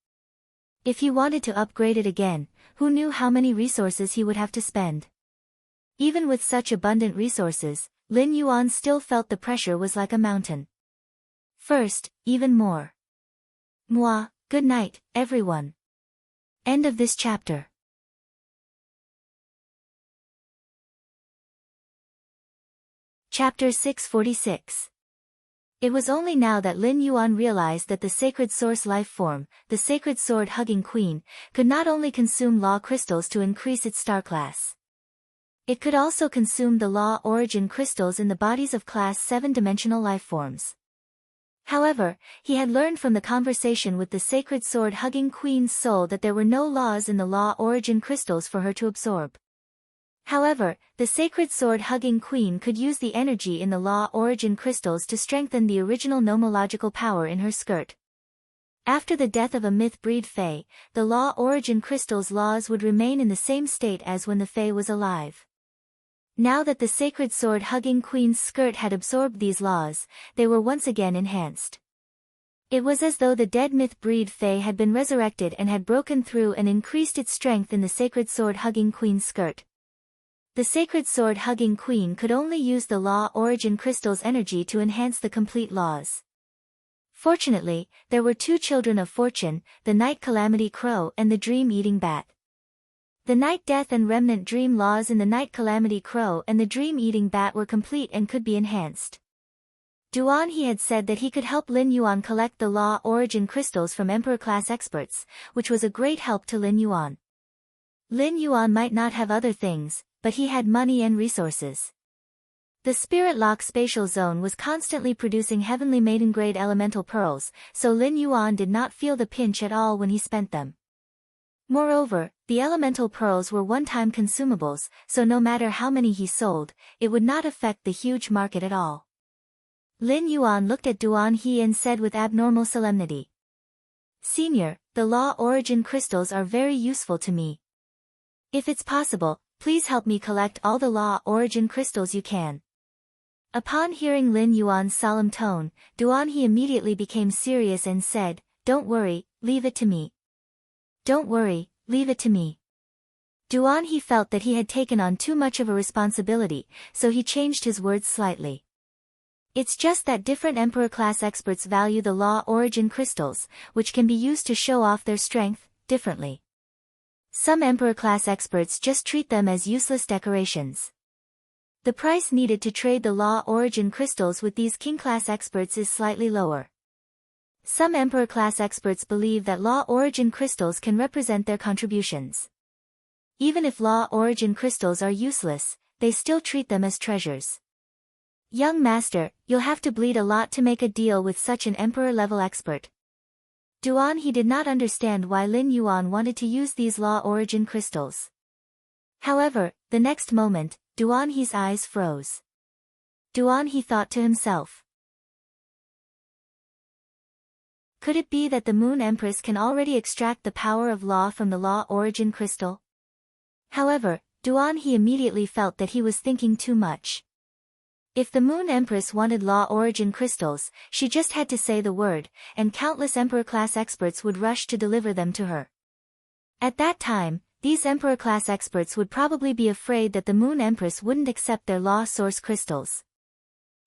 If he wanted to upgrade it again, who knew how many resources he would have to spend? Even with such abundant resources, Lin Yuan still felt the pressure was like a mountain. First, even more. Moi, good night, everyone. End of this chapter. Chapter 646. It was only now that Lin Yuan realized that the sacred source life form, the sacred sword-hugging queen, could not only consume law crystals to increase its star class. It could also consume the law origin crystals in the bodies of Class 7-dimensional life forms. However, he had learned from the conversation with the sacred sword-hugging queen's soul that there were no laws in the law origin crystals for her to absorb. However, the sacred sword-hugging queen could use the energy in the law origin crystals to strengthen the original nomological power in her skirt. After the death of a myth-breed Fae, the law origin crystal's laws would remain in the same state as when the Fae was alive. Now that the sacred sword-hugging queen's skirt had absorbed these laws, they were once again enhanced. It was as though the dead myth-breed Fae had been resurrected and had broken through and increased its strength in the sacred sword-hugging queen's skirt. The sacred sword-hugging queen could only use the law origin crystal's energy to enhance the complete laws. Fortunately, there were 2 children of fortune, the night calamity crow and the dream-eating bat. The night death and remnant dream laws in the night calamity crow and the dream-eating bat were complete and could be enhanced. Duan He had said that he could help Lin Yuan collect the law origin crystals from Emperor-class experts, which was a great help to Lin Yuan. Lin Yuan might not have other things, but he had money and resources. The Spirit Lock spatial zone was constantly producing heavenly maiden-grade elemental pearls, so Lin Yuan did not feel the pinch at all when he spent them. Moreover, the elemental pearls were one-time consumables, so no matter how many he sold, it would not affect the huge market at all. Lin Yuan looked at Duan He and said with abnormal solemnity, "Senior, the law origin crystals are very useful to me. If it's possible, please help me collect all the law origin crystals you can." Upon hearing Lin Yuan's solemn tone, Duan He immediately became serious and said, "Don't worry, leave it to me. Don't worry, leave it to me." Duan He felt that he had taken on too much of a responsibility, so he changed his words slightly. "It's just that different Emperor-class experts value the law origin crystals, which can be used to show off their strength, differently. Some Emperor-class experts just treat them as useless decorations. The price needed to trade the law origin crystals with these King-class experts is slightly lower. Some Emperor-class experts believe that law origin crystals can represent their contributions. Even if law origin crystals are useless, they still treat them as treasures. Young master, you'll have to bleed a lot to make a deal with such an emperor-level expert." Duan He did not understand why Lin Yuan wanted to use these law origin crystals. However, the next moment, Duan He's eyes froze. Duan He thought to himself, could it be that the Moon Empress can already extract the power of law from the law origin crystal? However, Duan He immediately felt that he was thinking too much. If the Moon Empress wanted law origin crystals, she just had to say the word, and countless Emperor-class experts would rush to deliver them to her. At that time, these Emperor-class experts would probably be afraid that the Moon Empress wouldn't accept their law source crystals.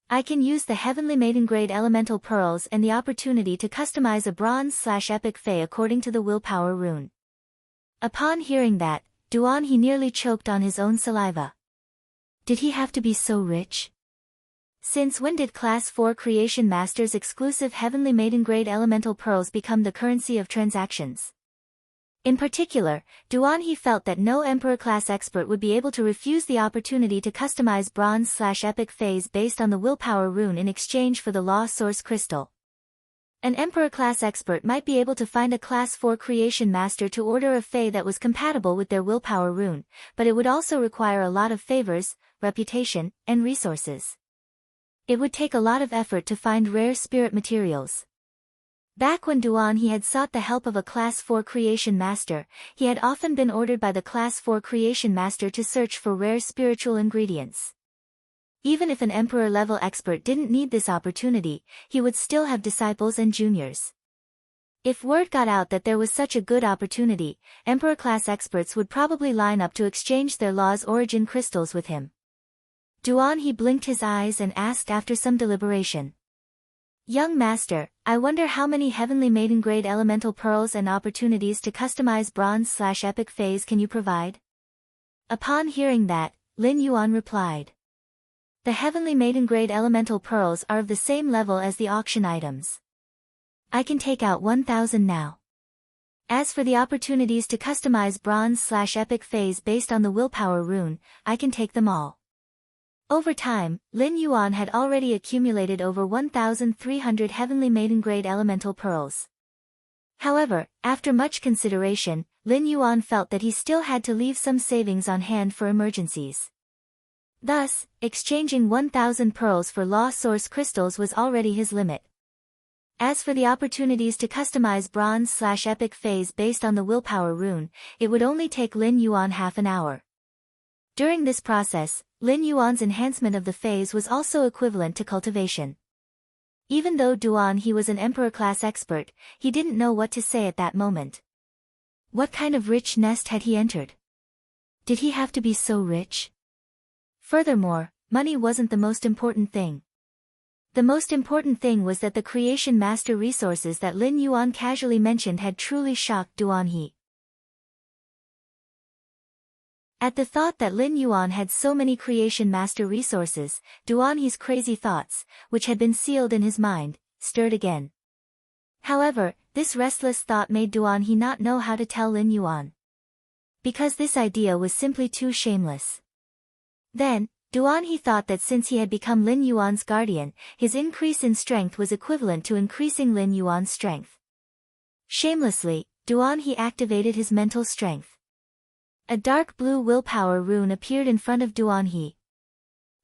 "I can use the heavenly maiden-grade elemental pearls and the opportunity to customize a bronze/epic fae according to the willpower rune." Upon hearing that, Duan He nearly choked on his own saliva. Did he have to be so rich? Since when did Class 4 Creation Master's exclusive heavenly maiden-grade elemental pearls become the currency of transactions? In particular, Duan He felt that no Emperor-class expert would be able to refuse the opportunity to customize bronze/epic phase based on the willpower rune in exchange for the law source crystal. An Emperor-class expert might be able to find a Class 4 Creation Master to order a fae that was compatible with their willpower rune, but it would also require a lot of favors, reputation, and resources. It would take a lot of effort to find rare spirit materials. Back when Duan He had sought the help of a Class 4 Creation Master, he had often been ordered by the Class 4 Creation Master to search for rare spiritual ingredients. Even if an Emperor-level expert didn't need this opportunity, he would still have disciples and juniors. If word got out that there was such a good opportunity, Emperor-class experts would probably line up to exchange their law's origin crystals with him. Duan He blinked his eyes and asked after some deliberation, "Young master, I wonder how many heavenly maiden-grade elemental pearls and opportunities to customize bronze/epic phase can you provide?" Upon hearing that, Lin Yuan replied, "The heavenly maiden-grade elemental pearls are of the same level as the auction items. I can take out 1,000 now. As for the opportunities to customize bronze/epic phase based on the willpower rune, I can take them all." Over time, Lin Yuan had already accumulated over 1,300 heavenly maiden-grade elemental pearls. However, after much consideration, Lin Yuan felt that he still had to leave some savings on hand for emergencies. Thus, exchanging 1,000 pearls for law source crystals was already his limit. As for the opportunities to customize bronze/epic phase based on the willpower rune, it would only take Lin Yuan half an hour. During this process, Lin Yuan's enhancement of the phase was also equivalent to cultivation. Even though Duan He was an Emperor-class expert, he didn't know what to say at that moment. What kind of rich nest had he entered? Did he have to be so rich? Furthermore, money wasn't the most important thing. The most important thing was that the Creation Master resources that Lin Yuan casually mentioned had truly shocked Duan He. At the thought that Lin Yuan had so many creation master resources, Duanhe's crazy thoughts, which had been sealed in his mind, stirred again. However, this restless thought made Duanhe not know how to tell Lin Yuan. Because this idea was simply too shameless. Then, Duanhe thought that since he had become Lin Yuan's guardian, his increase in strength was equivalent to increasing Lin Yuan's strength. Shamelessly, Duanhe activated his mental strength. A dark blue willpower rune appeared in front of Duanhe.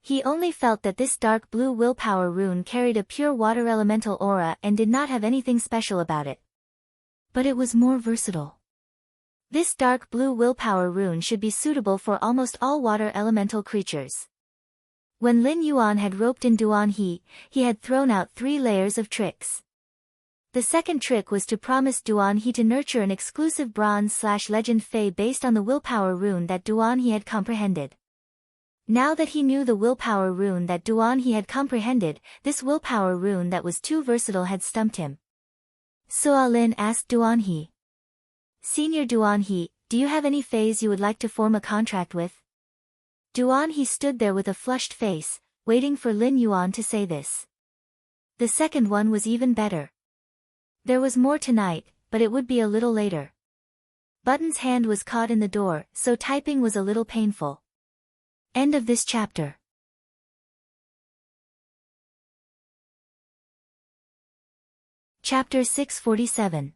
He only felt that this dark blue willpower rune carried a pure water elemental aura and did not have anything special about it. But it was more versatile. This dark blue willpower rune should be suitable for almost all water elemental creatures. When Lin Yuan had roped in Duanhe, he had thrown out 3 layers of tricks. The second trick was to promise Duanhe to nurture an exclusive bronze/legend fae based on the willpower rune that Duanhe had comprehended. Now that he knew the willpower rune that Duanhe had comprehended, this willpower rune that was too versatile had stumped him. So Lin asked Duanhe. Senior Duanhe, do you have any faes you would like to form a contract with? Duanhe stood there with a flushed face, waiting for Lin Yuan to say this. The second one was even better. There was more tonight, but it would be a little later. Button's hand was caught in the door, so typing was a little painful. End of this chapter. Chapter 647.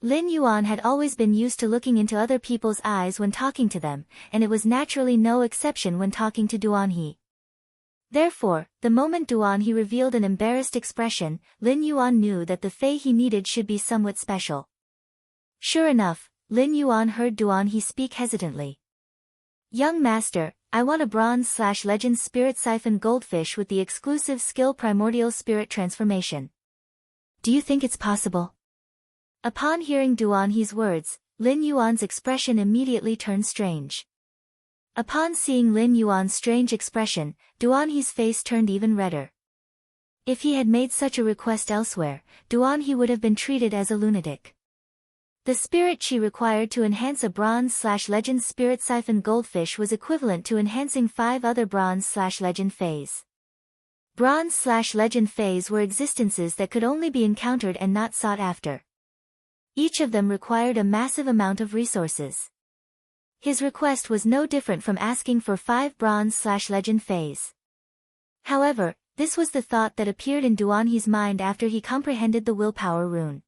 Lin Yuan had always been used to looking into other people's eyes when talking to them, and it was naturally no exception when talking to Duanhe. Therefore, the moment Duanhe revealed an embarrassed expression, Lin Yuan knew that the fae he needed should be somewhat special. Sure enough, Lin Yuan heard Duanhe speak hesitantly. Young master, I want a bronze/legend spirit siphon goldfish with the exclusive skill primordial spirit transformation. Do you think it's possible? Upon hearing Duanhe's words, Lin Yuan's expression immediately turned strange. Upon seeing Lin Yuan's strange expression, Duanhe's face turned even redder. If he had made such a request elsewhere, Duanhe would have been treated as a lunatic. The spirit chi required to enhance a bronze/legend spirit siphon goldfish was equivalent to enhancing 5 other bronze/legend faes. Bronze/legend faes were existences that could only be encountered and not sought after. Each of them required a massive amount of resources. His request was no different from asking for 5 bronze/legend faes. However, this was the thought that appeared in Duanhe's mind after he comprehended the willpower rune.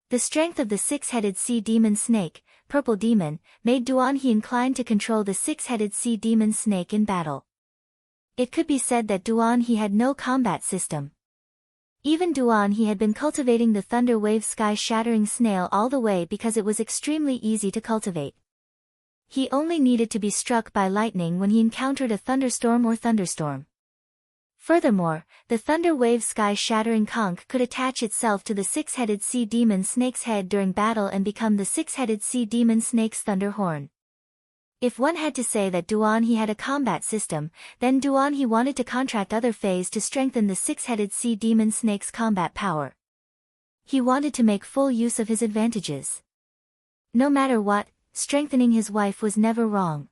The strength of the 6-headed sea demon snake, purple demon, made Duanhe inclined to control the 6-headed sea demon snake in battle. It could be said that Duanhe had no combat system. Even Duanhe had been cultivating the thunder wave sky-shattering snail all the way because it was extremely easy to cultivate. He only needed to be struck by lightning when he encountered a thunderstorm or thunderstorm. Furthermore, the thunder wave sky-shattering conch could attach itself to the 6-headed sea demon snake's head during battle and become the 6-headed sea demon snake's thunder horn. If one had to say that Duanhe had a combat system, then Duanhe wanted to contract other faes to strengthen the 6-headed sea demon snake's combat power. He wanted to make full use of his advantages. No matter what, strengthening his wife was never wrong.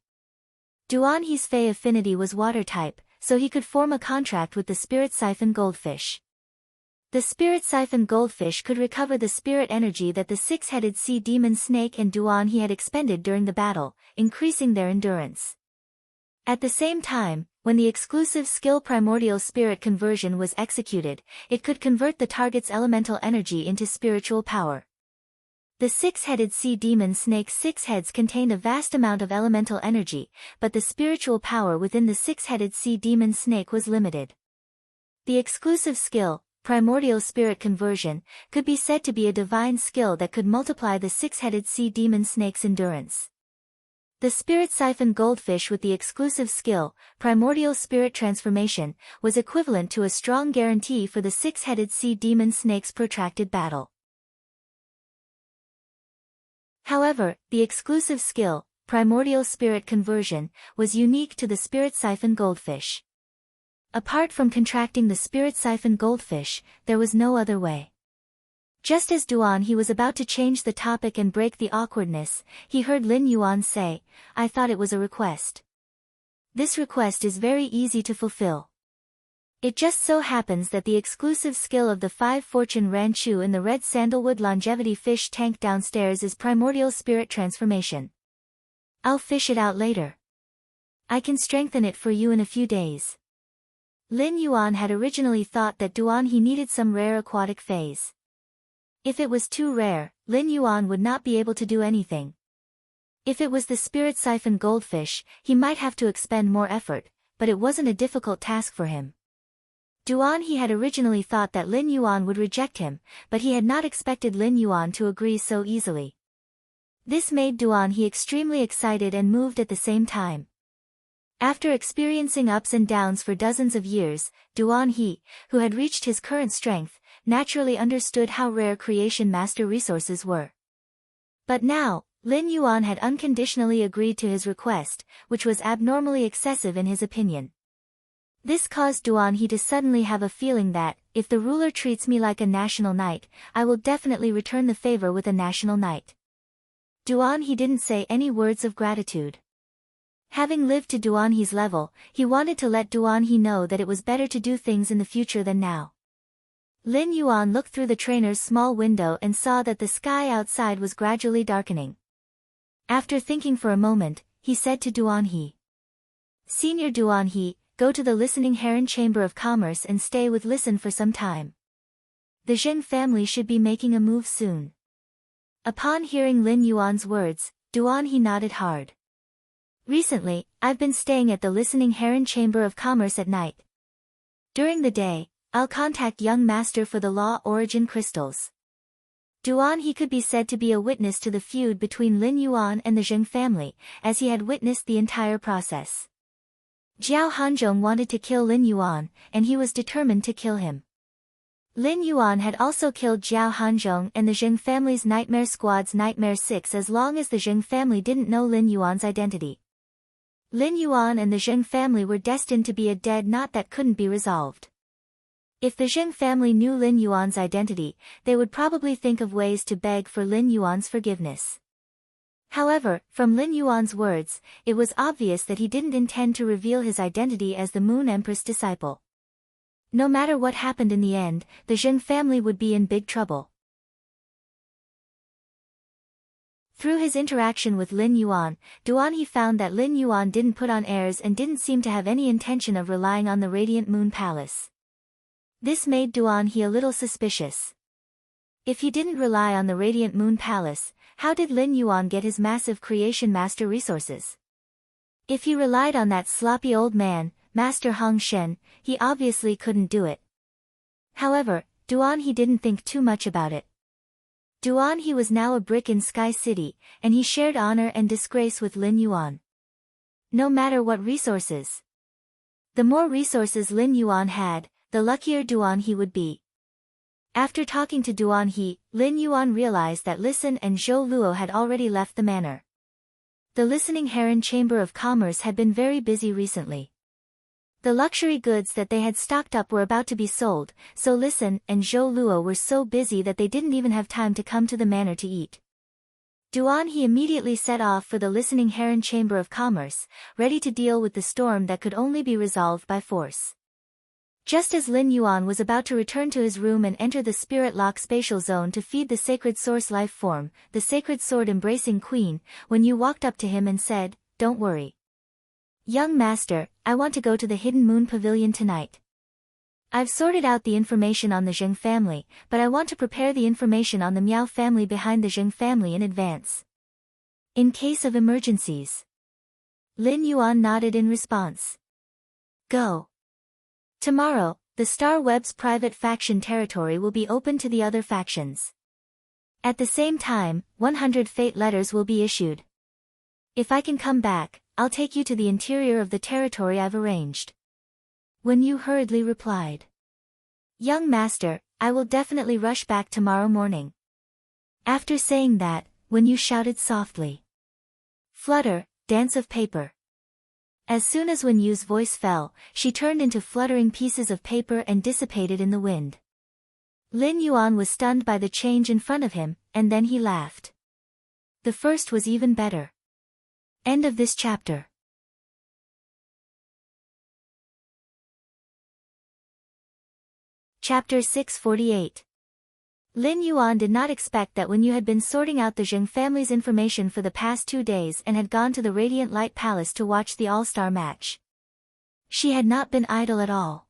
Duanhe's fae affinity was water type, so he could form a contract with the spirit siphon goldfish. The spirit siphon goldfish could recover the spirit energy that the 6-headed sea demon snake and Duanhe had expended during the battle, increasing their endurance. At the same time, when the exclusive skill primordial spirit conversion was executed, it could convert the target's elemental energy into spiritual power. The 6-headed sea demon snake's 6 heads contained a vast amount of elemental energy, but the spiritual power within the 6-headed sea demon snake was limited. The exclusive skill, primordial spirit conversion, could be said to be a divine skill that could multiply the 6-headed sea demon snake's endurance. The spirit siphon goldfish with the exclusive skill, primordial spirit transformation, was equivalent to a strong guarantee for the 6-headed sea demon snake's protracted battle. However, the exclusive skill, primordial spirit conversion, was unique to the spirit siphon goldfish. Apart from contracting the spirit siphon goldfish, there was no other way. Just as Duan he was about to change the topic and break the awkwardness, he heard Lin Yuan say, "I thought it was a request. This request is very easy to fulfill. It just so happens that the exclusive skill of the 5 fortune Ranchu in the red sandalwood longevity fish tank downstairs is primordial spirit transformation. I'll fish it out later. I can strengthen it for you in a few days." Lin Yuan had originally thought that Duan he needed some rare aquatic phase. If it was too rare, Lin Yuan would not be able to do anything. If it was the spirit siphon goldfish, he might have to expend more effort, but it wasn't a difficult task for him. Duan he had originally thought that Lin Yuan would reject him, but he had not expected Lin Yuan to agree so easily. This made Duan he extremely excited and moved at the same time. After experiencing ups and downs for dozens of years, Duan he, who had reached his current strength, naturally understood how rare creation master resources were. But now, Lin Yuan had unconditionally agreed to his request, which was abnormally excessive in his opinion. This caused Duan he to suddenly have a feeling that, if the ruler treats me like a national knight, I will definitely return the favor with a national knight. Duan he didn't say any words of gratitude. Having lived to Duan he's level, he wanted to let Duan he know that it was better to do things in the future than now. Lin Yuan looked through the trainer's small window and saw that the sky outside was gradually darkening. After thinking for a moment, he said to Duan he, "Senior Duan he, go to the Listening Heron Chamber of Commerce and stay with Listen for some time. The Zheng family should be making a move soon." Upon hearing Lin Yuan's words, Duan he nodded hard. "Recently, I've been staying at the Listening Heron Chamber of Commerce at night. During the day, I'll contact young master for the law origin crystals." Duan he could be said to be a witness to the feud between Lin Yuan and the Zheng family, as he had witnessed the entire process. Jiao Hanzhong wanted to kill Lin Yuan, and he was determined to kill him. Lin Yuan had also killed Jiao Hanzhong and the Zheng family's Nightmare Squad's Nightmare 6 as long as the Zheng family didn't know Lin Yuan's identity. Lin Yuan and the Zheng family were destined to be a dead knot that couldn't be resolved. If the Zheng family knew Lin Yuan's identity, they would probably think of ways to beg for Lin Yuan's forgiveness. However, from Lin Yuan's words, it was obvious that he didn't intend to reveal his identity as the Moon Empress disciple. No matter what happened in the end, the Zheng family would be in big trouble. Through his interaction with Lin Yuan, Duan he found that Lin Yuan didn't put on airs and didn't seem to have any intention of relying on the Radiant Moon Palace. This made Duan he a little suspicious. If he didn't rely on the Radiant Moon Palace, how did Lin Yuan get his massive creation master resources? If he relied on that sloppy old man, Master Hong Shen, he obviously couldn't do it. However, Duan he didn't think too much about it. Duan he was now a brick in Sky City, and he shared honor and disgrace with Lin Yuan. No matter what resources. The more resources Lin Yuan had, the luckier Duan he would be. After talking to Duan he, Lin Yuan realized that Listen and Zhou Luo had already left the manor. The Listening Heron Chamber of Commerce had been very busy recently. The luxury goods that they had stocked up were about to be sold, so Listen and Zhou Luo were so busy that they didn't even have time to come to the manor to eat. Duan he immediately set off for the Listening Heron Chamber of Commerce, ready to deal with the storm that could only be resolved by force. Just as Lin Yuan was about to return to his room and enter the Spirit Lock spatial zone to feed the Sacred Source life form, the Sacred Sword embracing Queen, when Yu walked up to him and said, "Don't worry. Young master, I want to go to the Hidden Moon Pavilion tonight. I've sorted out the information on the Zheng family, but I want to prepare the information on the Miao family behind the Zheng family in advance. In case of emergencies." Lin Yuan nodded in response. "Go. Tomorrow, the Star Web's private faction territory will be open to the other factions. At the same time, 100 fate letters will be issued. If I can come back, I'll take you to the interior of the territory I've arranged." When Yu hurriedly replied, "Young master, I will definitely rush back tomorrow morning." After saying that, When Yu shouted softly, "Flutter, dance of paper." As soon as Wen Yu's voice fell, she turned into fluttering pieces of paper and dissipated in the wind. Lin Yuan was stunned by the change in front of him, and then he laughed. The first was even better. End of this chapter. Chapter 648. Lin Yuan did not expect that when you had been sorting out the Zheng family's information for the past 2 days and had gone to the Radiant Light Palace to watch the All-Star match. She had not been idle at all.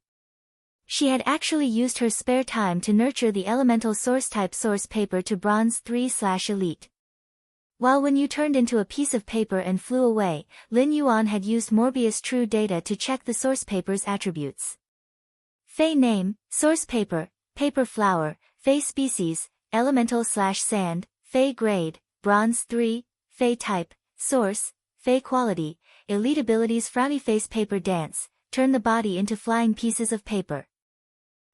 She had actually used her spare time to nurture the elemental source-type source paper to Bronze 3/Elite. While when you turned into a piece of paper and flew away, Lin Yuan had used Morbius True Data to check the source paper's attributes. Fey name, source paper, paper flower, Fey species, elemental/sand, Fey grade, Bronze 3, Fey type, source, Fey quality, elite abilities frowny face paper dance, turn the body into flying pieces of paper.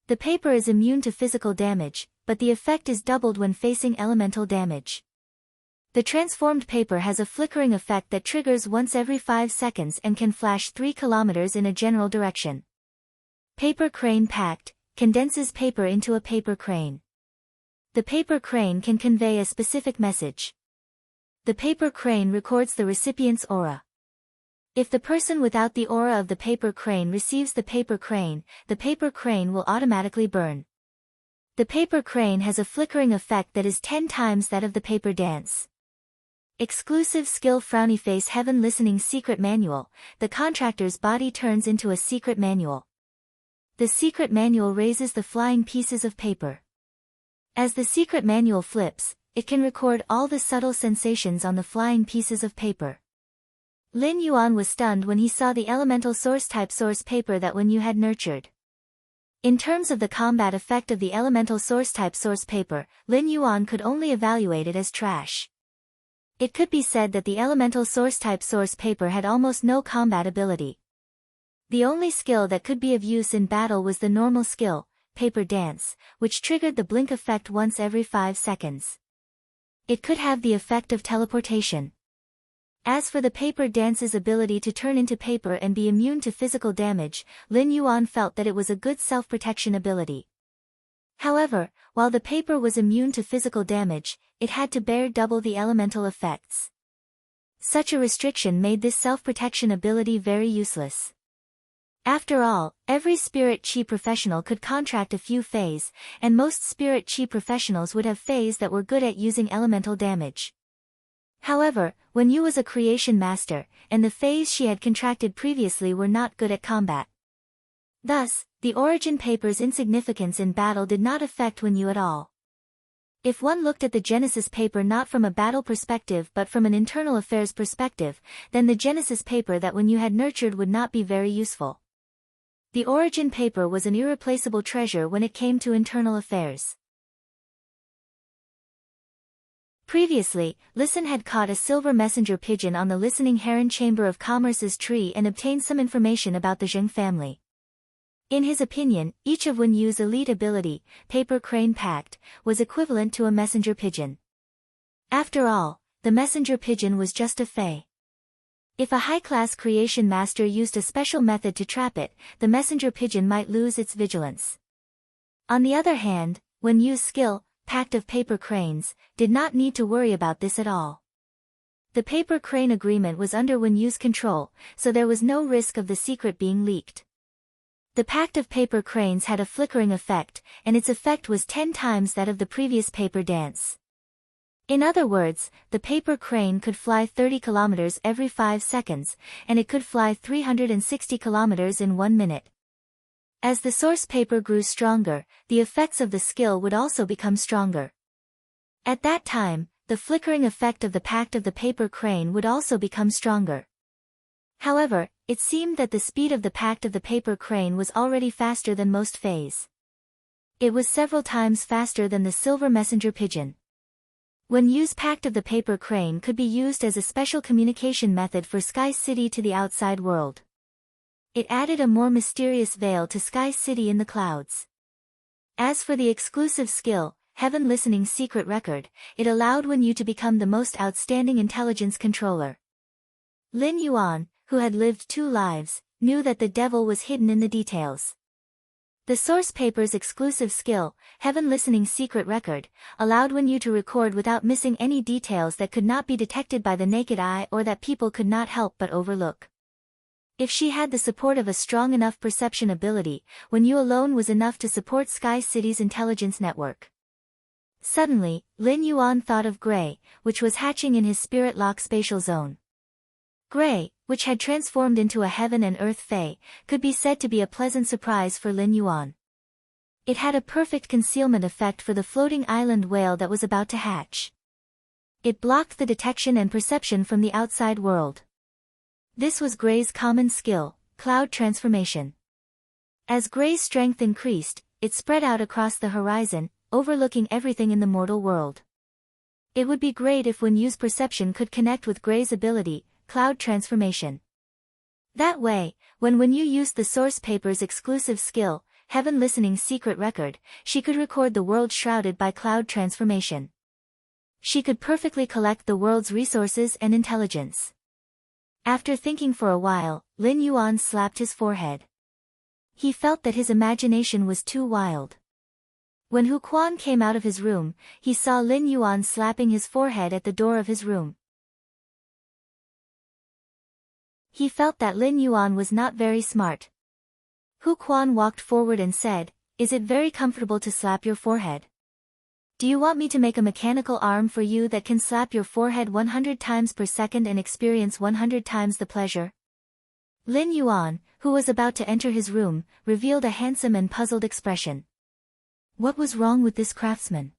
The paper is immune to physical damage, but the effect is doubled when facing elemental damage. The transformed paper has a flickering effect that triggers once every 5 seconds and can flash 3 kilometers in a general direction. Paper crane packed, condenses paper into a paper crane. The paper crane can convey a specific message. The paper crane records the recipient's aura. If the person without the aura of the paper crane receives the paper crane will automatically burn. The paper crane has a flickering effect that is 10 times that of the paper dance. Exclusive skill frowny face heaven listening secret manual, the contractor's body turns into a secret manual. The secret manual raises the flying pieces of paper. As the secret manual flips, it can record all the subtle sensations on the flying pieces of paper. Lin Yuan was stunned when he saw the elemental source-type source paper that when you had nurtured. In terms of the combat effect of the elemental source-type source paper, Lin Yuan could only evaluate it as trash. It could be said that the elemental source-type source paper had almost no combat ability. The only skill that could be of use in battle was the normal skill, paper dance, which triggered the blink effect once every 5 seconds. It could have the effect of teleportation. As for the paper dance's ability to turn into paper and be immune to physical damage, Lin Yuan felt that it was a good self-protection ability. However, while the paper was immune to physical damage, it had to bear double the elemental effects. Such a restriction made this self-protection ability very useless. After all, every spirit chi professional could contract a few Feys, and most spirit chi professionals would have Feys that were good at using elemental damage. However, Wen Yu was a creation master, and the Feys she had contracted previously were not good at combat. Thus, the origin paper's insignificance in battle did not affect Wen Yu at all. If one looked at the Genesis paper not from a battle perspective but from an internal affairs perspective, then the Genesis paper that Wen Yu had nurtured would not be very useful. The origin paper was an irreplaceable treasure when it came to internal affairs. Previously, Listen had caught a silver messenger pigeon on the listening heron chamber of Commerce's tree and obtained some information about the Zheng family. In his opinion, each of Wen Yu's elite ability, paper crane packed, was equivalent to a messenger pigeon. After all, the messenger pigeon was just a Fey. If a high-class creation master used a special method to trap it, the messenger pigeon might lose its vigilance. On the other hand, Wen Yu's skill, pact of paper cranes, did not need to worry about this at all. The paper crane agreement was under Wen Yu's control, so there was no risk of the secret being leaked. The pact of paper cranes had a flickering effect, and its effect was 10 times that of the previous paper dance. In other words, the paper crane could fly 30 kilometers every 5 seconds, and it could fly 360 kilometers in 1 minute. As the source paper grew stronger, the effects of the skill would also become stronger. At that time, the flickering effect of the pact of the paper crane would also become stronger. However, it seemed that the speed of the pact of the paper crane was already faster than most Feys. It was several times faster than the silver messenger pigeon. Wen Yu's pact of the paper crane could be used as a special communication method for Sky City to the outside world. It added a more mysterious veil to Sky City in the clouds. As for the exclusive skill, Heaven Listening Secret Record, it allowed Wen Yu to become the most outstanding intelligence controller. Lin Yuan, who had lived 2 lives, knew that the devil was hidden in the details. The source paper's exclusive skill, Heaven Listening's secret record, allowed Wen Yu to record without missing any details that could not be detected by the naked eye or that people could not help but overlook. If she had the support of a strong enough perception ability, Wen Yu alone was enough to support Sky City's intelligence network. Suddenly, Lin Yuan thought of Gray, which was hatching in his spirit lock spatial zone. Gray, which had transformed into a heaven and earth fae, could be said to be a pleasant surprise for Lin Yuan. It had a perfect concealment effect for the floating island whale that was about to hatch. It blocked the detection and perception from the outside world. This was Gray's common skill, cloud transformation. As Gray's strength increased, it spread out across the horizon, overlooking everything in the mortal world. It would be great if Wen Yu's perception could connect with Gray's ability, cloud transformation. That way, when Wen Yu used the source paper's exclusive skill, Heaven Listening's secret record, she could record the world shrouded by cloud transformation. She could perfectly collect the world's resources and intelligence. After thinking for a while, Lin Yuan slapped his forehead. He felt that his imagination was too wild. When Hu Quan came out of his room, he saw Lin Yuan slapping his forehead at the door of his room. He felt that Lin Yuan was not very smart. Hu Quan walked forward and said, "Is it very comfortable to slap your forehead? Do you want me to make a mechanical arm for you that can slap your forehead 100 times per second and experience 100 times the pleasure?" Lin Yuan, who was about to enter his room, revealed a handsome and puzzled expression. What was wrong with this craftsman?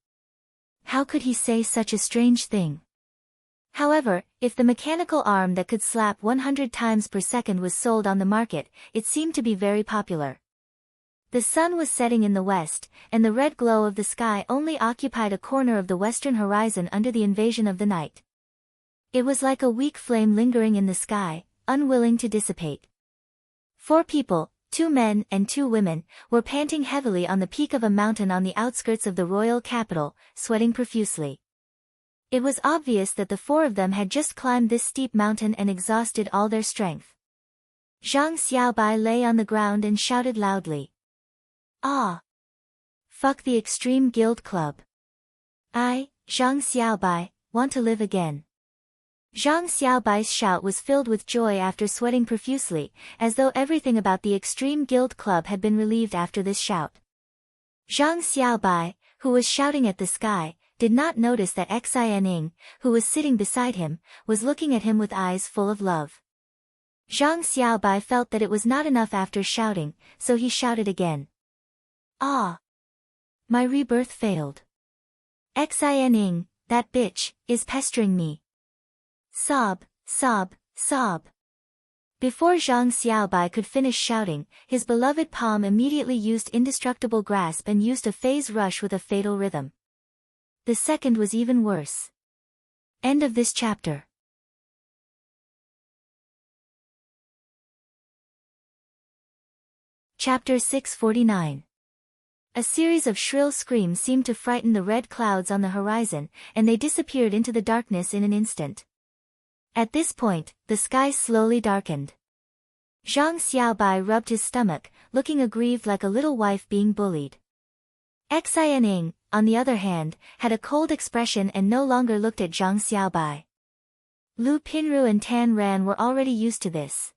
How could he say such a strange thing? However, if the mechanical arm that could slap 100 times per second was sold on the market, it seemed to be very popular. The sun was setting in the west, and the red glow of the sky only occupied a corner of the western horizon under the invasion of the night. It was like a weak flame lingering in the sky, unwilling to dissipate. 4 people, 2 men and 2 women, were panting heavily on the peak of a mountain on the outskirts of the royal capital, sweating profusely. It was obvious that the 4 of them had just climbed this steep mountain and exhausted all their strength. Zhang Xiaobai lay on the ground and shouted loudly. "Ah! Fuck the Extreme Guild Club. I, Zhang Xiaobai, want to live again." Zhang Xiaobai's shout was filled with joy after sweating profusely, as though everything about the Extreme Guild Club had been relieved after this shout. Zhang Xiaobai, who was shouting at the sky, did not notice that Xianing, who was sitting beside him, was looking at him with eyes full of love. Zhang Xiaobai felt that it was not enough after shouting, so he shouted again. "Ah! My rebirth failed. Xianing, that bitch, is pestering me." Sob, sob, sob. Before Zhang Xiaobai could finish shouting, his beloved palm immediately used indestructible grasp and used a phase rush with a fatal rhythm. The second was even worse. End of this chapter. Chapter 649. A series of shrill screams seemed to frighten the red clouds on the horizon, and they disappeared into the darkness in an instant. At this point, the sky slowly darkened. Zhang Xiaobai rubbed his stomach, looking aggrieved like a little wife being bullied. Xianing, on the other hand, had a cold expression and no longer looked at Zhang Xiaobai. Lu Pinru and Tan Ran were already used to this.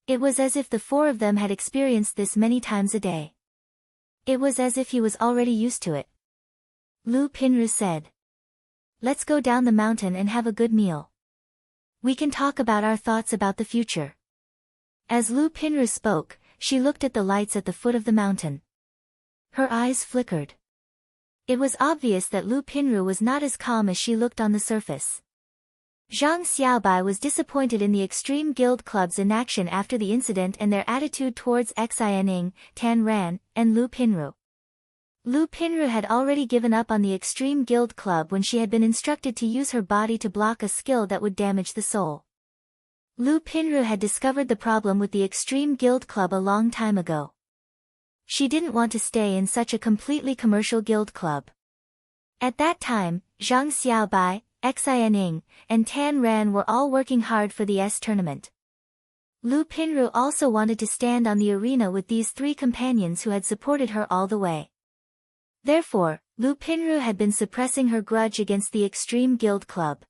It was as if the 4 of them had experienced this many times a day. It was as if he was already used to it. Lu Pinru said. "Let's go down the mountain and have a good meal. We can talk about our thoughts about the future." As Lu Pinru spoke, she looked at the lights at the foot of the mountain. Her eyes flickered. It was obvious that Lu Pinru was not as calm as she looked on the surface. Zhang Xiaobai was disappointed in the Extreme Guild Club's inaction after the incident and their attitude towards Xianing, Tan Ran, and Lu Pinru. Lu Pinru had already given up on the Extreme Guild Club when she had been instructed to use her body to block a skill that would damage the soul. Lu Pinru had discovered the problem with the Extreme Guild Club a long time ago. She didn't want to stay in such a completely commercial guild club. At that time, Zhang Xiaobai, Xianing, and Tan Ran were all working hard for the S tournament. Lu Pinru also wanted to stand on the arena with these three companions who had supported her all the way. Therefore, Lu Pinru had been suppressing her grudge against the Extreme Guild Club.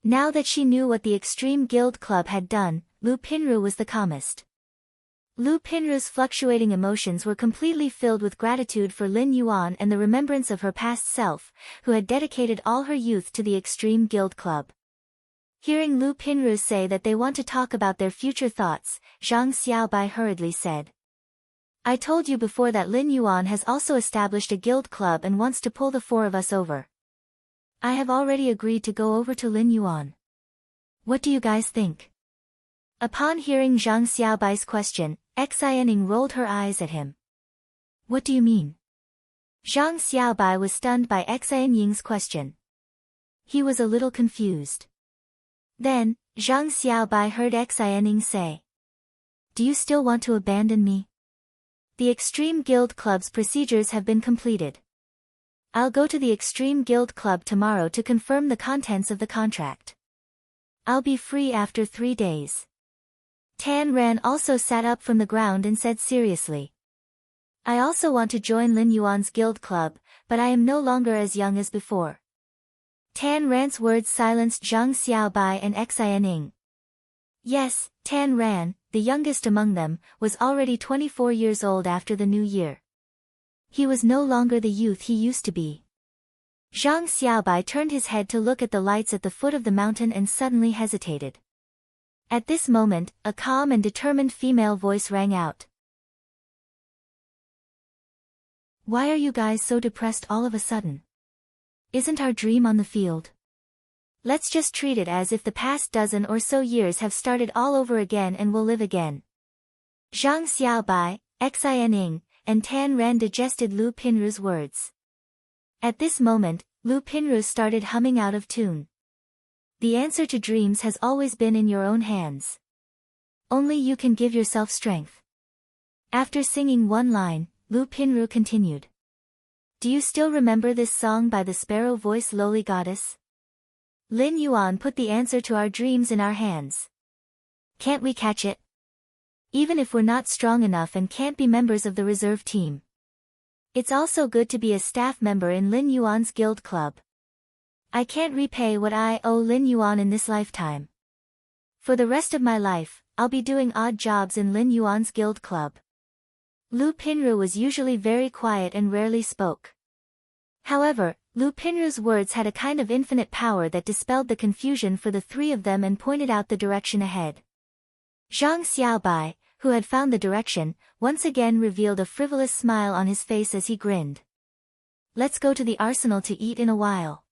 Now that she knew what the Extreme Guild Club had done, Lu Pinru was the calmest. Lu Pinru's fluctuating emotions were completely filled with gratitude for Lin Yuan and the remembrance of her past self, who had dedicated all her youth to the Extreme Guild Club. Hearing Lu Pinru say that they want to talk about their future thoughts, Zhang Xiaobai hurriedly said, "I told you before that Lin Yuan has also established a guild club and wants to pull the four of us over. I have already agreed to go over to Lin Yuan. What do you guys think?" Upon hearing Zhang Xiaobai's question, Xiaoning rolled her eyes at him. "What do you mean?" Zhang Xiaobai was stunned by Xiaoning's question. He was a little confused. Then, Zhang Xiaobai heard Xiaoning say, "Do you still want to abandon me? The Extreme Guild Club's procedures have been completed. I'll go to the Extreme Guild Club tomorrow to confirm the contents of the contract. I'll be free after 3 days." Tan Ran also sat up from the ground and said seriously, "I also want to join Lin Yuan's guild club, but I am no longer as young as before." Tan Ran's words silenced Zhang Xiaobai and Xiaoning. Yes, Tan Ran, the youngest among them, was already 24 years old after the new year. He was no longer the youth he used to be. Zhang Xiaobai turned his head to look at the lights at the foot of the mountain and suddenly hesitated. At this moment, a calm and determined female voice rang out. "Why are you guys so depressed all of a sudden? Isn't our dream on the field? Let's just treat it as if the past dozen or so years have started all over again and will live again." Zhang Xiaobai, Xiaoning, and Tan Ran digested Lu Pinru's words. At this moment, Lu Pinru started humming out of tune. "The answer to dreams has always been in your own hands. Only you can give yourself strength." After singing one line, Lu Pinru continued. "Do you still remember this song by the sparrow-voiced lowly goddess? Lin Yuan put the answer to our dreams in our hands. Can't we catch it? Even if we're not strong enough and can't be members of the reserve team. It's also good to be a staff member in Lin Yuan's guild club. I can't repay what I owe Lin Yuan in this lifetime. For the rest of my life, I'll be doing odd jobs in Lin Yuan's guild club." Lu Pinru was usually very quiet and rarely spoke. However, Lu Pinru's words had a kind of infinite power that dispelled the confusion for the three of them and pointed out the direction ahead. Zhang Xiaobai, who had found the direction, once again revealed a frivolous smile on his face as he grinned. "Let's go to the arsenal to eat in a while.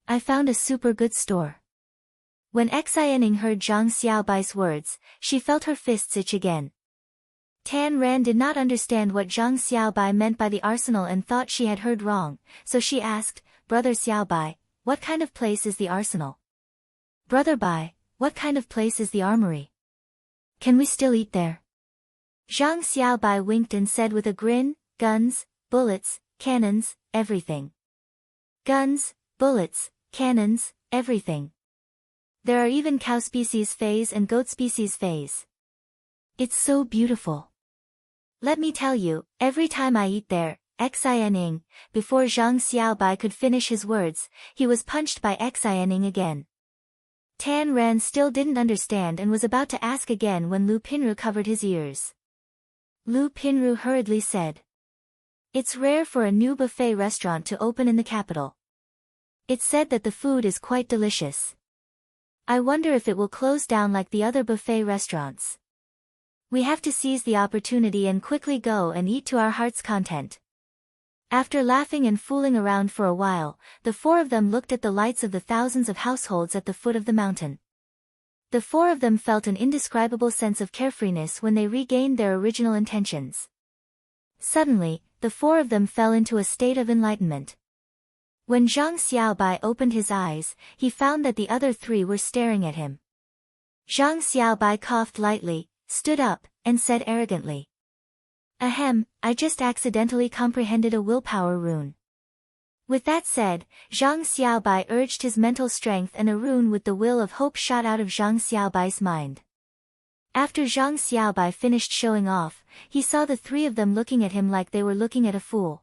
I found a super good store." When Xiaoning heard Zhang Xiaobai's words, she felt her fists itch again. Tan Ran did not understand what Zhang Xiaobai meant by the arsenal and thought she had heard wrong, so she asked, "Brother Xiaobai, what kind of place is the arsenal? Brother Bai, what kind of place is the armory? Can we still eat there?" Zhang Xiaobai winked and said with a grin, "Guns, bullets, cannons, everything. Guns, bullets, cannons, everything. There are even cow species phase and goat species phase. It's so beautiful. Let me tell you, every time I eat there," Xiaoning, before Zhang Xiaobai could finish his words, he was punched by Xiaoning again. Tan Ran still didn't understand and was about to ask again when Lu Pinru covered his ears. Lu Pinru hurriedly said, "It's rare for a new buffet restaurant to open in the capital. It's said that the food is quite delicious. I wonder if it will close down like the other buffet restaurants. We have to seize the opportunity and quickly go and eat to our heart's content." After laughing and fooling around for a while, the four of them looked at the lights of the thousands of households at the foot of the mountain. The four of them felt an indescribable sense of carefreeness when they regained their original intentions. Suddenly, the four of them fell into a state of enlightenment. When Zhang Xiaobai opened his eyes, he found that the other three were staring at him. Zhang Xiaobai coughed lightly, stood up, and said arrogantly, "Ahem, I just accidentally comprehended a willpower rune." With that said, Zhang Xiaobai urged his mental strength and a rune with the will of hope shot out of Zhang Xiaobai's mind. After Zhang Xiaobai finished showing off, he saw the three of them looking at him like they were looking at a fool.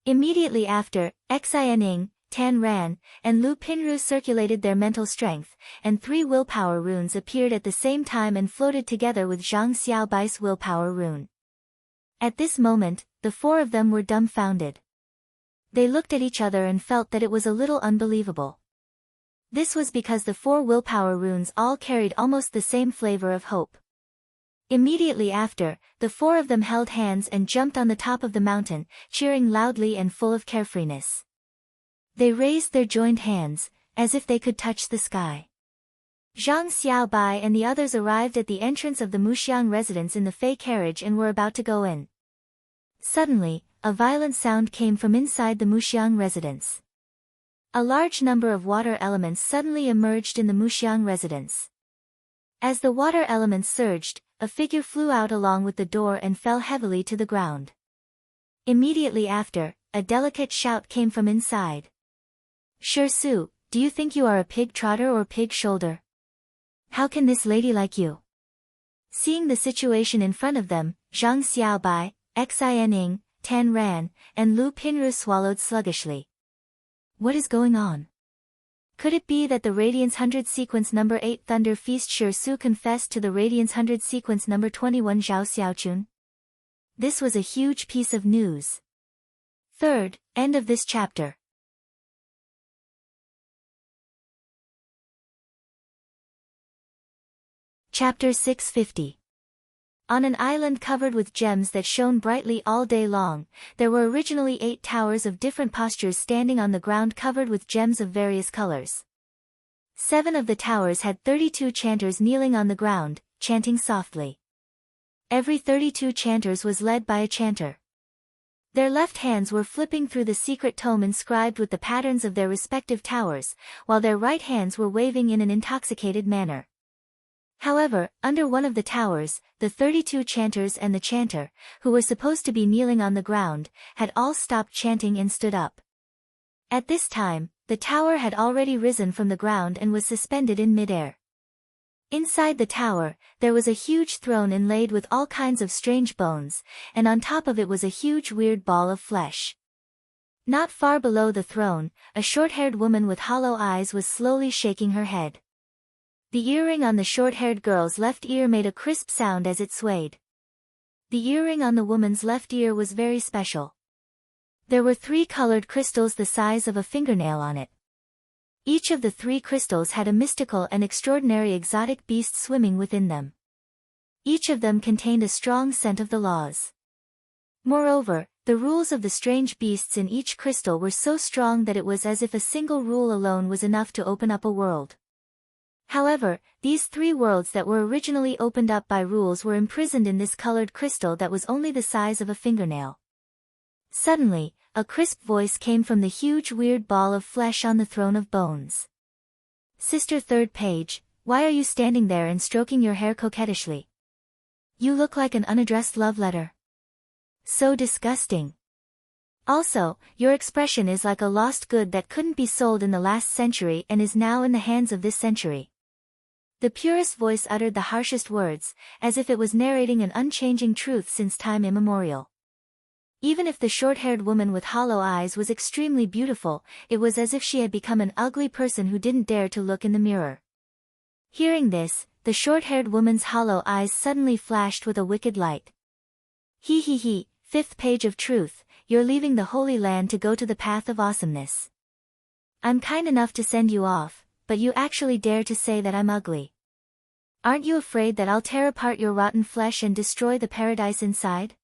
Immediately after, Xianing, Tan Ran, and Lu Pinru circulated their mental strength, and 3 willpower runes appeared at the same time and floated together with Zhang Xiaobai's willpower rune. At this moment, the 4 of them were dumbfounded. They looked at each other and felt that it was a little unbelievable. This was because the 4 willpower runes all carried almost the same flavor of hope. Immediately after, the 4 of them held hands and jumped on the top of the mountain, cheering loudly and full of carefreeness. They raised their joined hands, as if they could touch the sky. Zhang Xiaobai and the others arrived at the entrance of the Muxiang residence in the Fei carriage and were about to go in. Suddenly, a violent sound came from inside the Muxiang residence. A large number of water elements suddenly emerged in the Muxiang residence. As the water elements surged, a figure flew out along with the door and fell heavily to the ground. Immediately after, a delicate shout came from inside. "Shi Su, do you think you are a pig trotter or pig shoulder? How can this lady like you?" Seeing the situation in front of them, Zhang Xiaobai, Xianing, Tan Ran, and Lu Pinru swallowed sluggishly. What is going on? Could it be that the Radiance 100 sequence number 8 Thunder Feast Shi Su confessed to the Radiance 100 sequence number 21 Zhao Xiaochun? This was a huge piece of news. Third, end of this chapter. Chapter 650. On an island covered with gems that shone brightly all day long, there were originally 8 towers of different postures standing on the ground covered with gems of various colors. 7 of the towers had 32 chanters kneeling on the ground, chanting softly. Every 32 chanters was led by a chanter. Their left hands were flipping through the secret tome inscribed with the patterns of their respective towers, while their right hands were waving in an intoxicated manner. However, under one of the towers, the 32 chanters and the chanter, who were supposed to be kneeling on the ground, had all stopped chanting and stood up. At this time, the tower had already risen from the ground and was suspended in midair. Inside the tower, there was a huge throne inlaid with all kinds of strange bones, and on top of it was a huge weird ball of flesh. Not far below the throne, a short-haired woman with hollow eyes was slowly shaking her head. The earring on the short-haired girl's left ear made a crisp sound as it swayed. The earring on the woman's left ear was very special. There were 3 colored crystals the size of a fingernail on it. Each of the 3 crystals had a mystical and extraordinary exotic beast swimming within them. Each of them contained a strong scent of the laws. Moreover, the rules of the strange beasts in each crystal were so strong that it was as if a single rule alone was enough to open up a world. However, these 3 worlds that were originally opened up by rules were imprisoned in this colored crystal that was only the size of a fingernail. Suddenly, a crisp voice came from the huge weird ball of flesh on the throne of bones. "Sister, 3rd page, why are you standing there and stroking your hair coquettishly? You look like an unaddressed love letter. So disgusting. Also, your expression is like a lost good that couldn't be sold in the last century and is now in the hands of this century." The purest voice uttered the harshest words, as if it was narrating an unchanging truth since time immemorial. Even if the short-haired woman with hollow eyes was extremely beautiful, it was as if she had become an ugly person who didn't dare to look in the mirror. Hearing this, the short-haired woman's hollow eyes suddenly flashed with a wicked light. "He, 5th page of truth, you're leaving the Holy Land to go to the path of awesomeness. I'm kind enough to send you off, but you actually dare to say that I'm ugly. Aren't you afraid that I'll tear apart your rotten flesh and destroy the paradise inside?"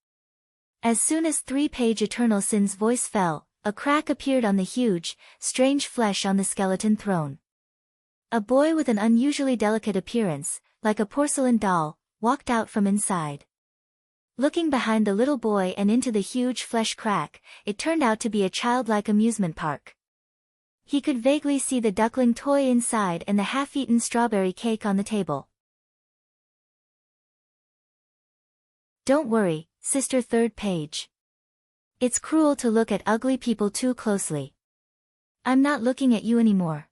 As soon as 3-page Eternal Sin's voice fell, a crack appeared on the huge, strange flesh on the skeleton throne. A boy with an unusually delicate appearance, like a porcelain doll, walked out from inside. Looking behind the little boy and into the huge flesh crack, it turned out to be a childlike amusement park. He could vaguely see the duckling toy inside and the half-eaten strawberry cake on the table. "Don't worry, sister, 3rd page. It's cruel to look at ugly people too closely. I'm not looking at you anymore.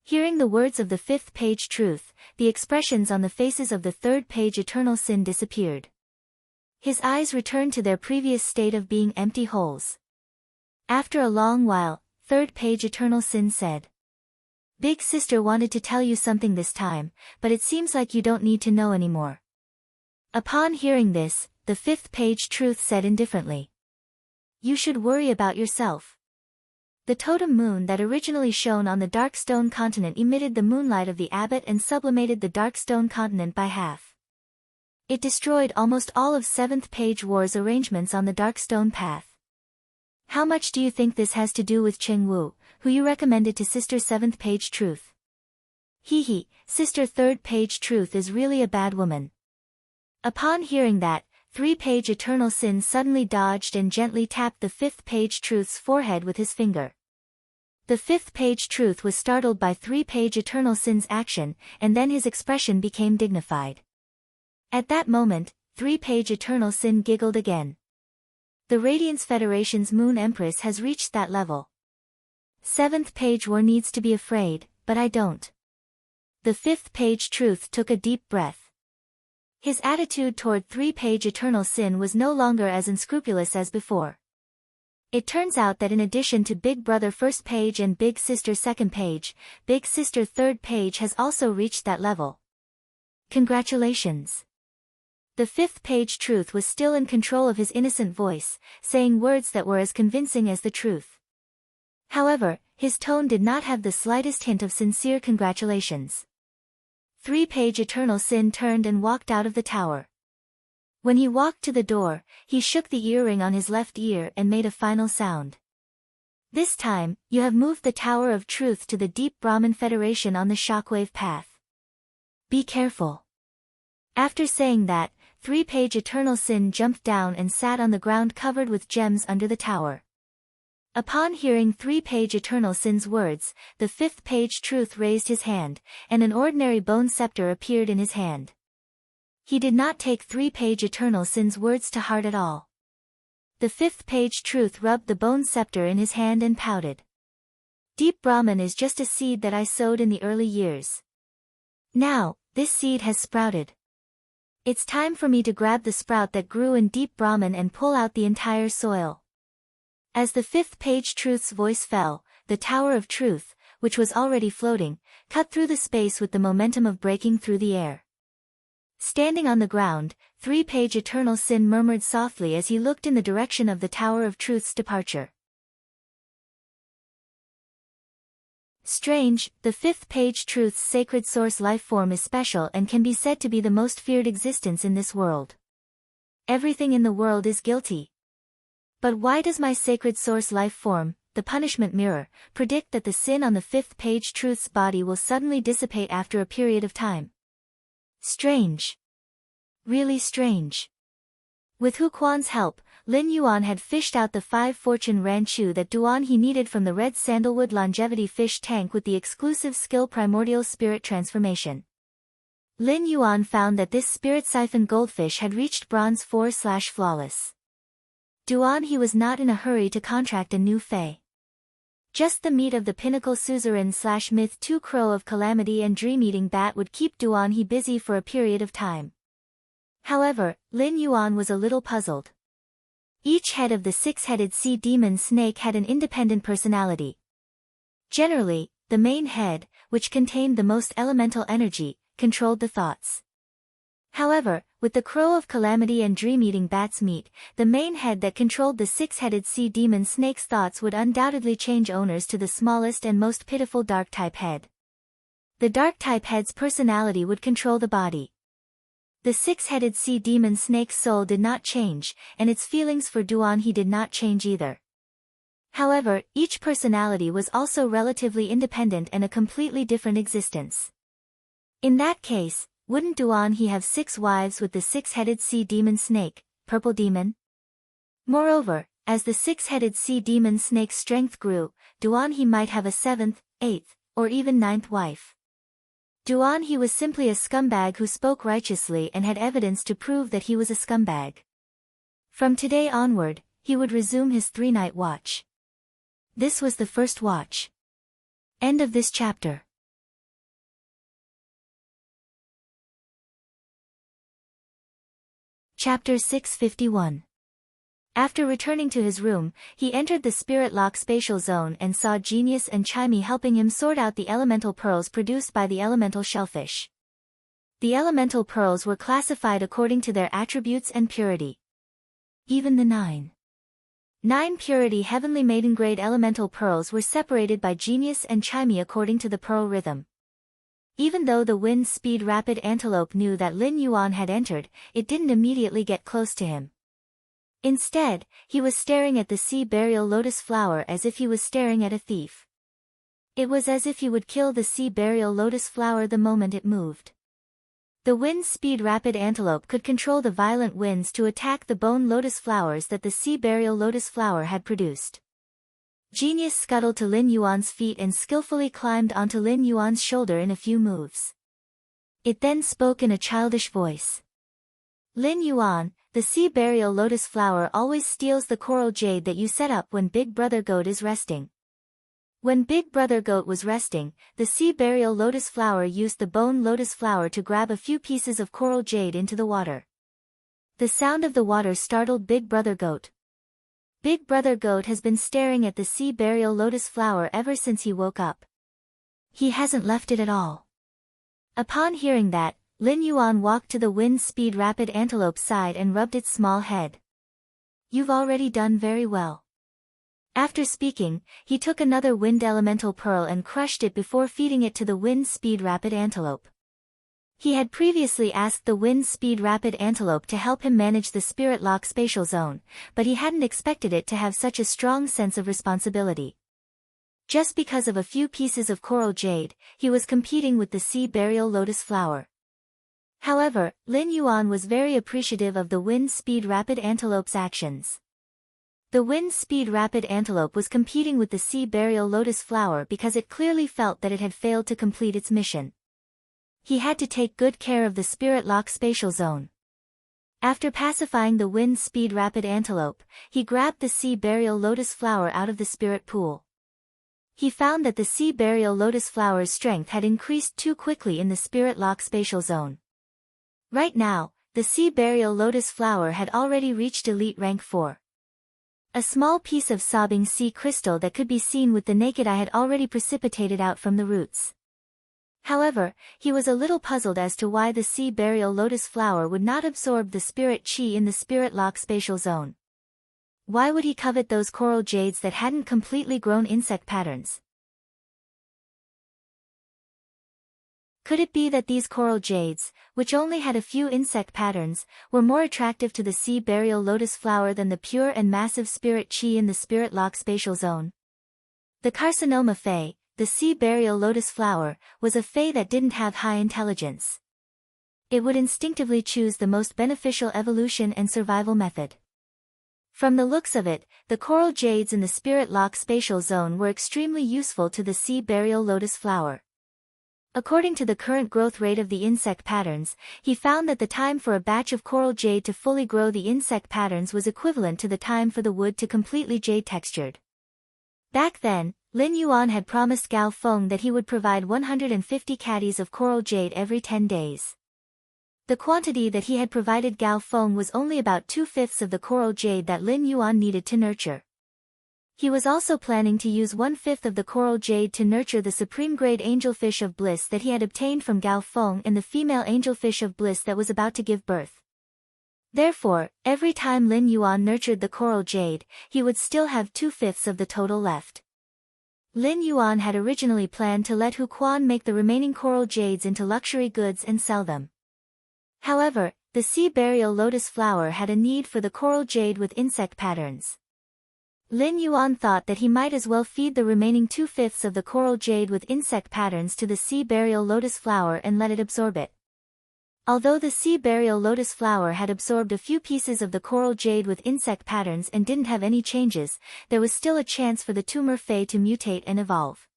Hearing the words of the fifth page truth, the expressions on the faces of the third page eternal sin disappeared. His eyes returned to their previous state of being empty holes. After a long while, third page eternal sin said, "Big sister wanted to tell you something this time, but it seems like you don't need to know anymore." Upon hearing this, the fifth page truth said indifferently, "You should worry about yourself." The totem moon that originally shone on the dark stone continent emitted the moonlight of the abbot and sublimated the dark stone continent by half. It destroyed almost all of seventh page war's arrangements on the dark stone path. How much do you think this has to do with Cheng Wu, who you recommended to Sister Seventh Page Truth? Hee, Sister Third Page Truth is really a bad woman. Upon hearing that, 3-page Eternal Sin suddenly dodged and gently tapped the 5th page Truth's forehead with his finger. The 5th page Truth was startled by 3-page Eternal Sin's action, and then his expression became dignified. At that moment, 3-page Eternal Sin giggled again. The Radiance Federation's Moon Empress has reached that level. 7th page War needs to be afraid, but I don't. The 5th page Truth took a deep breath. His attitude toward 3-page Eternal Sin was no longer as unscrupulous as before. It turns out that in addition to Big Brother First Page and Big Sister Second Page, Big Sister Third Page has also reached that level. Congratulations. The 5th page Truth was still in control of his innocent voice, saying words that were as convincing as the truth. However, his tone did not have the slightest hint of sincere congratulations. 3-page Eternal Sin turned and walked out of the tower. When he walked to the door, he shook the earring on his left ear and made a final sound. This time, you have moved the Tower of Truth to the Deep Brahman Federation on the shockwave path. Be careful. After saying that, 3-page Eternal Sin jumped down and sat on the ground covered with gems under the tower. Upon hearing 3-page Eternal Sin's words, the 5th page Truth raised his hand, and an ordinary bone scepter appeared in his hand. He did not take 3-page Eternal Sin's words to heart at all. The 5th page Truth rubbed the bone scepter in his hand and pouted. Deep Brahman is just a seed that I sowed in the early years. Now, this seed has sprouted. It's time for me to grab the sprout that grew in Deep Brahman and pull out the entire soil. As the 5th page Truth's voice fell, the Tower of Truth, which was already floating, cut through the space with the momentum of breaking through the air. Standing on the ground, 3-page Eternal Sin murmured softly as he looked in the direction of the Tower of Truth's departure. Strange, the 5th page Truth's sacred source life form is special and can be said to be the most feared existence in this world. Everything in the world is guilty. But why does my sacred source life form, the punishment mirror, predict that the sin on the 5th page Truth's body will suddenly dissipate after a period of time? Strange. Really strange. With Hu Quan's help, Lin Yuan had fished out the 5 fortune ranchu that Duan he needed from the red sandalwood longevity fish tank with the exclusive skill primordial spirit transformation. Lin Yuan found that this spirit siphon goldfish had reached bronze 4/flawless. Duan he was not in a hurry to contract a new fei. Just the meat of the pinnacle suzerain/myth 2 crow of calamity and dream-eating bat would keep Duan he busy for a period of time. However, Lin Yuan was a little puzzled. Each head of the 6-headed sea demon snake had an independent personality. Generally, the main head, which contained the most elemental energy, controlled the thoughts. However, with the crow of calamity and dream-eating bat's meat, the main head that controlled the 6-headed sea demon snake's thoughts would undoubtedly change owners to the smallest and most pitiful dark-type head. The dark-type head's personality would control the body. The 6-headed sea demon snake's soul did not change, and its feelings for Duan he did not change either. However, each personality was also relatively independent and a completely different existence. In that case, wouldn't Duan he have 6 wives with the 6-headed sea demon snake, purple demon? Moreover, as the 6-headed sea demon snake's strength grew, Duan he might have a 7th, 8th, or even 9th wife. Duan he was simply a scumbag who spoke righteously and had evidence to prove that he was a scumbag. From today onward, he would resume his 3-night watch. This was the first watch. End of this chapter. Chapter 651. After returning to his room, he entered the Spirit Lock spatial zone and saw Genius and Chimey helping him sort out the elemental pearls produced by the elemental shellfish. The elemental pearls were classified according to their attributes and purity. Even the 9 purity heavenly maiden-grade elemental pearls were separated by Genius and Chimey according to the pearl rhythm. Even though the wind speed rapid antelope knew that Lin Yuan had entered, it didn't immediately get close to him. Instead, he was staring at the sea burial lotus flower as if he was staring at a thief. It was as if he would kill the sea burial lotus flower the moment it moved. The wind speed rapid antelope could control the violent winds to attack the bone lotus flowers that the sea burial lotus flower had produced. Genius scuttled to Lin Yuan's feet and skillfully climbed onto Lin Yuan's shoulder in a few moves. It then spoke in a childish voice. Lin Yuan, the sea burial lotus flower always steals the coral jade that you set up when Big Brother Goat is resting. When Big Brother Goat was resting, the sea burial lotus flower used the bone lotus flower to grab a few pieces of coral jade into the water. The sound of the water startled Big Brother Goat. Big Brother Goat has been staring at the sea burial lotus flower ever since he woke up. He hasn't left it at all. Upon hearing that, Lin Yuan walked to the wind speed rapid antelope's side and rubbed its small head. You've already done very well. After speaking, he took another wind elemental pearl and crushed it before feeding it to the wind speed rapid antelope. He had previously asked the wind speed rapid antelope to help him manage the Spirit Lock spatial zone, but he hadn't expected it to have such a strong sense of responsibility. Just because of a few pieces of coral jade, he was competing with the sea burial lotus flower. However, Lin Yuan was very appreciative of the wind speed rapid antelope's actions. The wind speed rapid antelope was competing with the sea burial lotus flower because it clearly felt that it had failed to complete its mission. He had to take good care of the Spirit Lock spatial zone. After pacifying the wind speed rapid antelope, he grabbed the sea burial lotus flower out of the spirit pool. He found that the sea burial lotus flower's strength had increased too quickly in the Spirit Lock spatial zone. Right now, the sea burial lotus flower had already reached elite rank 4. A small piece of sobbing sea crystal that could be seen with the naked eye had already precipitated out from the roots. However, he was a little puzzled as to why the sea burial lotus flower would not absorb the spirit chi in the Spirit Lock spatial zone. Why would he covet those coral jades that hadn't completely grown insect patterns? Could it be that these coral jades, which only had a few insect patterns, were more attractive to the sea burial lotus flower than the pure and massive spirit chi in the Spirit Lock spatial zone? The carcinoma fae, the sea burial lotus flower, was a fae that didn't have high intelligence. It would instinctively choose the most beneficial evolution and survival method. From the looks of it, the coral jades in the Spirit Lock spatial zone were extremely useful to the sea burial lotus flower. According to the current growth rate of the insect patterns, he found that the time for a batch of coral jade to fully grow the insect patterns was equivalent to the time for the wood to completely jade textured. Back then, Lin Yuan had promised Gao Feng that he would provide 150 caddies of coral jade every 10 days. The quantity that he had provided Gao Feng was only about 2/5 of the coral jade that Lin Yuan needed to nurture. He was also planning to use 1/5 of the coral jade to nurture the supreme-grade angelfish of bliss that he had obtained from Gao Feng and the female angelfish of bliss that was about to give birth. Therefore, every time Lin Yuan nurtured the coral jade, he would still have 2/5 of the total left. Lin Yuan had originally planned to let Hu Quan make the remaining coral jades into luxury goods and sell them. However, the sea burial lotus flower had a need for the coral jade with insect patterns. Lin Yuan thought that he might as well feed the remaining 2/5 of the coral jade with insect patterns to the sea burial lotus flower and let it absorb it. Although the sea burial lotus flower had absorbed a few pieces of the coral jade with insect patterns and didn't have any changes, there was still a chance for the tumor fae to mutate and evolve.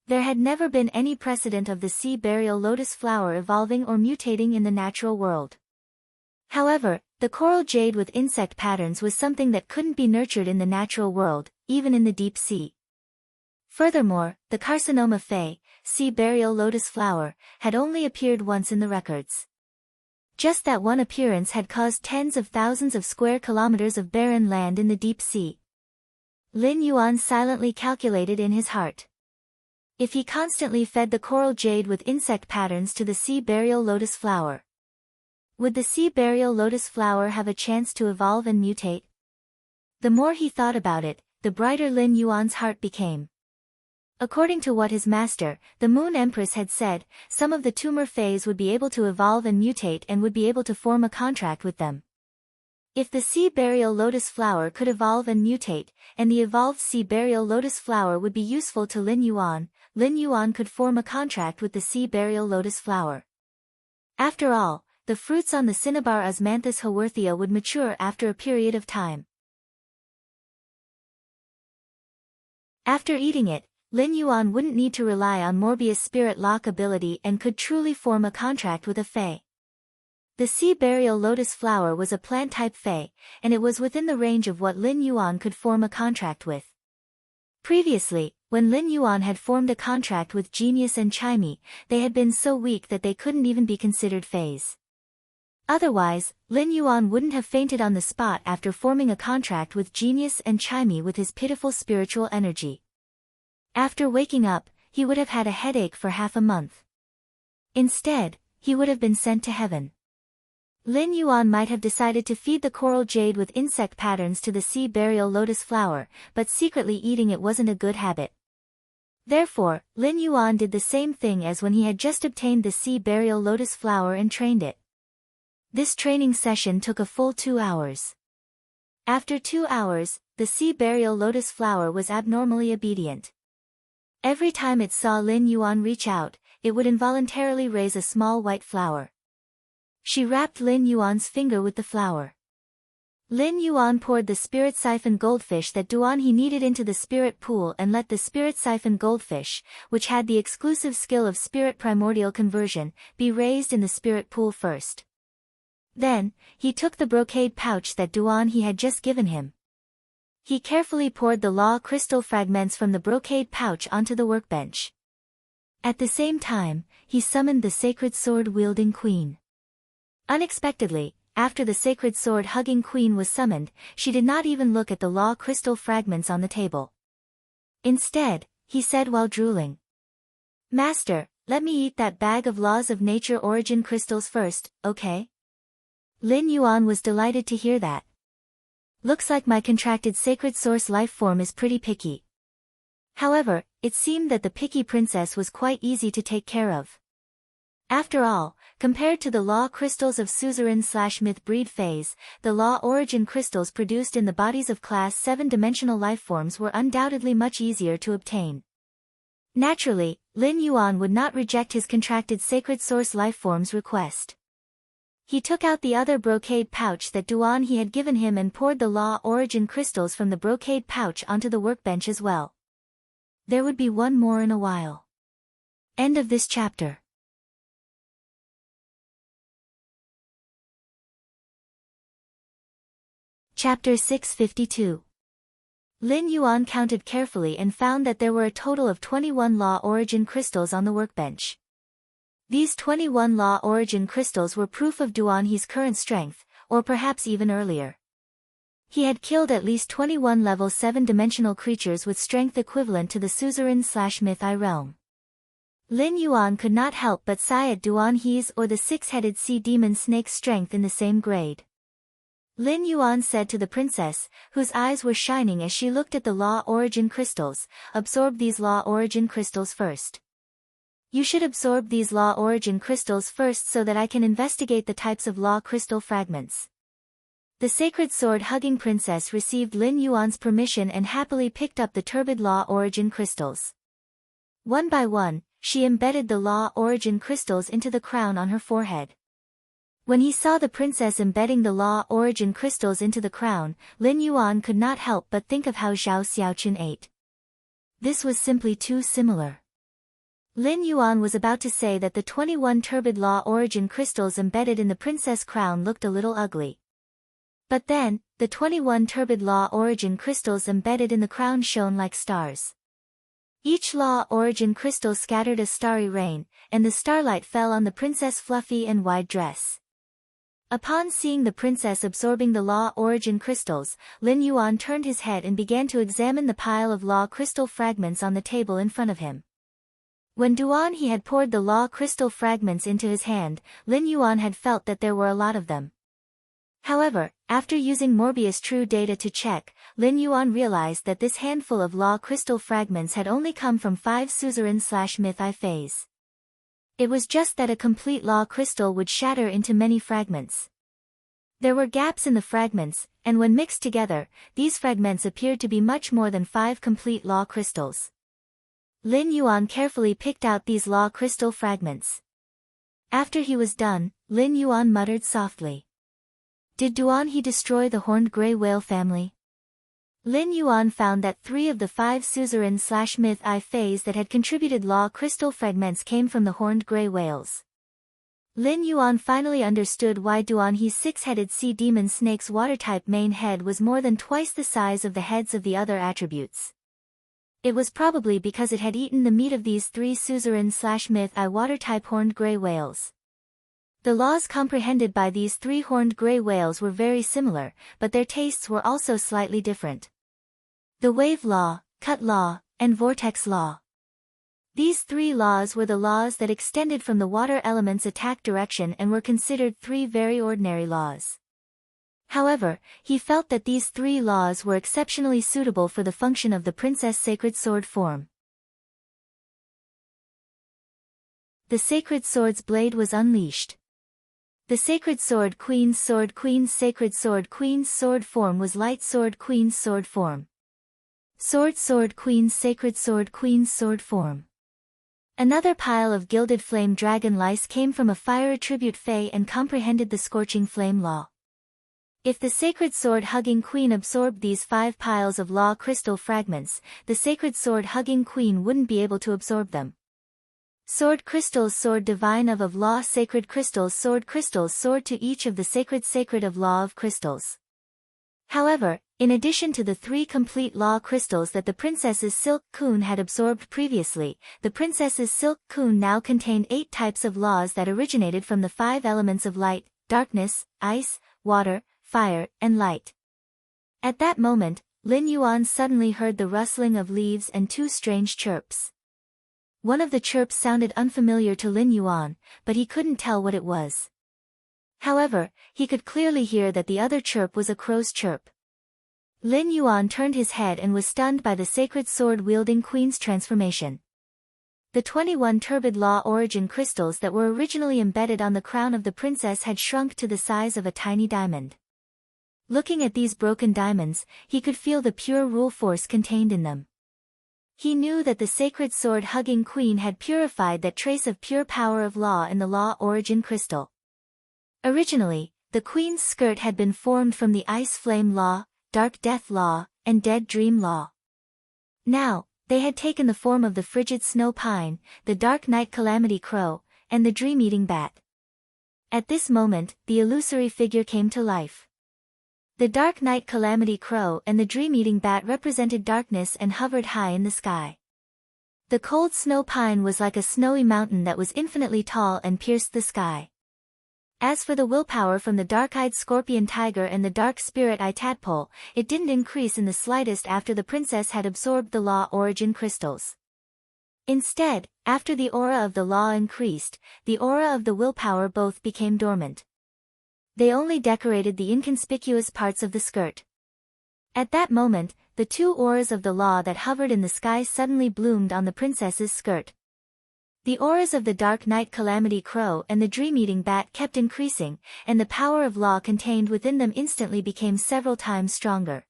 There had never been any precedent of the sea burial lotus flower evolving or mutating in the natural world. However, the coral jade with insect patterns was something that couldn't be nurtured in the natural world, even in the deep sea. Furthermore, the carcinoma fae, sea burial lotus flower, had only appeared once in the records. Just that one appearance had caused tens of thousands of square kilometers of barren land in the deep sea. Lin Yuan silently calculated in his heart. If he constantly fed the coral jade with insect patterns to the sea burial lotus flower, would the sea burial lotus flower have a chance to evolve and mutate? The more he thought about it, the brighter Lin Yuan's heart became. According to what his master, the Moon Empress, had said, some of the tumor phase would be able to evolve and mutate and would be able to form a contract with them. If the sea burial lotus flower could evolve and mutate, and the evolved sea burial lotus flower would be useful to Lin Yuan could form a contract with the sea burial lotus flower. After all, the fruits on the cinnabar Osmanthus haworthia would mature after a period of time. After eating it, Lin Yuan wouldn't need to rely on Morbius spirit lock ability and could truly form a contract with a fae. The sea burial lotus flower was a plant-type fae, and it was within the range of what Lin Yuan could form a contract with. Previously, when Lin Yuan had formed a contract with Genius and Chimey, they had been so weak that they couldn't even be considered faes. Otherwise, Lin Yuan wouldn't have fainted on the spot after forming a contract with Genius and Chimey with his pitiful spiritual energy. After waking up, he would have had a headache for half a month. Instead, he would have been sent to heaven. Lin Yuan might have decided to feed the coral jade with insect patterns to the sea burial lotus flower, but secretly eating it wasn't a good habit. Therefore, Lin Yuan did the same thing as when he had just obtained the sea burial lotus flower and trained it. This training session took a full 2 hours. After 2 hours, the sea burial lotus flower was abnormally obedient. Every time it saw Lin Yuan reach out, it would involuntarily raise a small white flower. She wrapped Lin Yuan's finger with the flower. Lin Yuan poured the spirit siphon goldfish that Duan he needed into the spirit pool and let the spirit siphon goldfish, which had the exclusive skill of spirit primordial conversion, be raised in the spirit pool first. Then, he took the brocade pouch that Duan he had just given him. He carefully poured the law crystal fragments from the brocade pouch onto the workbench. At the same time, he summoned the sacred sword-wielding queen. Unexpectedly, after the sacred sword-hugging queen was summoned, she did not even look at the law crystal fragments on the table. Instead, he said while drooling, "Master, let me eat that bag of laws of nature origin crystals first, okay?" Lin Yuan was delighted to hear that. Looks like my contracted sacred source life form is pretty picky. However, it seemed that the picky princess was quite easy to take care of. After all, compared to the law crystals of suzerain/myth breed phase, the law origin crystals produced in the bodies of class 7-dimensional lifeforms were undoubtedly much easier to obtain. Naturally, Lin Yuan would not reject his contracted sacred source lifeform's request. He took out the other brocade pouch that Duan he had given him and poured the law origin crystals from the brocade pouch onto the workbench as well. There would be one more in a while. End of this chapter. Chapter 652. Lin Yuan counted carefully and found that there were a total of 21 law origin crystals on the workbench. These 21 law origin crystals were proof of Duan He's current strength, or perhaps even earlier. He had killed at least 21 level 7-dimensional creatures with strength equivalent to the suzerain/myth I realm. Lin Yuan could not help but sigh at Duan He's or the 6-headed sea demon snake's strength in the same grade. Lin Yuan said to the princess, whose eyes were shining as she looked at the law origin crystals, "Absorb these law origin crystals first. You should absorb these law origin crystals first so that I can investigate the types of law crystal fragments." The sacred sword-hugging princess received Lin Yuan's permission and happily picked up the turbid law origin crystals. One by one, she embedded the law origin crystals into the crown on her forehead. When he saw the princess embedding the law origin crystals into the crown, Lin Yuan could not help but think of how Zhao Xiaoqun ate. This was simply too similar. Lin Yuan was about to say that the 21 turbid law origin crystals embedded in the princess crown looked a little ugly. But then, the 21 turbid law origin crystals embedded in the crown shone like stars. Each law origin crystal scattered a starry rain, and the starlight fell on the princess' fluffy and wide dress. Upon seeing the princess absorbing the law origin crystals, Lin Yuan turned his head and began to examine the pile of law crystal fragments on the table in front of him. When he had poured the law crystal fragments into his hand, Lin Yuan had felt that there were a lot of them. However, after using Morbius True Data to check, Lin Yuan realized that this handful of law crystal fragments had only come from 5 suzerain/myth I phase. It was just that a complete law crystal would shatter into many fragments. There were gaps in the fragments, and when mixed together, these fragments appeared to be much more than 5 complete law crystals. Lin Yuan carefully picked out these law crystal fragments. After he was done, Lin Yuan muttered softly. Did he destroy the horned gray whale family? Lin Yuan found that 3 of the 5 suzerain/myth I phase that had contributed law crystal fragments came from the horned gray whales. Lin Yuan finally understood why He's 6-headed sea demon snake's water-type main head was more than twice the size of the heads of the other attributes. It was probably because it had eaten the meat of these 3 suzerain/myth I water-type horned gray whales. The laws comprehended by these 3 horned gray whales were very similar, but their tastes were also slightly different. The wave law, cut law, and vortex law. These 3 laws were the laws that extended from the water element's attack direction and were considered 3 very ordinary laws. However, he felt that these 3 laws were exceptionally suitable for the function of the princess' sacred sword form. The sacred sword's blade was unleashed. The sacred sword Queen's sacred sword Queen's sword form was light sword Queen's sword form. Sword Queen's sacred sword Queen's sword form. Another pile of gilded flame dragon lice came from a fire attribute Fey and comprehended the scorching flame law. If the sacred sword-hugging queen absorbed these 5 piles of law crystal fragments, the sacred sword-hugging queen wouldn't be able to absorb them. Sword crystals sword divine of law sacred crystals sword to each of the sacred of law of crystals. However, in addition to the 3 complete law crystals that the princess's silk cocoon had absorbed previously, the princess's silk cocoon now contained 8 types of laws that originated from the 5 elements of light, darkness, ice, water, fire, and light. At that moment, Lin Yuan suddenly heard the rustling of leaves and 2 strange chirps. One of the chirps sounded unfamiliar to Lin Yuan, but he couldn't tell what it was. However, he could clearly hear that the other chirp was a crow's chirp. Lin Yuan turned his head and was stunned by the sacred sword-wielding queen's transformation. The 21 turbid law origin crystals that were originally embedded on the crown of the princess had shrunk to the size of a tiny diamond. Looking at these broken diamonds, he could feel the pure rule force contained in them. He knew that the sacred sword-hugging queen had purified that trace of pure power of law in the law origin crystal. Originally, the queen's skirt had been formed from the ice flame law, dark death law, and dead dream law. Now, they had taken the form of the frigid snow pine, the dark night calamity crow, and the dream-eating bat. At this moment, the illusory figure came to life. The dark night calamity crow and the dream-eating bat represented darkness and hovered high in the sky. The cold snow pine was like a snowy mountain that was infinitely tall and pierced the sky. As for the willpower from the dark-eyed scorpion tiger and the dark spirit eye tadpole, it didn't increase in the slightest after the princess had absorbed the law origin crystals. Instead, after the aura of the law increased, the aura of the willpower both became dormant. They only decorated the inconspicuous parts of the skirt. At that moment, the 2 auras of the law that hovered in the sky suddenly bloomed on the princess's skirt. The auras of the dark night calamity crow and the dream-eating bat kept increasing, and the power of law contained within them instantly became several times stronger.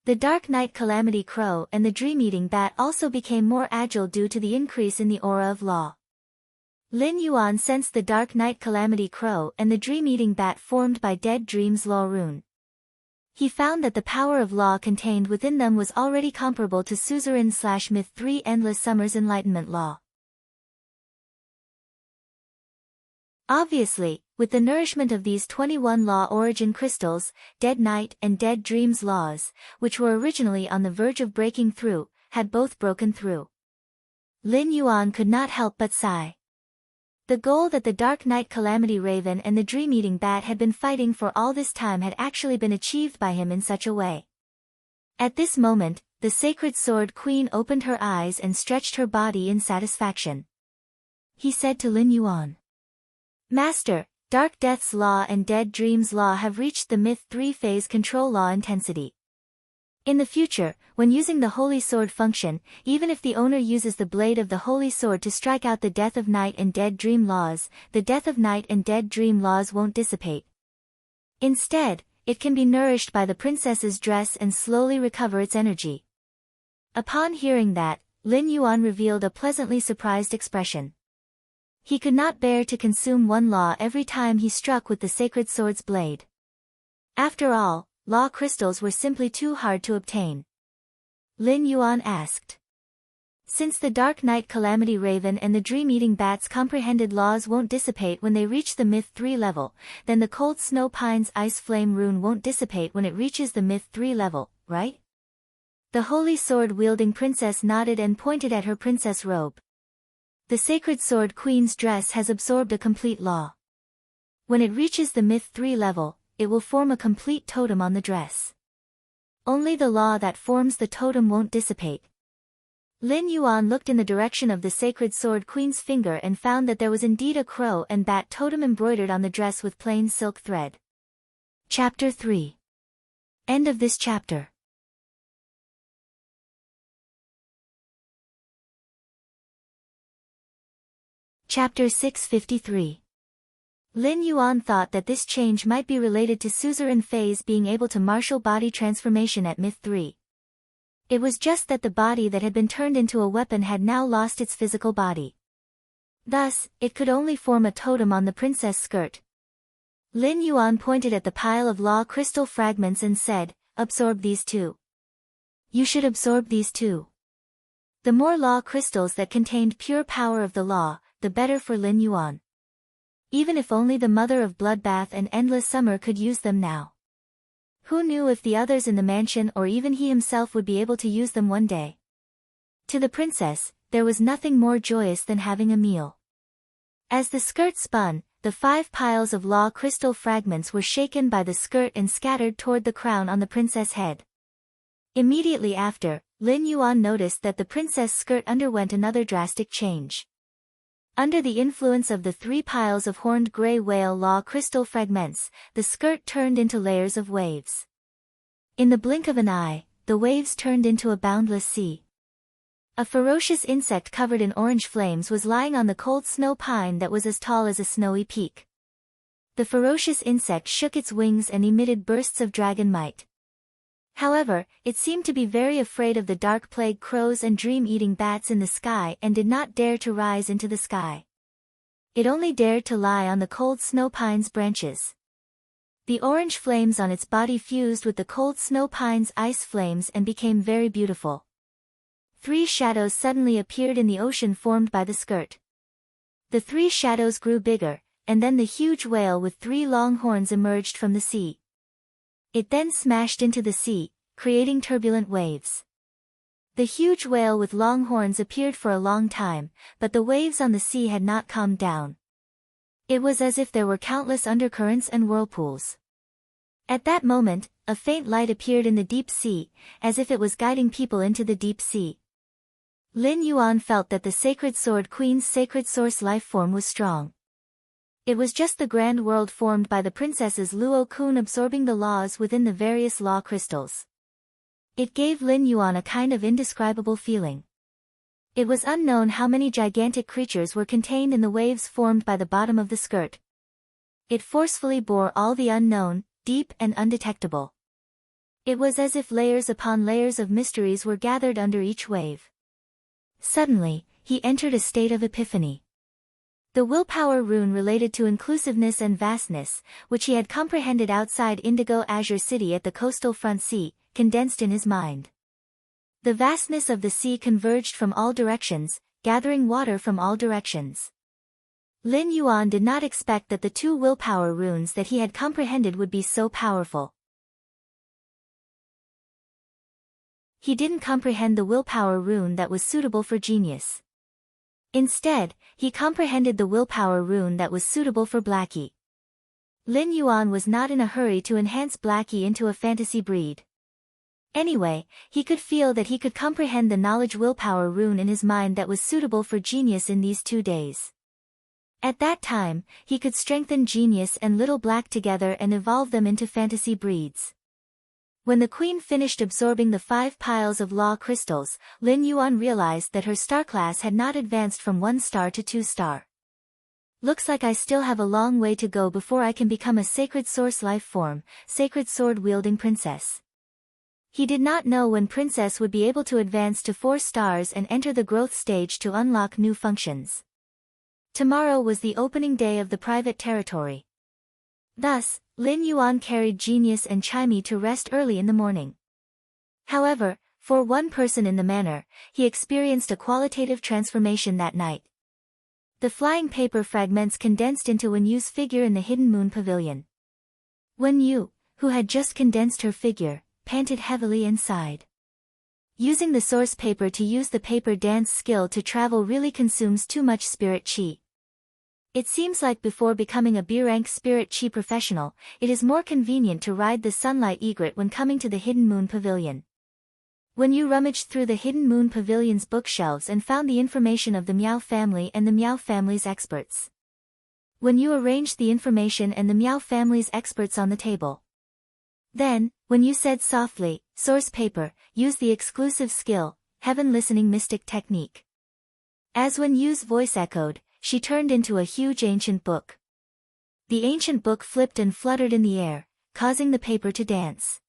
The dark night calamity crow and the dream-eating bat also became more agile due to the increase in the aura of law. Lin Yuan sensed the dark night calamity crow and the dream-eating bat formed by dead dreams law rune. He found that the power of law contained within them was already comparable to suzerain/myth 3 endless summers enlightenment law. Obviously, with the nourishment of these 21 law origin crystals, dead night and dead dreams laws, which were originally on the verge of breaking through, had both broken through. Lin Yuan could not help but sigh. The goal that the Dark Knight Calamity Raven and the Dream-Eating Bat had been fighting for all this time had actually been achieved by him in such a way. At this moment, the Sacred Sword Queen opened her eyes and stretched her body in satisfaction. He said to Lin Yuan, "Master, Dark Death's Law and Dead Dreams Law have reached the Myth 3 phase control law intensity. In the future, when using the Holy Sword function, even if the owner uses the blade of the Holy Sword to strike out the Death of Night and Dead Dream laws, the Death of Night and Dead Dream laws won't dissipate. Instead, it can be nourished by the princess's dress and slowly recover its energy." Upon hearing that, Lin Yuan revealed a pleasantly surprised expression. He could not bear to consume one law every time he struck with the sacred sword's blade. After all, law crystals were simply too hard to obtain. Lin Yuan asked, "Since the Dark Knight Calamity Raven and the Dream-Eating Bat's comprehended laws won't dissipate when they reach the Myth 3 level, then the Cold Snow Pine's Ice Flame rune won't dissipate when it reaches the Myth 3 level, right?" The Holy Sword-wielding princess nodded and pointed at her princess robe. "The Sacred Sword Queen's dress has absorbed a complete law. When it reaches the Myth 3 level, it will form a complete totem on the dress. Only the law that forms the totem won't dissipate." Lin Yuan looked in the direction of the Sacred Sword Queen's finger and found that there was indeed a crow and bat totem embroidered on the dress with plain silk thread. Chapter 3. End of this chapter. Chapter 653. Lin Yuan thought that this change might be related to suzerain Fei's being able to martial body transformation at Myth 3. It was just that the body that had been turned into a weapon had now lost its physical body. Thus, it could only form a totem on the princess' skirt. Lin Yuan pointed at the pile of law crystal fragments and said, "Absorb these too. You should absorb these too." The more law crystals that contained pure power of the law, the better for Lin Yuan. Even if only the Mother of Bloodbath and Endless Summer could use them now. Who knew if the others in the mansion or even he himself would be able to use them one day? To the princess, there was nothing more joyous than having a meal. As the skirt spun, the 5 piles of law crystal fragments were shaken by the skirt and scattered toward the crown on the princess' head. Immediately after, Lin Yuan noticed that the princess' skirt underwent another drastic change. Under the influence of the 3 piles of horned gray whale law crystal fragments, the skirt turned into layers of waves. In the blink of an eye, the waves turned into a boundless sea. A ferocious insect covered in orange flames was lying on the cold snow pine that was as tall as a snowy peak. The ferocious insect shook its wings and emitted bursts of dragon might. However, it seemed to be very afraid of the dark plague crows and dream-eating bats in the sky and did not dare to rise into the sky. It only dared to lie on the cold snow pine's branches. The orange flames on its body fused with the cold snow pine's ice flames and became very beautiful. 3 shadows suddenly appeared in the ocean formed by the skirt. The 3 shadows grew bigger, and then the huge whale with 3 long horns emerged from the sea. It then smashed into the sea, creating turbulent waves. The huge whale with long horns appeared for a long time, but the waves on the sea had not calmed down. It was as if there were countless undercurrents and whirlpools. At that moment, a faint light appeared in the deep sea, as if it was guiding people into the deep sea. Lin Yuan felt that the Sacred Sword Queen's sacred source life form was strong. It was just the grand world formed by the princesses Luo Kun absorbing the laws within the various law crystals. It gave Lin Yuan a kind of indescribable feeling. It was unknown how many gigantic creatures were contained in the waves formed by the bottom of the skirt. It forcefully bore all the unknown, deep and undetectable. It was as if layers upon layers of mysteries were gathered under each wave. Suddenly, he entered a state of epiphany. The willpower rune related to inclusiveness and vastness, which he had comprehended outside Indigo Azure City at the coastal front sea, condensed in his mind. The vastness of the sea converged from all directions, gathering water from all directions. Lin Yuan did not expect that the 2 willpower runes that he had comprehended would be so powerful. He didn't comprehend the willpower rune that was suitable for genius. Instead, he comprehended the willpower rune that was suitable for Blackie. Lin Yuan was not in a hurry to enhance Blackie into a fantasy breed. Anyway, he could feel that he could comprehend the knowledge willpower rune in his mind that was suitable for genius in these 2 days. At that time, he could strengthen genius and little black together and evolve them into fantasy breeds. When the queen finished absorbing the 5 piles of law crystals, Lin Yuan realized that her star class had not advanced from 1 star to 2 star. Looks like I still have a long way to go before I can become a sacred source life form, sacred sword-wielding princess. He did not know when princess would be able to advance to 4 stars and enter the growth stage to unlock new functions. Tomorrow was the opening day of the private territory. Thus, Lin Yuan carried Genius and Chimey to rest early in the morning. However, for one person in the manor, he experienced a qualitative transformation that night. The flying paper fragments condensed into Wenyu's figure in the Hidden Moon Pavilion. Wenyu, who had just condensed her figure, panted heavily and sighed. Using the source paper to use the paper dance skill to travel really consumes too much spirit chi. It seems like before becoming a B-rank spirit chi professional, it is more convenient to ride the sunlight egret when coming to the Hidden Moon Pavilion. When you rummaged through the Hidden Moon Pavilion's bookshelves and found the information of the Miao family and the Miao family's experts. When you arranged the information and the Miao family's experts on the table. Then, when you said softly, source paper, use the exclusive skill, heaven listening mystic technique. As when Yu's voice echoed, she turned into a huge ancient book. The ancient book flipped and fluttered in the air, causing the paper to dance.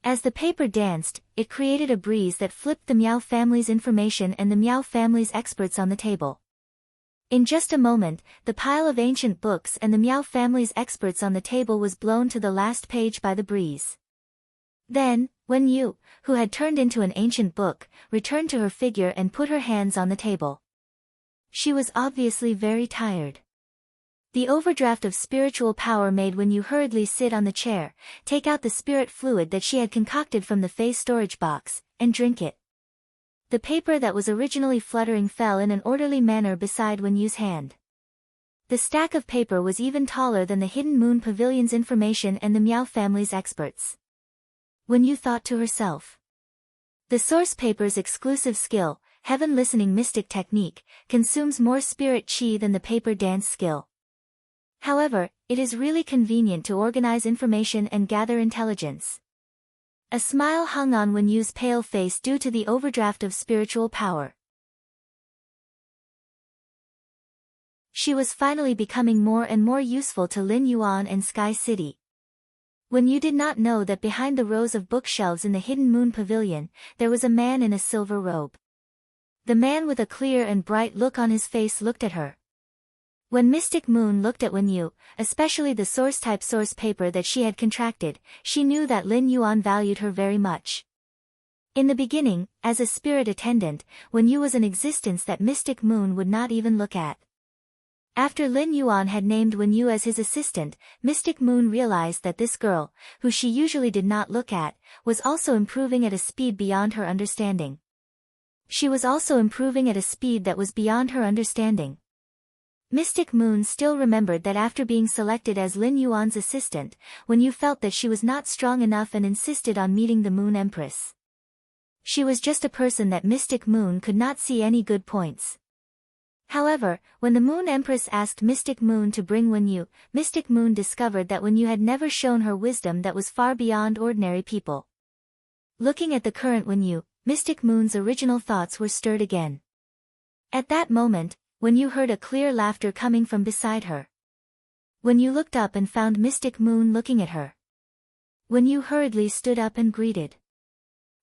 As the paper danced, it created a breeze that flipped the Miao family's information and the Miao family's experts on the table. In just a moment, the pile of ancient books and the Miao family's experts on the table was blown to the last page by the breeze. Then, Wenyu, who had turned into an ancient book, returned to her figure and put her hands on the table. She was obviously very tired. The overdraft of spiritual power made Wenyu hurriedly sit on the chair, take out the spirit fluid that she had concocted from the phase storage box, and drink it. The paper that was originally fluttering fell in an orderly manner beside Wenyu's hand. The stack of paper was even taller than the Hidden Moon Pavilion's information and the Miao family's experts. Wenyu thought to herself. The source paper's exclusive skill, heaven listening mystic technique, consumes more spirit chi than the paper dance skill. However, it is really convenient to organize information and gather intelligence. A smile hung on Wenyu's pale face due to the overdraft of spiritual power. She was finally becoming more and more useful to Lin Yuan and Sky City. Wenyu did not know that behind the rows of bookshelves in the Hidden Moon Pavilion, there was a man in a silver robe. The man with a clear and bright look on his face looked at her. When Mystic Moon looked at Wenyu, especially the source-type source paper that she had contracted, she knew that Lin Yuan valued her very much. In the beginning, as a spirit attendant, Wenyu was an existence that Mystic Moon would not even look at. After Lin Yuan had named Wenyu as his assistant, Mystic Moon realized that this girl, who she usually did not look at, was also improving at a speed beyond her understanding. She was also improving at a speed that was beyond her understanding. Mystic Moon still remembered that after being selected as Lin Yuan's assistant, Wenyu felt that she was not strong enough and insisted on meeting the Moon Empress. She was just a person that Mystic Moon could not see any good points. However, when the Moon Empress asked Mystic Moon to bring Wenyu, Mystic Moon discovered that Wenyu had never shown her wisdom that was far beyond ordinary people. Looking at the current Wenyu, Mystic Moon's original thoughts were stirred again. At that moment, Wenyu heard a clear laughter coming from beside her. Wenyu looked up and found Mystic Moon looking at her. Wenyu hurriedly stood up and greeted.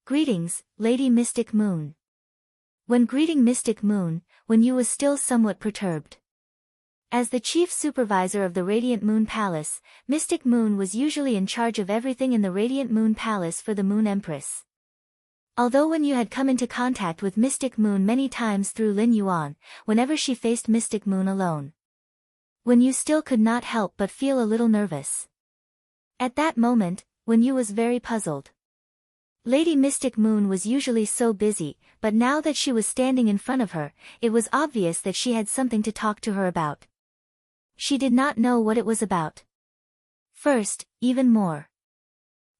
"Greetings, Lady Mystic Moon." When greeting Mystic Moon, Wenyu was still somewhat perturbed. As the chief supervisor of the Radiant Moon Palace, Mystic Moon was usually in charge of everything in the Radiant Moon Palace for the Moon Empress. Although Wenyu had come into contact with Mystic Moon many times through Lin Yuan, whenever she faced Mystic Moon alone, Wenyu still could not help but feel a little nervous. At that moment, Wenyu was very puzzled. Lady Mystic Moon was usually so busy, but now that she was standing in front of her, it was obvious that she had something to talk to her about. She did not know what it was about. First, even more.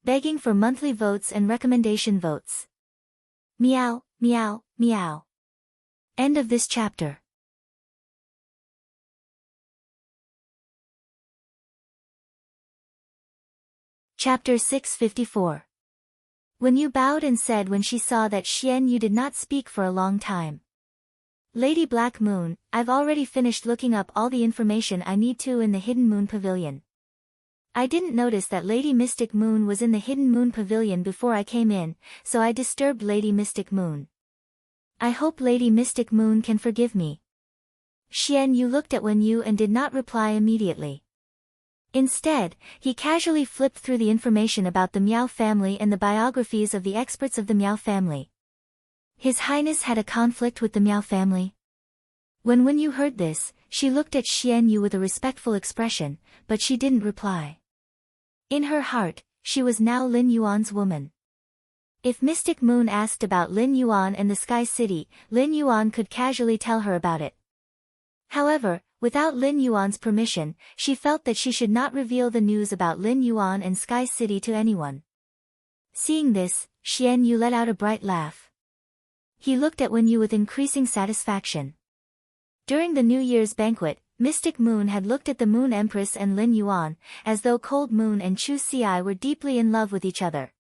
Begging for monthly votes and recommendation votes. Meow, meow, meow. End of this chapter. Chapter 654. When Yu bowed and said when she saw that Xian Yu did not speak for a long time. Lady Black Moon, I've already finished looking up all the information I need to in the Hidden Moon Pavilion. I didn't notice that Lady Mystic Moon was in the Hidden Moon Pavilion before I came in, so I disturbed Lady Mystic Moon. I hope Lady Mystic Moon can forgive me. Xian Yu looked at Wen Yu and did not reply immediately. Instead, he casually flipped through the information about the Miao family and the biographies of the experts of the Miao family. His Highness had a conflict with the Miao family. When Wen Yu heard this, she looked at Xian Yu with a respectful expression, but she didn't reply. In her heart, she was now Lin Yuan's woman. If Mystic Moon asked about Lin Yuan and the Sky City, Lin Yuan could casually tell her about it. However, without Lin Yuan's permission, she felt that she should not reveal the news about Lin Yuan and Sky City to anyone. Seeing this, Xian Yu let out a bright laugh. He looked at Wen Yu with increasing satisfaction. During the New Year's banquet, Mystic Moon had looked at the Moon Empress and Lin Yuan, as though Cold Moon and Chu Ci were deeply in love with each other.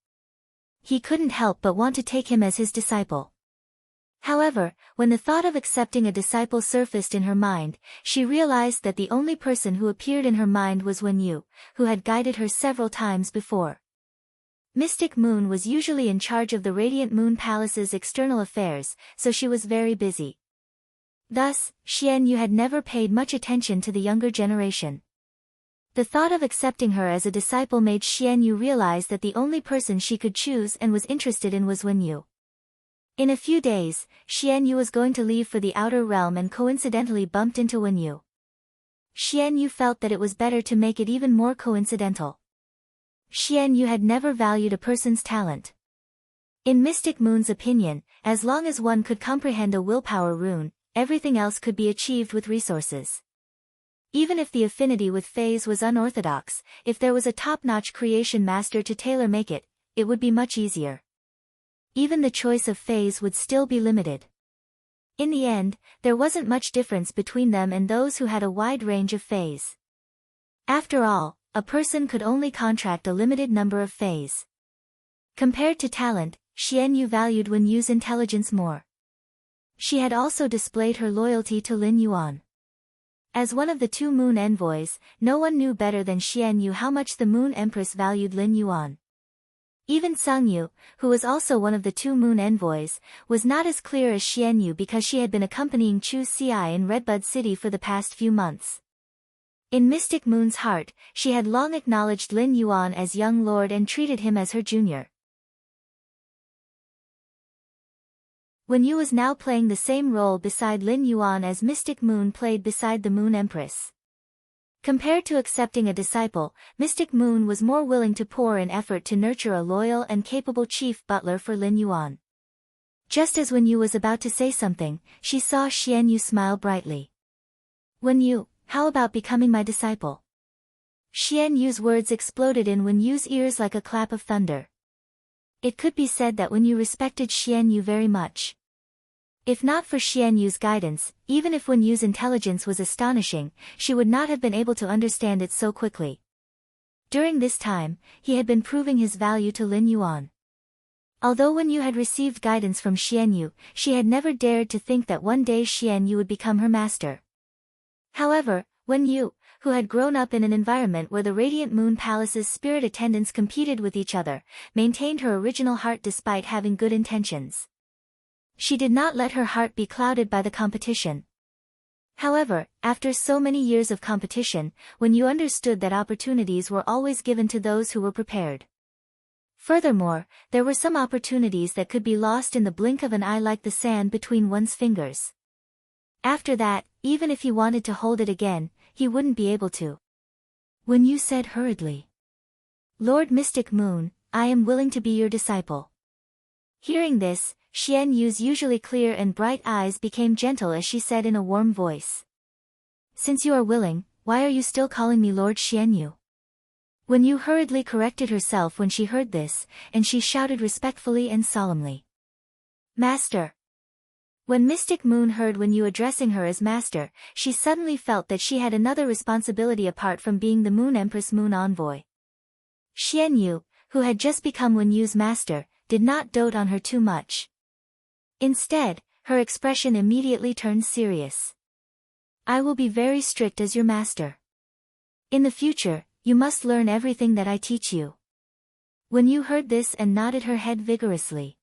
He couldn't help but want to take him as his disciple. However, when the thought of accepting a disciple surfaced in her mind, she realized that the only person who appeared in her mind was Wen Yu, who had guided her several times before. Mystic Moon was usually in charge of the Radiant Moon Palace's external affairs, so she was very busy. Thus, Xian Yu had never paid much attention to the younger generation. The thought of accepting her as a disciple made Xian Yu realize that the only person she could choose and was interested in was Wen Yu. In a few days, Xian Yu was going to leave for the outer realm and coincidentally bumped into Wen Yu. Xian Yu felt that it was better to make it even more coincidental. Xian Yu had never valued a person's talent. In Mystic Moon's opinion, as long as one could comprehend a willpower rune, everything else could be achieved with resources. Even if the affinity with phase was unorthodox, if there was a top-notch creation master to tailor-make it, it would be much easier. Even the choice of phase would still be limited. In the end, there wasn't much difference between them and those who had a wide range of phase. After all, a person could only contract a limited number of phase. Compared to talent, Xian Yu valued Wen Yu's intelligence more. She had also displayed her loyalty to Lin Yuan. As one of the two Moon Envoys, no one knew better than Xian Yu how much the Moon Empress valued Lin Yuan. Even Sang Yu, who was also one of the two Moon Envoys, was not as clear as Xian Yu because she had been accompanying Chu Ci in Redbud City for the past few months. In Mystic Moon's heart, she had long acknowledged Lin Yuan as young lord and treated him as her junior. Wen Yu was now playing the same role beside Lin Yuan as Mystic Moon played beside the Moon Empress. Compared to accepting a disciple, Mystic Moon was more willing to pour in effort to nurture a loyal and capable chief butler for Lin Yuan. Just as Wen Yu was about to say something, she saw Xian Yu smile brightly. Wen Yu, how about becoming my disciple? Xian Yu's words exploded in Wen Yu's ears like a clap of thunder. It could be said that Wen Yu respected Xian Yu very much. If not for Xian Yu's guidance, even if Wen Yu's intelligence was astonishing, she would not have been able to understand it so quickly. During this time, he had been proving his value to Lin Yuan. Although Wen Yu had received guidance from Xian Yu, she had never dared to think that one day Xian Yu would become her master. However, Wen Yu, who had grown up in an environment where the Radiant Moon Palace's spirit attendants competed with each other, maintained her original heart despite having good intentions. She did not let her heart be clouded by the competition. However, after so many years of competition, Wen Yu understood that opportunities were always given to those who were prepared. Furthermore, there were some opportunities that could be lost in the blink of an eye like the sand between one's fingers. After that, even if he wanted to hold it again, he wouldn't be able to. Wen Yu said hurriedly, "Lord Mystic Moon, I am willing to be your disciple. Hearing this, Xian Yu's usually clear and bright eyes became gentle as she said in a warm voice. Since you are willing, why are you still calling me Lord Xian Yu? Wen Yu hurriedly corrected herself when she heard this, and she shouted respectfully and solemnly. Master. When Mystic Moon heard Wen Yu addressing her as master, she suddenly felt that she had another responsibility apart from being the Moon Empress Moon Envoy. Xian Yu, who had just become Wen Yu's master, did not dote on her too much. Instead, her expression immediately turned serious. I will be very strict as your master. In the future, you must learn everything that I teach you. Wen Yu heard this and nodded her head vigorously.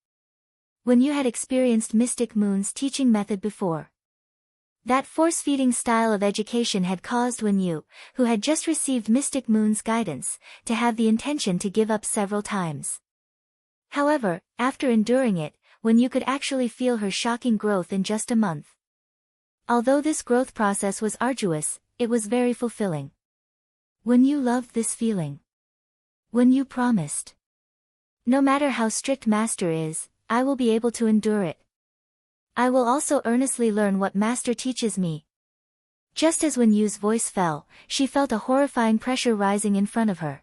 Wen Yu had experienced Mystic Moon's teaching method before. That force-feeding style of education had caused Wen Yu, who had just received Mystic Moon's guidance, to have the intention to give up several times. However, after enduring it, Wen Yu could actually feel her shocking growth in just a month. Although this growth process was arduous, it was very fulfilling. Wen Yu loved this feeling. Wen Yu promised. No matter how strict Master is, I will be able to endure it. I will also earnestly learn what Master teaches me. Just as Wen Yu's voice fell, she felt a horrifying pressure rising in front of her.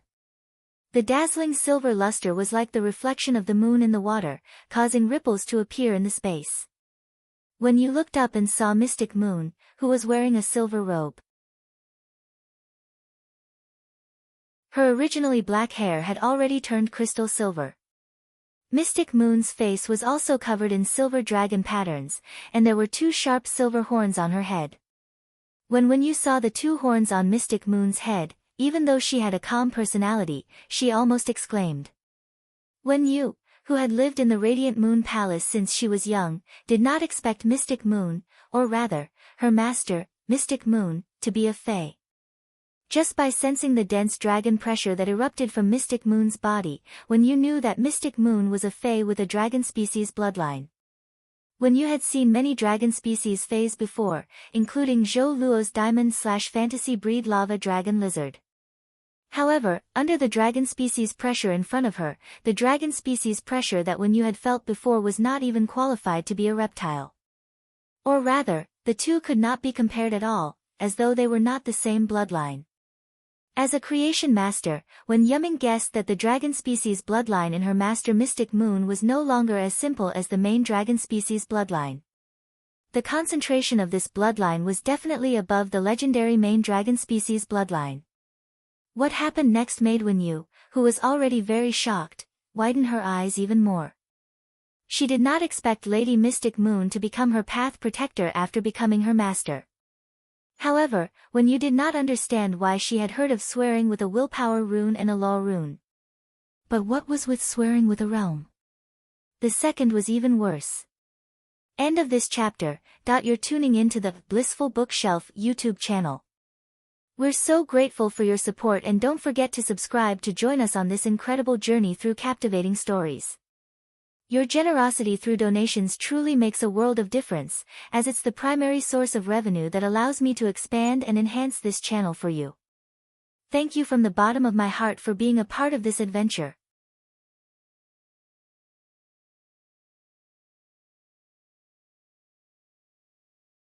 The dazzling silver luster was like the reflection of the moon in the water, causing ripples to appear in the space. Wen Yu looked up and saw Mystic Moon, who was wearing a silver robe. Her originally black hair had already turned crystal silver. Mystic Moon's face was also covered in silver dragon patterns, and there were two sharp silver horns on her head. When Wen Yu saw the two horns on Mystic Moon's head, even though she had a calm personality, she almost exclaimed. Wen Yu, who had lived in the Radiant Moon Palace since she was young, did not expect Mystic Moon, or rather, her master, Mystic Moon, to be a fae. Just by sensing the dense dragon pressure that erupted from Mystic Moon's body, Wen Yu knew that Mystic Moon was a fae with a dragon species bloodline. Wen Yu had seen many dragon species faes before, including Zhou Luo's diamond/fantasy breed lava dragon lizard. However, under the dragon species pressure in front of her, the dragon species pressure that Wen Yu had felt before was not even qualified to be a reptile. Or rather, the two could not be compared at all, as though they were not the same bloodline. As a creation master, Wen Yuming guessed that the dragon species bloodline in her master Mystic Moon was no longer as simple as the main dragon species bloodline. The concentration of this bloodline was definitely above the legendary main dragon species bloodline. What happened next made Wen Yu, who was already very shocked, widen her eyes even more. She did not expect Lady Mystic Moon to become her path protector after becoming her master. However, Wen Yu did not understand why she had heard of swearing with a willpower rune and a law rune. But what was with swearing with a realm? The second was even worse. End of this chapter. You're tuning into the Blissful Bookshelf YouTube channel. We're so grateful for your support, and don't forget to subscribe to join us on this incredible journey through captivating stories. Your generosity through donations truly makes a world of difference, as it's the primary source of revenue that allows me to expand and enhance this channel for you. Thank you from the bottom of my heart for being a part of this adventure.